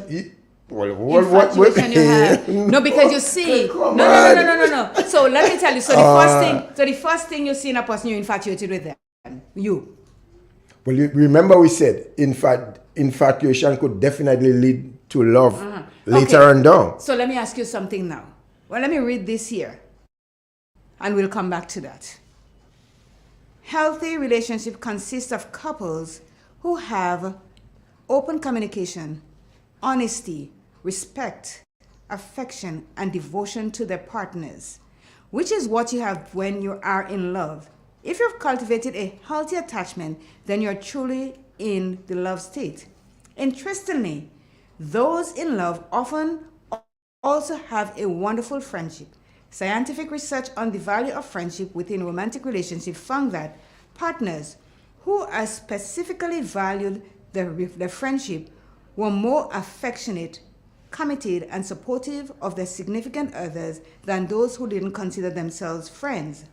Infatuation you have. No, because you see. No. So let me tell you. So the first thing you see in a person, you're infatuated with them. You. Well, you remember we said infatuation could definitely lead to love later on down. So let me ask you something now. Well, let me read this here, and we'll come back to that. Healthy relationship consists of couples who have open communication, honesty, respect, affection, and devotion to their partners, which is what you have when you are in love. If you've cultivated a healthy attachment, then you're truly in the love state. Interestingly, those in love often also have a wonderful friendship. Scientific research on the value of friendship within romantic relationships found that partners who are specifically valued their friendship were more affectionate, committed, and supportive of their significant others than those who didn't consider themselves friends.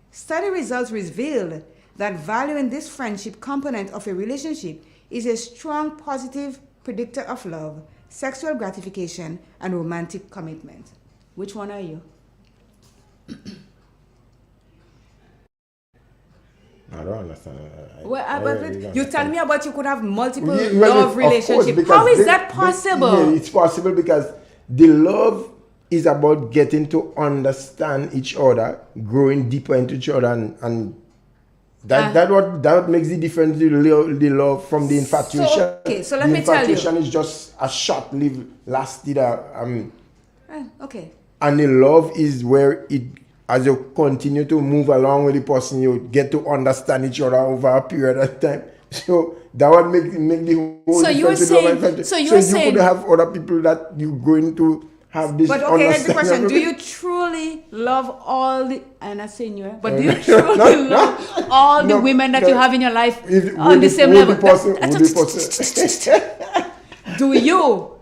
Study results revealed that valuing this friendship component of a relationship is a strong positive predictor of love, sexual gratification, and romantic commitment. Which one are you? I don't understand. You tell me about you could have multiple love relationships. How is that possible? It's possible because the love is about getting to understand each other, growing deeper into each other, and that makes the difference. The love from the infatuation. So let me tell you. Infatuation is just a short-lived, lasted. Okay. And the love is where it. As you continue to move along with the person, you get to understand each other over a period of time. So that would make the whole difference. So you could have other people that you're going to have this. But okay, here's the question: do you truly love all the? I'm not saying you, but do you truly love all the women that you have in your life on the same level? Do you?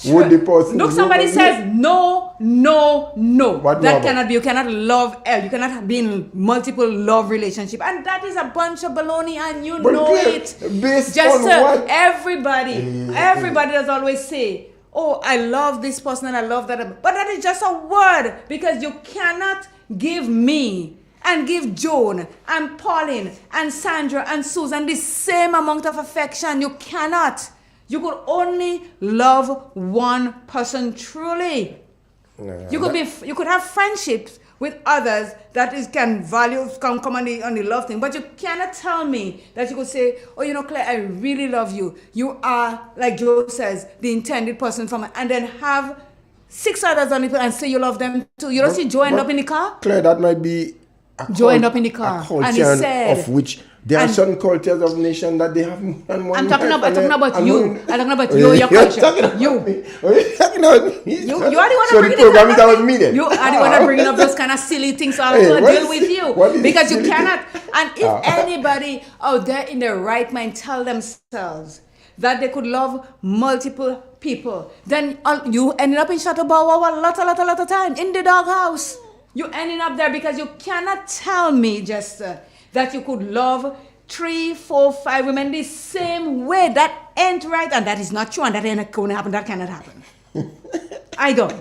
Would the person look, somebody says no. What that cannot be. You cannot love. You cannot be in multiple love relationship, and that is a bunch of baloney, and you know it. Based on what? Everybody does always say, "Oh, I love this person and I love that," but that is just a word because you cannot give me and give Joan and Pauline and Sandra and Susan the same amount of affection. You cannot. You could only love one person truly. You could have friendships with others that can come on the love thing, but you cannot tell me that you could say, "Oh, Claire, I really love you. You are, like Joe says, the intended person for me," and then have 6 others on it and say you love them too. You don't see Joe end up in the car? Claire, that might be Joe end up in the car, and he said, of which There are certain cultures of nation that they have more than one. I'm talking about you. I'm talking about you, your You're culture. talking about You. me. You're talking about me. You are the one So the program is about me then. You are the one that bringing up those kind of silly things. So I'm Hey, going what to deal is- with you what is because you silly cannot. And if Ah. anybody out there in their right mind tell themselves that they could love multiple people, then you ended up in Chateau Bow a lot of time in the doghouse. You ending up there because you cannot tell me just that you could love 3, 4, 5 women the same way. That ain't right, and that is not true, and that ain't going to happen. That cannot happen. I don't.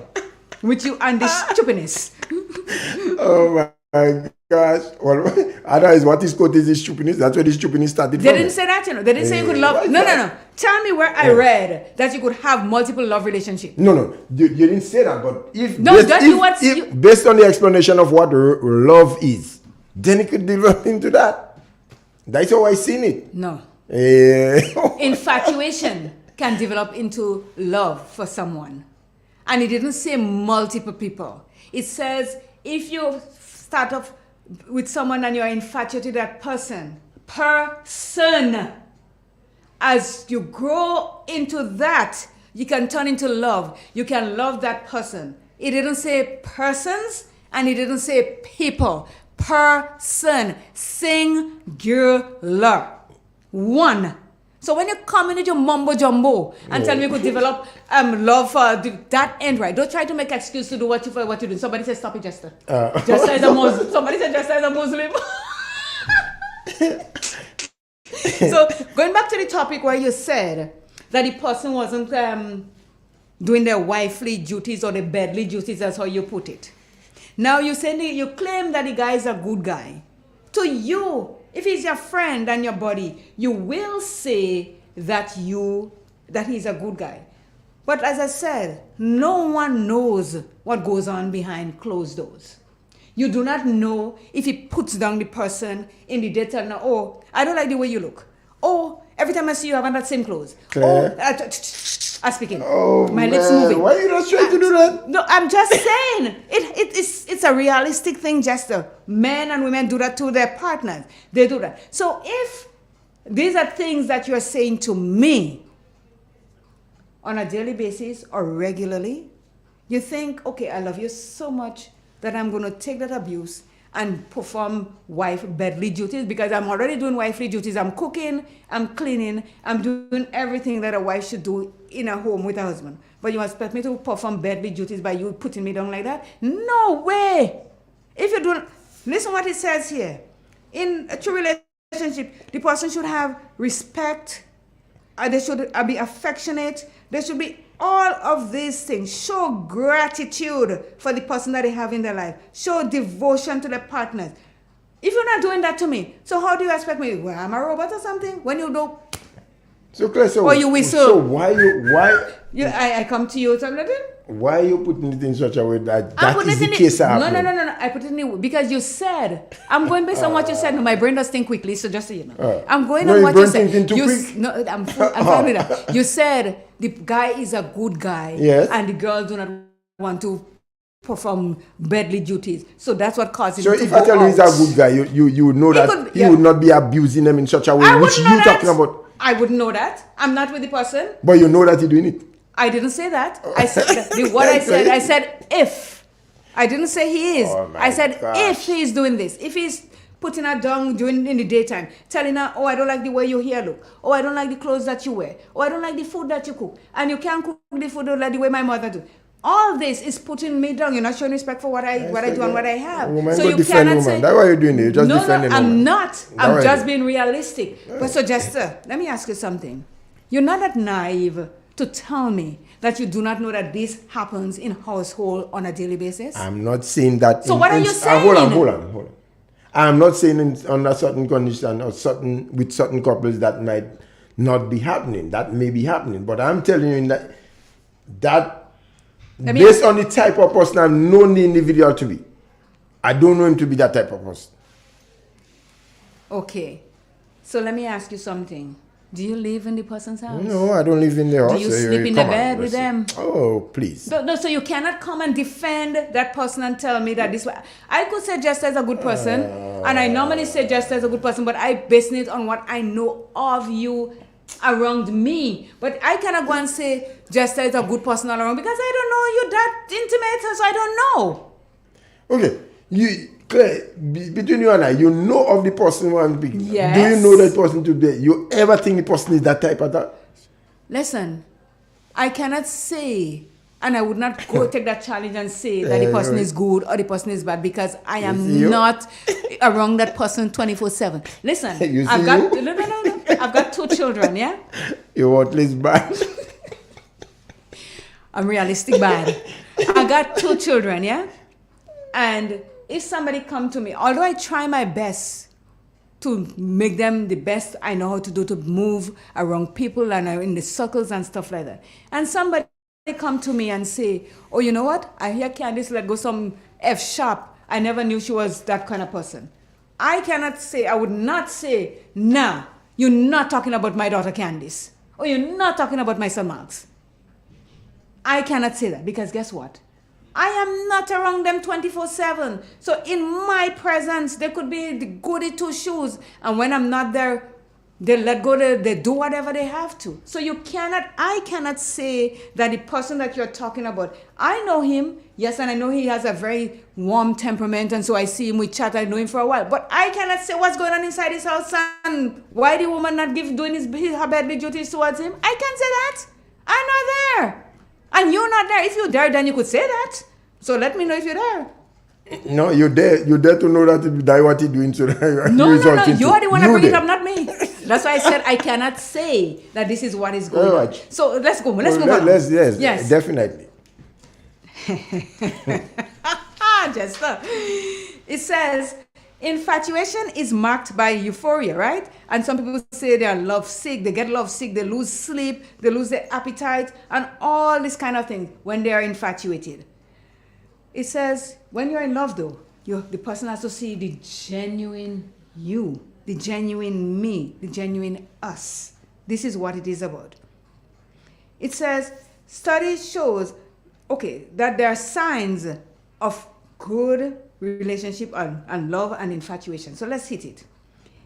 With you and this stupidness. Oh my gosh. Well, otherwise, what is called is stupidness? That's where the stupidness started They from. didn't say that, you know. They didn't say you could love. what is No. that? Tell me where I read that you could have multiple love relationships. No. You didn't say that, but if No, based, that's what you- based on the explanation of what love is, then it could develop into that. That's how I seen it. No. Eh, Infatuation can develop into love for someone. And it didn't say multiple people. It says if you start off with someone and you're infatuated with that person, as you grow into that, you can turn into love. You can love that person. It didn't say persons and it didn't say people. Person, singular, one. So when you come in with your mumbo jumbo and tell me you could develop love for that ain't right. Don't try to make excuse to do what you do. Somebody said stop it, Jester. Jester is a Muslim. Somebody said Jester is a Muslim. So going back to the topic where you said that the person wasn't doing their wifely duties or the bedly duties, that's how you put it. Now you claim that the guy is a good guy. To you, if he's your friend and your buddy, you will say that he's a good guy. But as I said, no one knows what goes on behind closed doors. You do not know if he puts down the person in the daytime. Oh, I don't like the way you look. Oh, every time I see you, I have on that same clothes. Claire. I'm speaking. Oh, My lips man. moving. Why are you not trying to do that? No, I'm just saying. It's a realistic thing, Jester. Men and women do that to their partners. They do that. So if these are things that you're saying to me on a daily basis or regularly, you think, okay, I love you so much that I'm going to take that abuse and perform wife bedly duties because I'm already doing wifely duties. I'm cooking, I'm cleaning, I'm doing everything that a wife should do in a home with a husband. But you expect me to perform bedly duties by you putting me down like that? No way! If you don't, listen what it says here. In a true relationship, the person should have respect, they should be affectionate, there should be all of these things. Show gratitude for the person that they have in their life. Show devotion to their partners. If you're not doing that to me, so how do you expect me? Well, I'm a robot or something? When you do, So, Claire, or you whistle. So I come to you, something. Why are you putting it in such a way that I'm that putting is it the in case No. happening? I put it in because you said, I'm going based on what you said. No, my brain does think quickly, so just so you know. I'm going No, on your what you brain said. thinking too You quick? No, I'm fine with that. You said the guy is a good guy, Yes. and the girls do not want to perform bedly duties. So that's what caused him So to if go I tell you he's a out. good guy, you would know He that could- he yeah. would not be abusing them in such a way, I which wouldn't you know talking that. about. I wouldn't know that. I'm not with the person. But you know that he's doing it. I didn't say that. I said I said if. I didn't say he is. Oh my I said gosh. if he's doing this. If he's putting her down during in the daytime, telling her, oh, I don't like the way your hair look. Oh, I don't like the clothes that you wear. Oh, I don't like the food that you cook. And you can't cook the food like the way my mother do. All this is putting me down. You're not showing respect for what I do and what I have. Woman so go you defend cannot woman. say That's why you're doing it. You're just no, defending I'm woman. not. That's I'm why just you- being realistic. But so Jester, let me ask you something. You're not that naive to tell me that you do not know that this happens in household on a daily basis? I'm not saying that. So what are you Hold saying? on. I'm not saying under certain conditions or with certain couples that might not be happening. That may be happening, but I'm telling you that based on the type of person I've known the individual to be, I don't know him to be that type of person. Okay. So let me ask you something. Do you live in the person's house? No, I don't live in the house. Do you sleep in the bed with them? Oh, please. No, so you cannot come and defend that person and tell me that this way. I could say Jester is a good person, and I normally say Jester is a good person, but I base it on what I know of you around me. But I cannot go and say Jester is a good person all around because I don't know you that intimate, so I don't know. Okay, Claire, between you and I, you know of the person who I'm speaking. Yes. Do you know that person today? You ever think the person is that type of that? Listen, I cannot say, and I would not go take that challenge and say that the person is good or the person is bad because I am not around that person 24/7. Listen, I've got 2 children, yeah? You want less bad? I'm realistic bad. I got 2 children, yeah? And if somebody come to me, although I try my best to make them the best I know how to do to move around people and in the circles and stuff like that, and somebody come to me and say, oh, you know what? I hear Candice let go some F sharp. I never knew she was that kind of person. I cannot say, I would not say, nah, you're not talking about my daughter Candice. Or you're not talking about my son Marks. I cannot say that because guess what? I am not around them 24/7. So in my presence, they could be the goody 2 shoes. And when I'm not there, they let go, they do whatever they have to. So I cannot say that the person that you're talking about, I know him, yes, and I know he has a very warm temperament, and so I see him, we chat, I know him for a while. But I cannot say what's going on inside his house and why the woman not doing her bedly duties towards him. I can't say that. I'm not there. And you're not there. If you're there, then you could say that. So let me know if you're there. No, you're there. You're there to know that what he's doing. So that no. You're the one that bring it up, not me. That's why I said I cannot say that this is what is going on. So let's go. Let's move on. Yes, definitely. Jester. It says, infatuation is marked by euphoria, right? And some people say they are love sick, they get love sick, they lose sleep, they lose their appetite, and all this kind of thing when they are infatuated. It says, when you're in love though, the person has to see the genuine you, the genuine me, the genuine us. This is what it is about. It says, study shows, that there are signs of good relationship and love and infatuation. So let's hit it.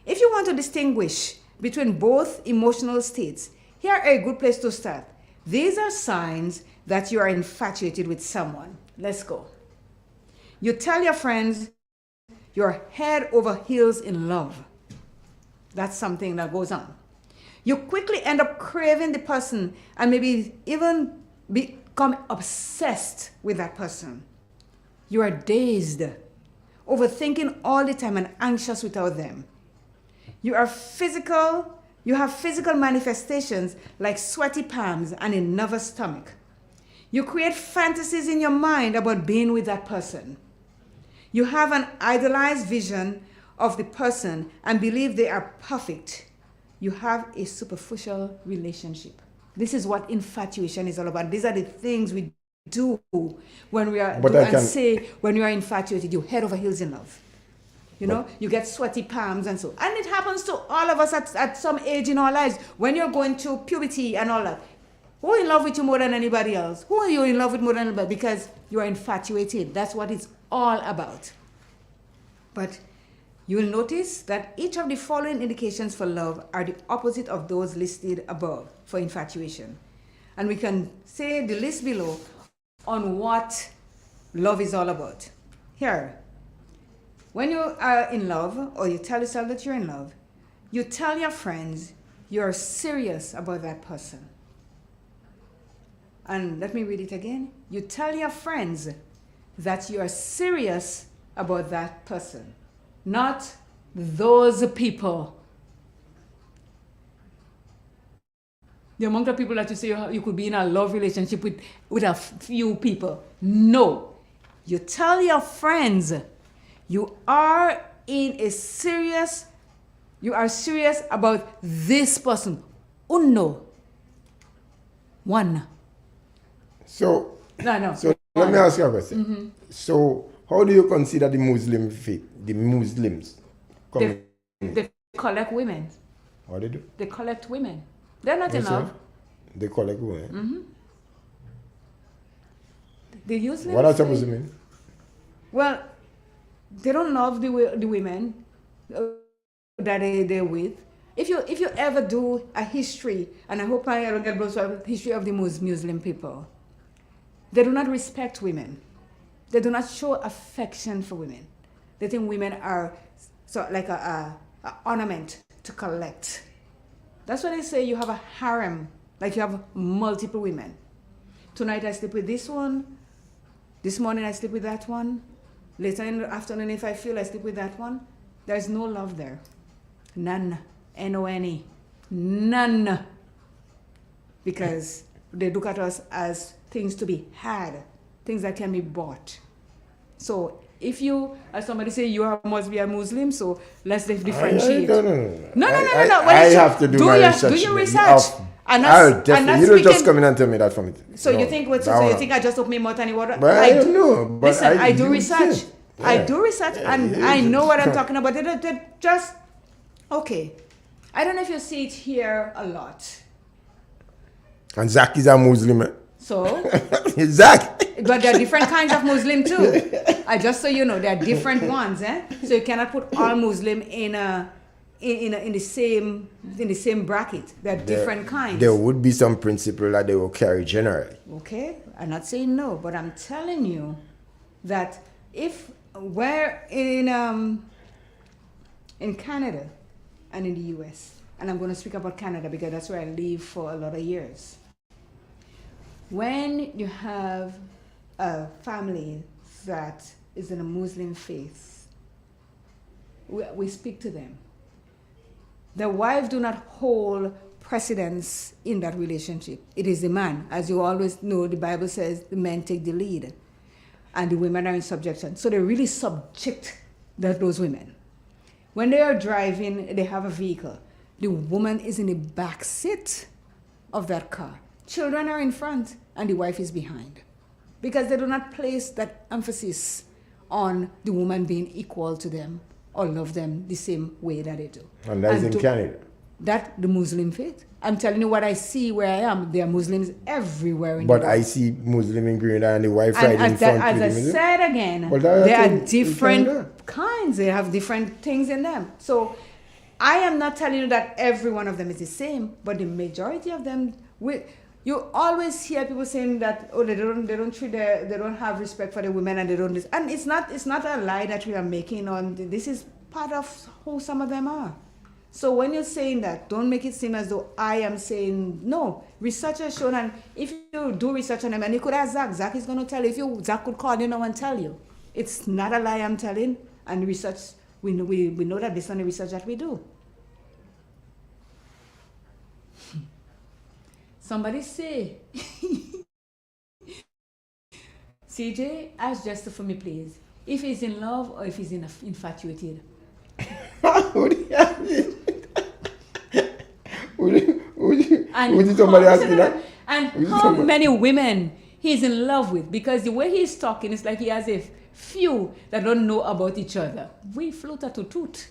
If you want to distinguish between both emotional states, here are a good place to start. These are signs that you are infatuated with someone. Let's go. You tell your friends you're head over heels in love. That's something that goes on. You quickly end up craving the person and maybe even become obsessed with that person. You are dazed, overthinking all the time and anxious without them. You have physical manifestations like sweaty palms and a nervous stomach. You create fantasies in your mind about being with that person. You have an idealized vision of the person and believe they are perfect. You have a superficial relationship. This is what infatuation is all about. These are the things we do when we are when you are infatuated, you head over heels in love. You get sweaty palms and so. And it happens to all of us at some age in our lives when you're going through puberty and all that. Who is in love with you more than anybody else? Who are you in love with more than anybody? Because you are infatuated. That's what it's all about. But you will notice that each of the following indications for love are the opposite of those listed above for infatuation. And we can say the list below on what love is all about. Here, when you are in love, or you tell yourself that you're in love, you tell your friends you're serious about that person. And let me read it again. You tell your friends that you are serious about that person, not those people. The amount of people that you say you could be in a love relationship with a few people. No. You tell your friends you are serious about this person. Uno. One. So let me ask you a question. Mm-hmm. So how do you consider the Muslims They collect women. What they do? They collect women. They're not in Yes, love. sir. They collect women. Mm-hmm. They use them. What are supposed to mean? Well, they don't love the women that they're with. If you ever do a history, and I hope I don't get blown to a history of the Muslim people, they do not respect women. They do not show affection for women. They think women are like a ornament to collect. That's why they say you have a harem, like you have multiple women. Tonight I sleep with this one. This morning I sleep with that one. Later in the afternoon, if I feel I sleep with that one. There's no love there. None. N-O-N-E. None. Because they look at us as things to be had, things that can be bought. So if you, as somebody say, must be a Muslim, so let's differentiate. No. I have to do my research. Do your research. Definitely. You don't just come in and tell me that from it. So you think you think I just open my mouth and water? But I don't know. But listen, I do research. Yeah. I do research and I know what I'm talking about. They're just okay. I don't know if you see it here a lot. And Zach is a Muslim. So Zach. But there are different kinds of Muslim too. Just so you know, there are different ones, So you cannot put all Muslim in the same bracket. There are different kinds. There would be some principle that they will carry generally. Okay, I'm not saying no, but I'm telling you that if we're in Canada and in the US, and I'm going to speak about Canada because that's where I live for a lot of years. When you have a family that is in a Muslim faith, we speak to them. The wife do not hold precedence in that relationship. It is the man. As you always know, the Bible says the men take the lead and the women are in subjection. So they really subject those women. When they are driving, they have a vehicle. The woman is in the back seat of that car. Children are in front and the wife is behind. Because they do not place that emphasis on the woman being equal to them or love them the same way that they do. And that's in Canada. That the Muslim faith. I'm telling you what I see where I am. There are Muslims everywhere in the world. But I see Muslim in Grenada and the wife riding in front. As I said again, there are different kinds. They have different things in them. So I am not telling you that every one of them is the same, but the majority of them, you always hear people saying that they don't have respect for the women and they don't this. And it's not a lie that we are making on this is part of who some of them are. So when you're saying that, don't make it seem as though I am saying no. Research has shown, and if you do research on them, and you could ask Zach, Zach is going to tell you. Zach could call you now and tell you. It's not a lie I'm telling, and research, we know that based on the research that we do. Somebody say, CJ, ask Jester for me, please. If he's in love or if he's infatuated. Would somebody ask me that? And how many women he's in love with? Because the way he's talking, it's like he has a few that don't know about each other. We float to toot.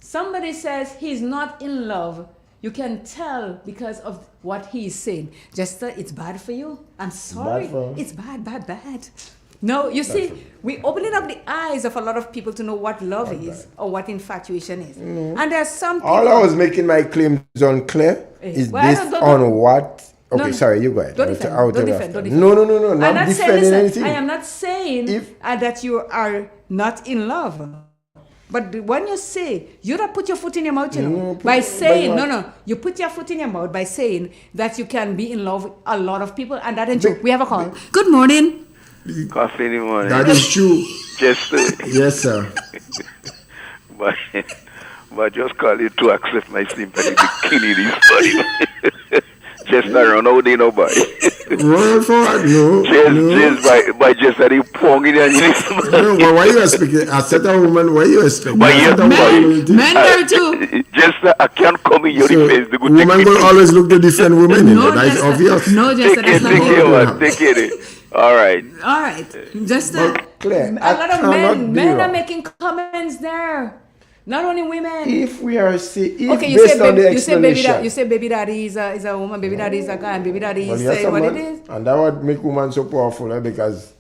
Somebody says he's not in love. You can tell because of what he's saying. Jester, it's bad for you. I'm sorry. It's bad. No, you see, we're opening up the eyes of a lot of people to know what love is or what infatuation is. Mm. And there's some people... All I was making my claims unclear is based on what... Okay, sorry, you go ahead. Don't defend. No, not defending anything. I am not saying that you are not in love. But when you say, you don't put your foot in your mouth, by saying, you put your foot in your mouth by saying that you can be in love with a lot of people, and that is true. We have a call. Good morning. Coffee in the morning. That is true. Just yes, sir. but just call it to accept my sympathy. The killing is funny. Just not run out there, nobody. Run forward, no. Just by just a pong in your No, but why you expecting? I said a woman, why you expecting? Men there too. Just I can't come in your defense. The good woman will always look to defend women. No, that's obvious. No, just that's not good. Take it. All right. Just a lot of men are making comments there. Not only women. If we are saying, okay, you say baby daddy is a woman, baby daddy is a guy, and baby daddy is saying what it is. And that would make women so powerful, because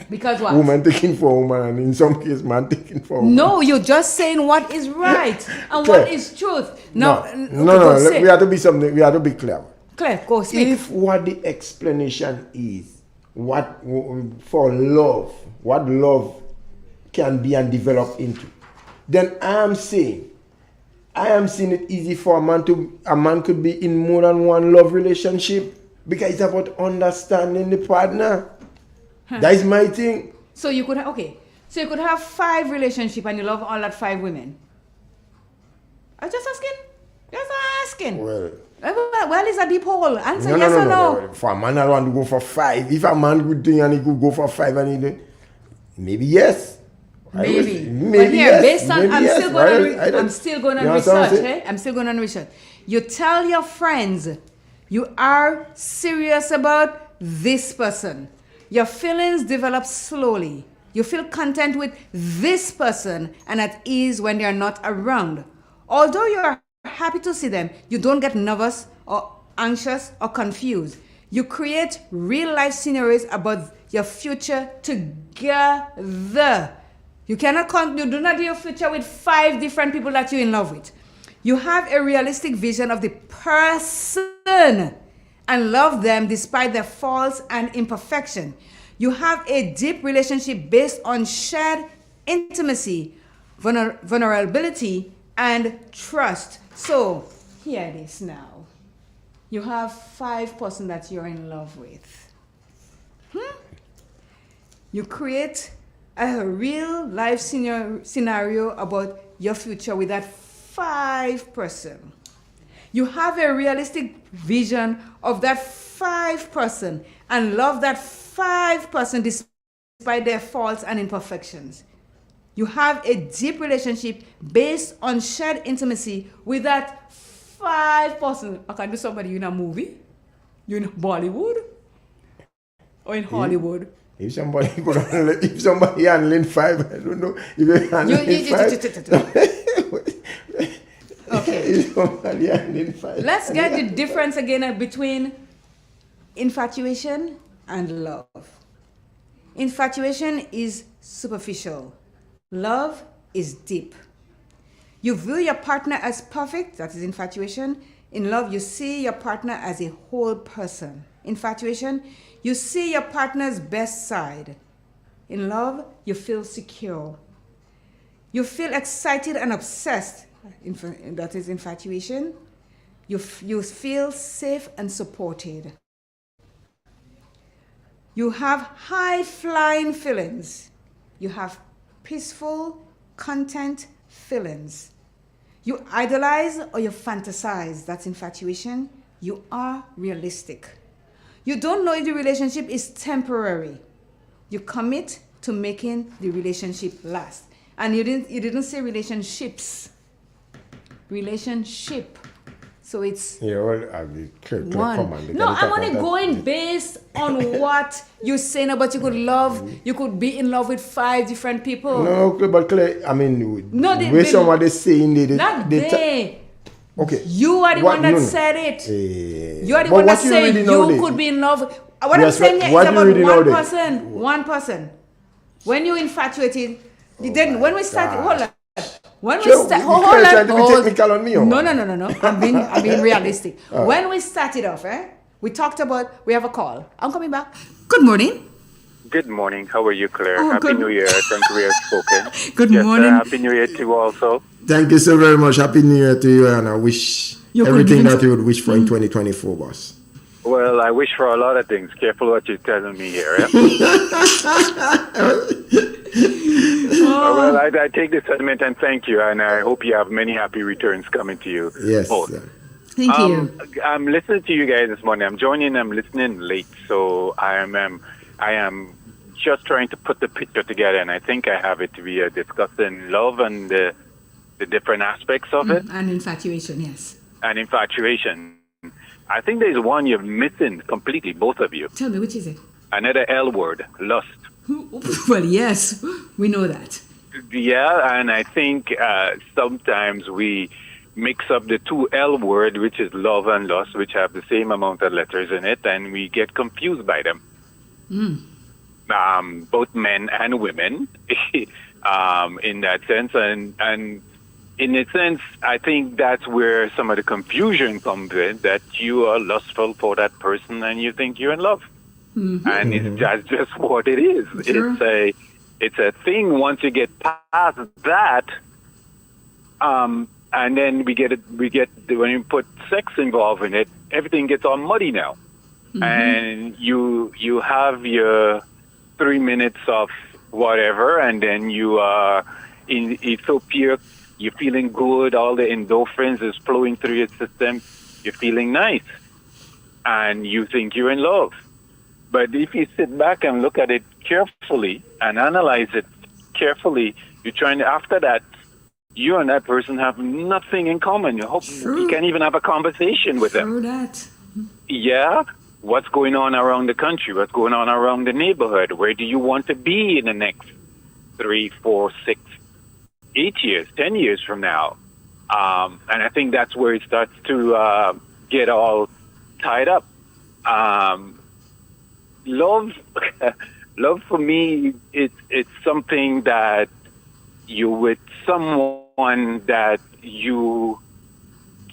what? Woman taking for woman, and in some cases, man taking for woman. No, you're just saying what is right and what is truth. No. We have to be something. We have to be clear. Claire, go speak. If what the explanation is, what for love, what love can be and develop into, then I am seeing it easy for a man could be in more than one love relationship, because it's about understanding the partner. That is my thing. So you could have 5 relationships and you love all that 5 women. I'm just asking. Well, it's a deep hole. Answer yes or no. For a man, I want to go for 5. If a man good thing and he could go for 5 and he maybe yes. Maybe yes. Here, based on, I'm still going to research. I'm still going to research. You tell your friends you are serious about this person. Your feelings develop slowly. You feel content with this person and at ease when they are not around. Although you are happy to see them, you don't get nervous or anxious or confused. You create real life scenarios about your future together. You do not do your future with 5 different people that you're in love with. You have a realistic vision of the person and love them despite their faults and imperfection. You have a deep relationship based on shared intimacy, vulnerability, and trust. So, here it is now. You have 5 persons that you're in love with. You create a real life scenario about your future with that 5 person. You have a realistic vision of that 5 person and love that 5 person despite their faults and imperfections. You have a deep relationship based on shared intimacy with that 5 person. I can do somebody in a movie. You in Bollywood or in Hollywood. If somebody handling 5, I don't know. If you handling 5. Okay. Let's get the difference again between infatuation and love. Infatuation is superficial. Love is deep. You view your partner as perfect, that is infatuation. In love, you see your partner as a whole person. Infatuation, you see your partner's best side. In love, you feel secure. You feel excited and obsessed. That is infatuation. You feel safe and supported. You have high-flying feelings. You have peaceful, content feelings. You idolize or you fantasize. That's infatuation. You are realistic. You don't know if the relationship is temporary. You commit to making the relationship last. And you didn't say relationships. Relationship. So it's one. No, I'm only going based on what you're saying about you could be in love with 5 different people. No, but Claire, I mean, the way someone is saying okay. You are the one that said it. You are the one that said you could be in love. What I'm saying here is about one person. When you're infatuated, then when we started, hold on. When we started, No. I'm being realistic. When we started off, we talked about, we have a call. I'm coming back. Good morning. Good morning. How are you, Claire? Happy New Year. Thank you, we have spoken. Good morning. Happy New Year to you also. Thank you so very much. Happy New Year to you, and I wish everything that you would wish for in 2024, boss. Well, I wish for a lot of things. Careful what you're telling me here. Well, I take this sentiment and thank you, and I hope you have many happy returns coming to you. Yes. Thank you. I'm listening to you guys this morning. I'm joining. I'm listening late, so I am just trying to put the picture together, and I think I have it. We are discussing love and the different aspects of it, and infatuation. Yes. And infatuation. I think there's one you're missing completely, both of you. Tell me, which is it? Another L word, lust. Well, yes, we know that. Yeah, and I think sometimes we mix up the two L word, which is love and lust, which have the same amount of letters in it, and we get confused by them. Both men and women, in that sense, and in a sense, I think that's where some of the confusion comes in, that you are lustful for that person and you think you're in love. And that's just what it is. Sure. It's a thing once you get past that, and then we get when you put sex involved in it, everything gets all muddy now. And you have your 3 minutes of whatever, and then you are it's so pure. You're feeling good. All the endorphins is flowing through your system. You're feeling nice, and you think you're in love. But if you sit back and look at it carefully and analyze it carefully, you're trying to, after that, you and that person have nothing in common. You can't even have a conversation with them. True that. Yeah? What's going on around the country? What's going on around the neighborhood? Where do you want to be in the next 3, 4, 6, 8 years, 10 years from now? And I think that's where it starts to get all tied up. Love for me, it's something that you with someone that you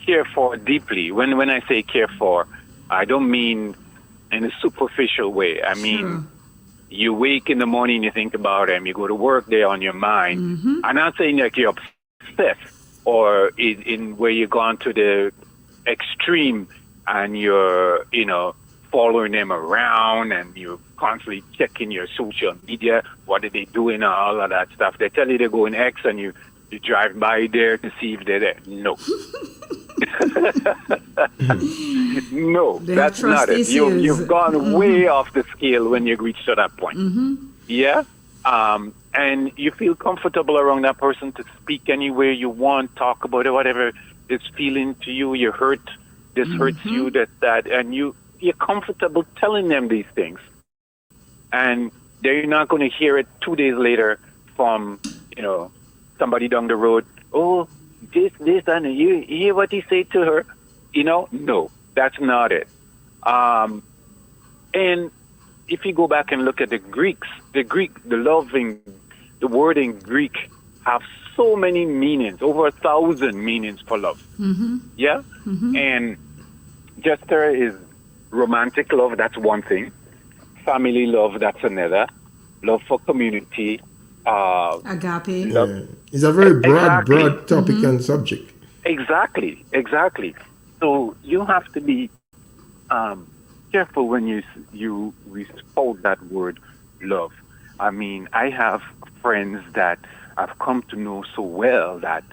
care for deeply. When I say care for, I don't mean in a superficial way. I mean, you wake in the morning, you think about them. You go to work, they're on your mind. I'm not saying like you're obsessed or in where you've gone to the extreme and you're, following them around and you're constantly checking your social media. What are they doing? All of that stuff. They tell you they're going X and you drive by there to see if they're there. No. No, that's not it. You've gone way off the scale when you reach to that point. Yeah? And you feel comfortable around that person to speak anywhere you want, talk about it, whatever is feeling to you. You hurt, this hurts you, that, and you're comfortable telling them these things. And they're not going to hear it 2 days later from, somebody down the road. Oh, this, and you hear what he said to her? No, that's not it. And if you go back and look at the Greeks, the word in Greek have so many meanings, over 1,000 meanings for love. Yeah? And just there is romantic love, that's one thing. Family love, that's another. Love for community. Agape. It's a very broad topic and subject. Exactly. So you have to be careful when you spout that word love. I mean, I have friends that I've come to know so well that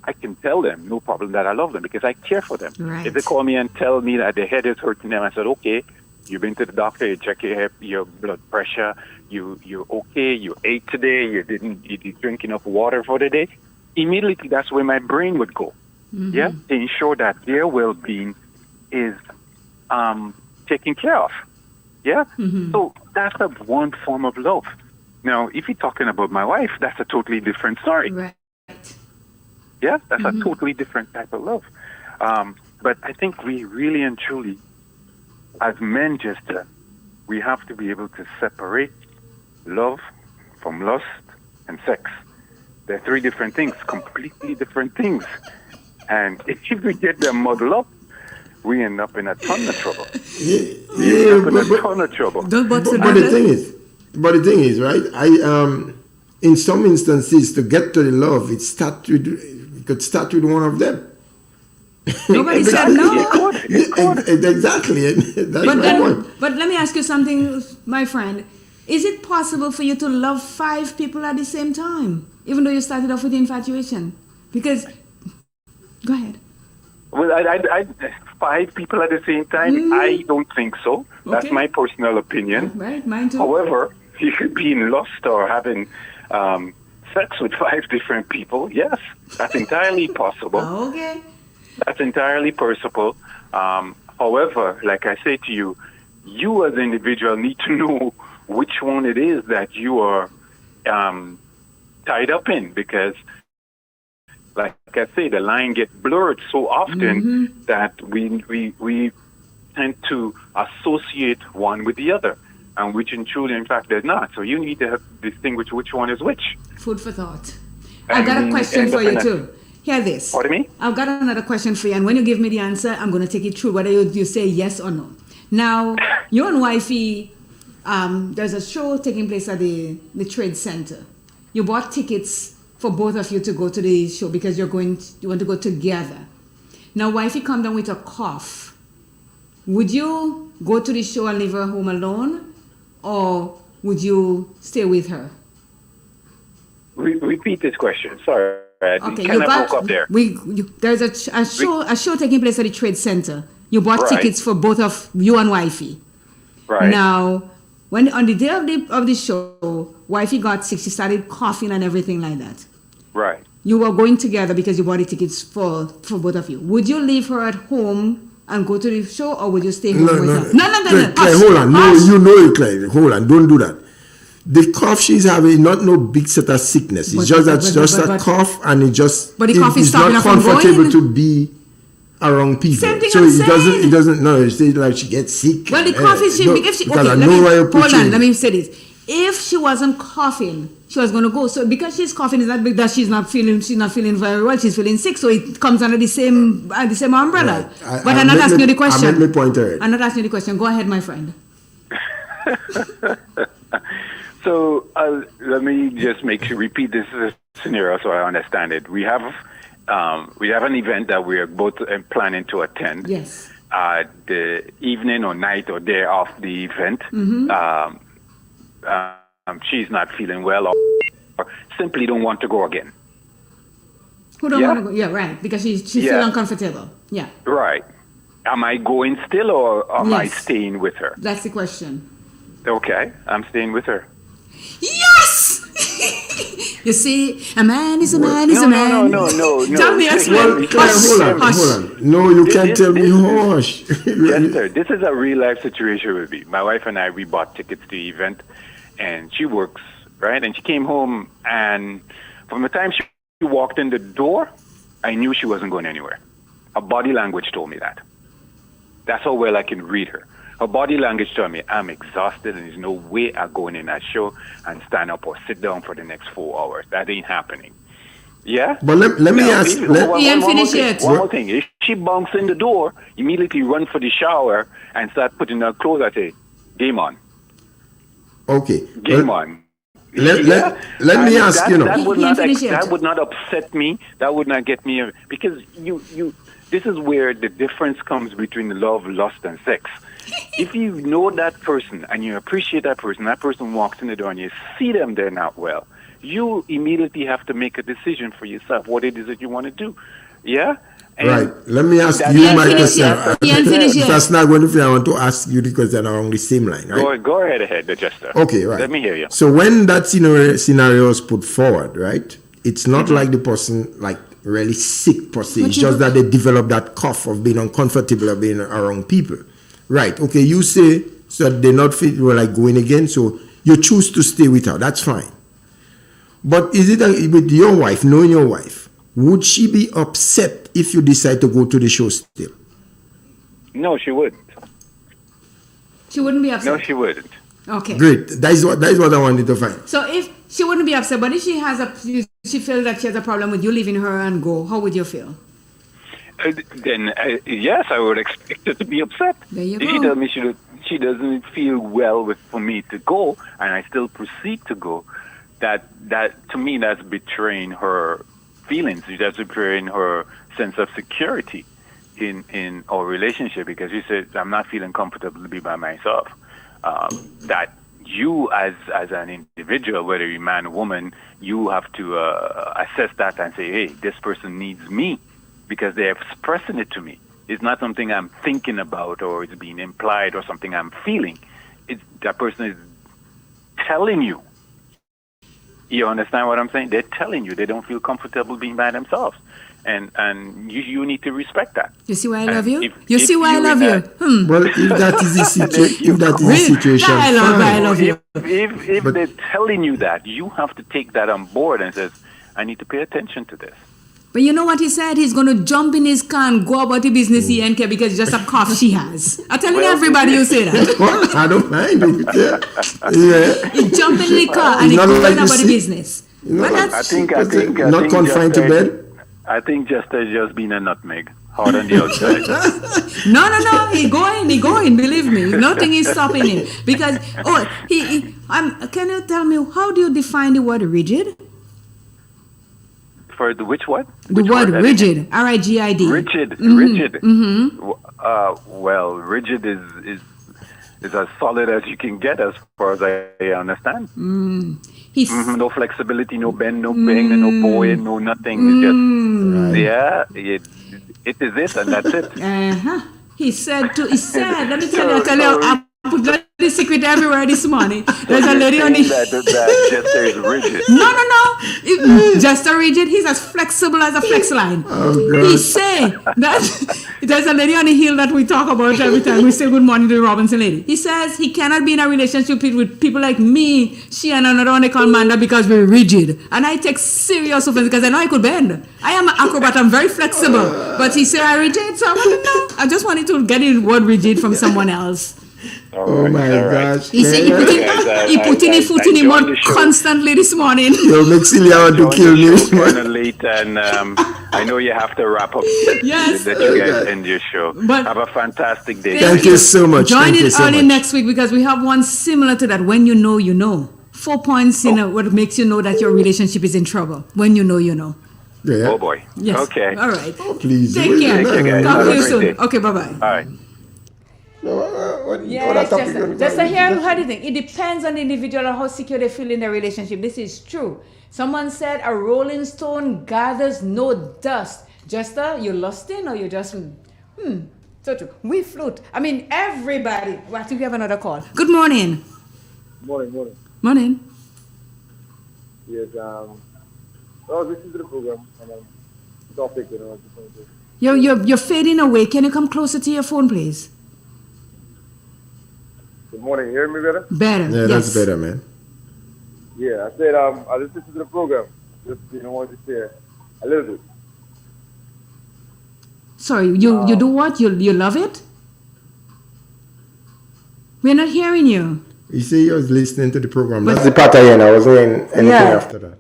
I can tell them, no problem, that I love them because I care for them. Right. If they call me and tell me that their head is hurting them, I said, okay, you've been to the doctor, you check your blood pressure, you're okay, you ate today, you didn't drink enough water for the day. Immediately, that's where my brain would go. Yeah, to ensure that their well-being is taken care of. Yeah, so that's one form of love. Now, if you're talking about my wife, that's a totally different story. Right. Yeah, that's a totally different type of love. But I think we really and truly, as men, we have to be able to separate love from lust and sex. They're three different things, completely different things. And if we get them muddled up, we end up in a ton of trouble. But the thing is, right? In some instances, to get to the love, it could start with one of them. Nobody said no. Exactly. That's my point. But let me ask you something, my friend. Is it possible for you to love 5 people at the same time, even though you started off with infatuation? Because, go ahead. Well, I 5 people at the same time? I don't think so. That's my personal opinion. Right, mine too. However, you could be in lust or having sex with 5 different people. Yes, that's entirely possible. Okay. That's entirely possible. However, like I say to you, you as an individual need to know which one it is that you are tied up in, because, like I say, the line gets blurred so often that we tend to associate one with the other, and which in truly, in fact, they're not. So you need to distinguish which one is which. Food for thought. I've got a question for you too. Hear this. Pardon me? I've got another question for you, and when you give me the answer, I'm going to take it through, whether you say yes or no. Now, you and wifey, there's a show taking place at the Trade Center. You bought tickets for both of you to go to the show because you want to go together. Now, wifey come down with a cough. Would you go to the show and leave her home alone, or would you stay with her? Repeat this question. Sorry, Okay, kind of broke up there. There's a show taking place at the Trade Center. You bought tickets for both of you and wifey. Right. Now, when on the day of the show, wifey got sick. She started coughing and everything like that. Right. You were going together because you bought the tickets for both of you. Would you leave her at home and go to the show, or would you stay home with her? No. Claire, hold on. No, you know it, Claire. Hold on. Don't do that. The cough she's having, not no big set of sickness. It's just a cough, and it just but the cough is not comfortable going? to be around people. Same thing so I'm it doesn't. No, it's like she gets sick. Well, the cough is let me say this. If she wasn't coughing, she was going to go. So because she's coughing, is that because she's not feeling very well? She's feeling sick, so it comes under the same umbrella. Right. But I'm not asking you the question. I'm not asking you the question. Go ahead, my friend. So let me just repeat this scenario so I understand it. We have an event that we are both planning to attend. Yes. The evening or night or day of the event, she's not feeling well or simply don't want to go again. Who don't want to go? Yeah, right. Because she's still uncomfortable. Yeah. Right. Am I going still, or am I staying with her? That's the question. Okay, I'm staying with her. Yes! You see, a man is a man is a man. No. Tell me, explain. Hold on. No, you can't tell me hush. Yes, sir. This is a real life situation with me. My wife and I, we bought tickets to the event, and she works, right? And she came home, and from the time she walked in the door, I knew she wasn't going anywhere. Her body language told me that. That's how well I can read her. Her body language told me, I'm exhausted and there's no way I'm going in that show and stand up or sit down for the next 4 hours. That ain't happening. Yeah? But let me ask. One more thing. If she bunks in the door, immediately run for the shower and start putting her clothes, I say, game on. Okay. Game on. Let me ask you. That would not upset me. That would not get me, because this is where the difference comes between love, lust, and sex. If you know that person and you appreciate that person walks in the door and you see them they're not well, you immediately have to make a decision for yourself what it is that you want to do. Yeah? And right. Let me ask you my question. That's not going to be. I want to ask you because they're along the same line, right? Go ahead, Jester. Okay, right. Let me hear you. So when that scenario is put forward, right, it's not like the person really sick per se. It's just that they develop that cough of being uncomfortable of being around people. Right. Okay, you say so they're not going again, so you choose to stay with her. That's fine. But is it with your wife, knowing your wife, would she be upset if you decide to go to the show still? No, she wouldn't. She wouldn't be upset? No, she wouldn't. Okay. Great. That is what I wanted to find. So if she wouldn't be upset, but if she feels that she has a problem with you leaving her and go, how would you feel? Then yes, I would expect her to be upset. There you if go. She tells me she doesn't feel well for me to go, and I still proceed to go, that to me that's betraying her feelings. That's betraying her sense of security in our relationship, because she said I'm not feeling comfortable to be by myself. That you as an individual, whether you're man or woman, you have to assess that and say, hey, this person needs me, because they're expressing it to me. It's not something I'm thinking about or it's being implied or something I'm feeling. That person is telling you. You understand what I'm saying? They're telling you they don't feel comfortable being by themselves. and you need to respect that. You see why I love And you? You see why I love you? Well, if that is the situation, I love you. If they're telling you that, you have to take that on board and says, I need to pay attention to this. But you know what he said? He's going to jump in his car and go about the business he ain't care because it's just a cough she has. I'm telling everybody you say that. Well, I don't mind. Yeah. He jump in the car and he go about the business. I think not confined to bed. I think just been a nutmeg, hard on the outside. No. He going. Believe me, nothing is stopping him. Because can you tell me how do you define the word rigid? For the which what? The word rigid, R-I-G-I-D. Rigid. Mm-hmm. Well, rigid is as solid as you can get, as far as I understand. No flexibility, no bend, no bang, no bowing, no nothing. It's just it is it, and that's it. He said. Let me tell you. I put the secret everywhere this morning. There's a lady on the. That Jester is rigid. No. Jester rigid. He's as flexible as a flex line. He say that there's a lady on the hill that we talk about every time we say good morning to the Robinson lady. He says he cannot be in a relationship with people like me, she, and another one they call Manda because we're rigid. And I take serious offense because I know I could bend. I am an acrobat. I'm very flexible. But he said I'm rigid, so I want to know. I just wanted to get the word rigid from someone else. Oh my gosh. He said he put in his foot in the mud constantly this morning. Yo, make Celia want to kill me. It's kind of late, and I know you have to wrap up. Yes. That you guys end your show. But have a fantastic day. Thank you so much. Join in early next week because we have one similar to that. When you know, you know. 4 points in what makes you know that your relationship is in trouble. When you know, you know. Yeah. Oh boy. Yes. Okay. All right. Oh, please. Take care. Talk to you soon. Day. Okay, bye-bye. All right. Just to hear how do you think? It depends on the individual and how secure they feel in their relationship. This is true. Someone said a rolling stone gathers no dust. Jester, you lusting or you just so true. We float. I mean everybody. Well, I think we have another call. Good morning. Morning. Yes, this is the program and topic, You're fading away. Can you come closer to your phone, please? Good morning. You hear me better? Better. Yeah, yes. That's better, man. Yeah, I said I listened to the program. Just want to say a little bit. Sorry, you do what? You love it? We're not hearing you. You say you was listening to the program. That's the part I wasn't doing anything after that.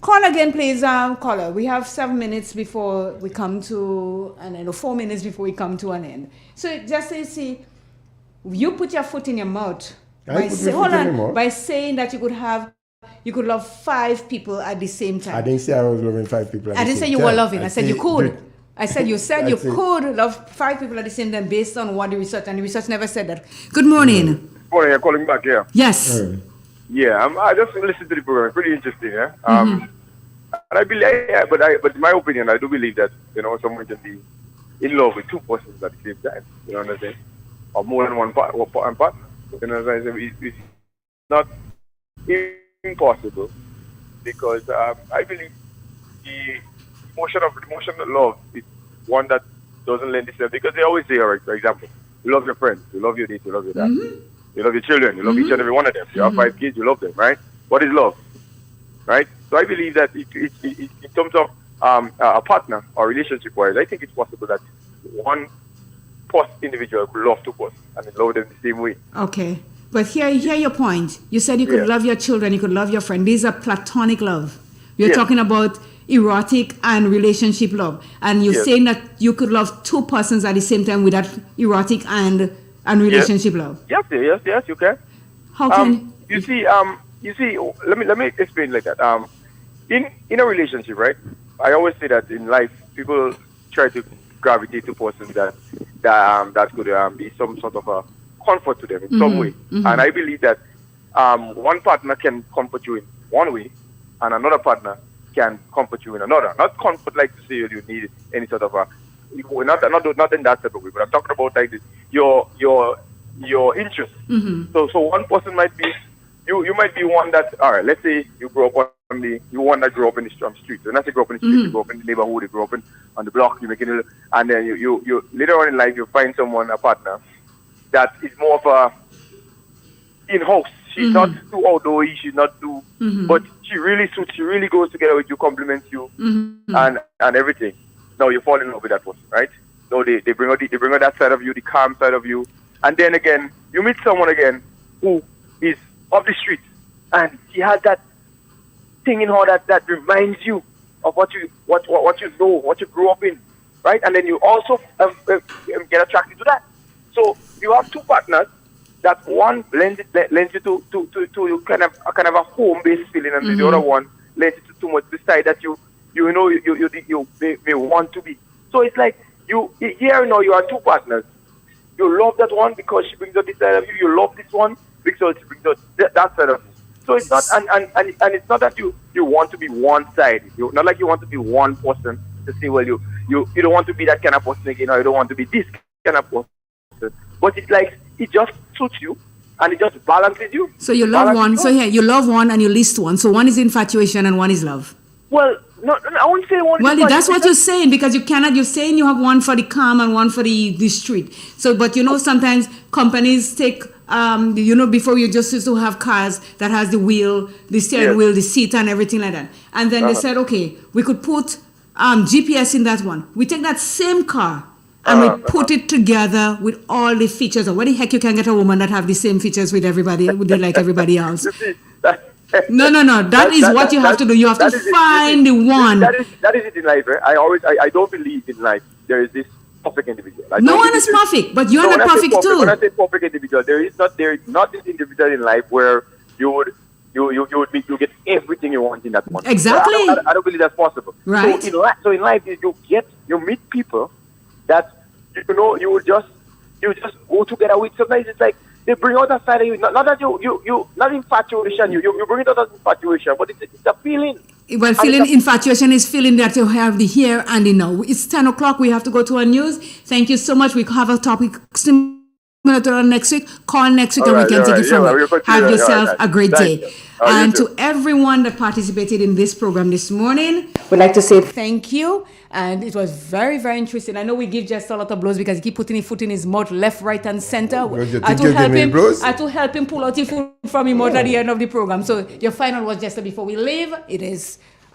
Call again, please, caller. We have 7 minutes before we come to an end, or 4 minutes before we come to an end. So just so you see, you put your foot in your mouth by saying that you could love 5 people at the same time. I didn't say I was loving 5 people at the same time. I didn't say you were loving. I said you could. I said you could love 5 people at the same time based on what the research, and the research never said that. Good morning. Morning, you're calling back, yeah? Yes. Yeah, I just listened to the program. Pretty interesting, yeah? And I believe, but in my opinion, I do believe that, someone can be in love with 2 persons at the same time. You know what I'm saying? Or more than one partner. You know what I'm saying? It's not impossible because I believe the emotion of love is one that doesn't lend itself, because they always say, all right, for example, you love your friends, you love your this, you love your that, you love your children, you love each and every one of them. You have 5 kids, you love them, right? What is love, right? So I believe that in terms of a partner or relationship-wise, I think it's possible that one individual could love 2 persons and love them the same way. Okay. But hear your point. You said you could love your children, you could love your friend. These are platonic love. We're talking about erotic and relationship love. And you're saying that you could love 2 persons at the same time with that erotic and relationship love. Yes, you can. How can you see? Let me explain like that. In a relationship, right? I always say that in life, people try to gravitate to persons that could be some sort of a comfort to them in some way. And I believe that one partner can comfort you in one way, and another partner can comfort you in another. Not comfort like to say you need any sort of a not in that type of way, but I'm talking about like this, your interest. So one person might be you might be one that, all right, let's say you grow up on you want to grow up in the street. So not to grow up in the street, you grow up in the neighborhood, you grow up on the block, you make it, and then you later on in life you find someone, a partner, that is more of a in-house. She's not too outdoorsy, she's not too, but she really suits, she really goes together with you, compliments you, and everything. Now you fall in love with that person, right? So they bring out that side of you, the calm side of you, and then again you meet someone again who is off the street, and she has that thing in her that reminds you of what you know, what you grew up in, right? And then you also get attracted to that. So you have two partners that one lends you to kind of a home-based feeling, and the other one lends you to too much the side that you may want to be. So it's like you are two partners. You love that one because she brings out this side of you. You love this one because she brings out that side of you. So it's not, and it's not that you want to be one side. Not like you want to be one person to say, well, you don't want to be that kind of person again, or you don't want to be this kind of person. But it's like it just suits you, and it just balances you. So you love one. So you love one and you list one. So one is infatuation and one is love. Well, no, I won't say one. Well, that's what you're saying, because you cannot. You're saying you have one for the calm and one for the street. So, but sometimes companies take. Before you just used to have cars that has the wheel, the steering wheel, the seat, and everything like that. And then they said, okay, we could put GPS in that one. We take that same car and we put it together with all the features. Or where the heck you can get a woman that have the same features with everybody, like everybody else? No. That is what you have to do. You have to find the one. That is it in life. Right? I don't believe in life. There is this perfect individual. No one is perfect, but you're not perfect too. When I say perfect individual, there is not this individual in life where you get everything you want in that one. Exactly. I don't believe that's possible. Right. So in life, you meet people that you just go together with. Sometimes it's like they bring out a side of you. Not that you not infatuation. You bring it out as infatuation, but it's a feeling. Well, infatuation is feeling that you have the here and the now. It's 10 o'clock. We have to go to our news. Thank you so much. We have a topic similar to next week. Call next week and we can take it from there. Have yourself a great day. And to everyone that participated in this program this morning, we'd like to say thank you. And it was very, very interesting. I know we give just a lot of blows because he keep putting his foot in his mouth, left, right, and center. I had to help him pull out his foot from his mouth at the end of the program. So your final was just before we leave.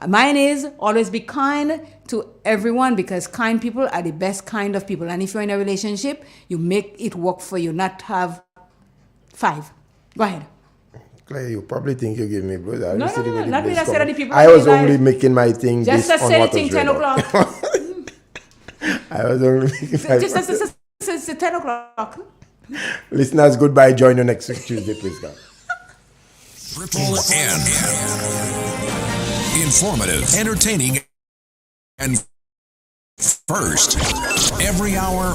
Mine is always be kind to everyone, because kind people are the best kind of people. And if you're in a relationship, you make it work for you, not have 5. Go ahead. Clay, you probably think you give me blows. No, not me. I was only making my thing just based on what was 10 o'clock. I was only making my just 10 o'clock. Listeners, goodbye. Join you next week Tuesday, please, God. Triple N. Informative, entertaining, and first. Every hour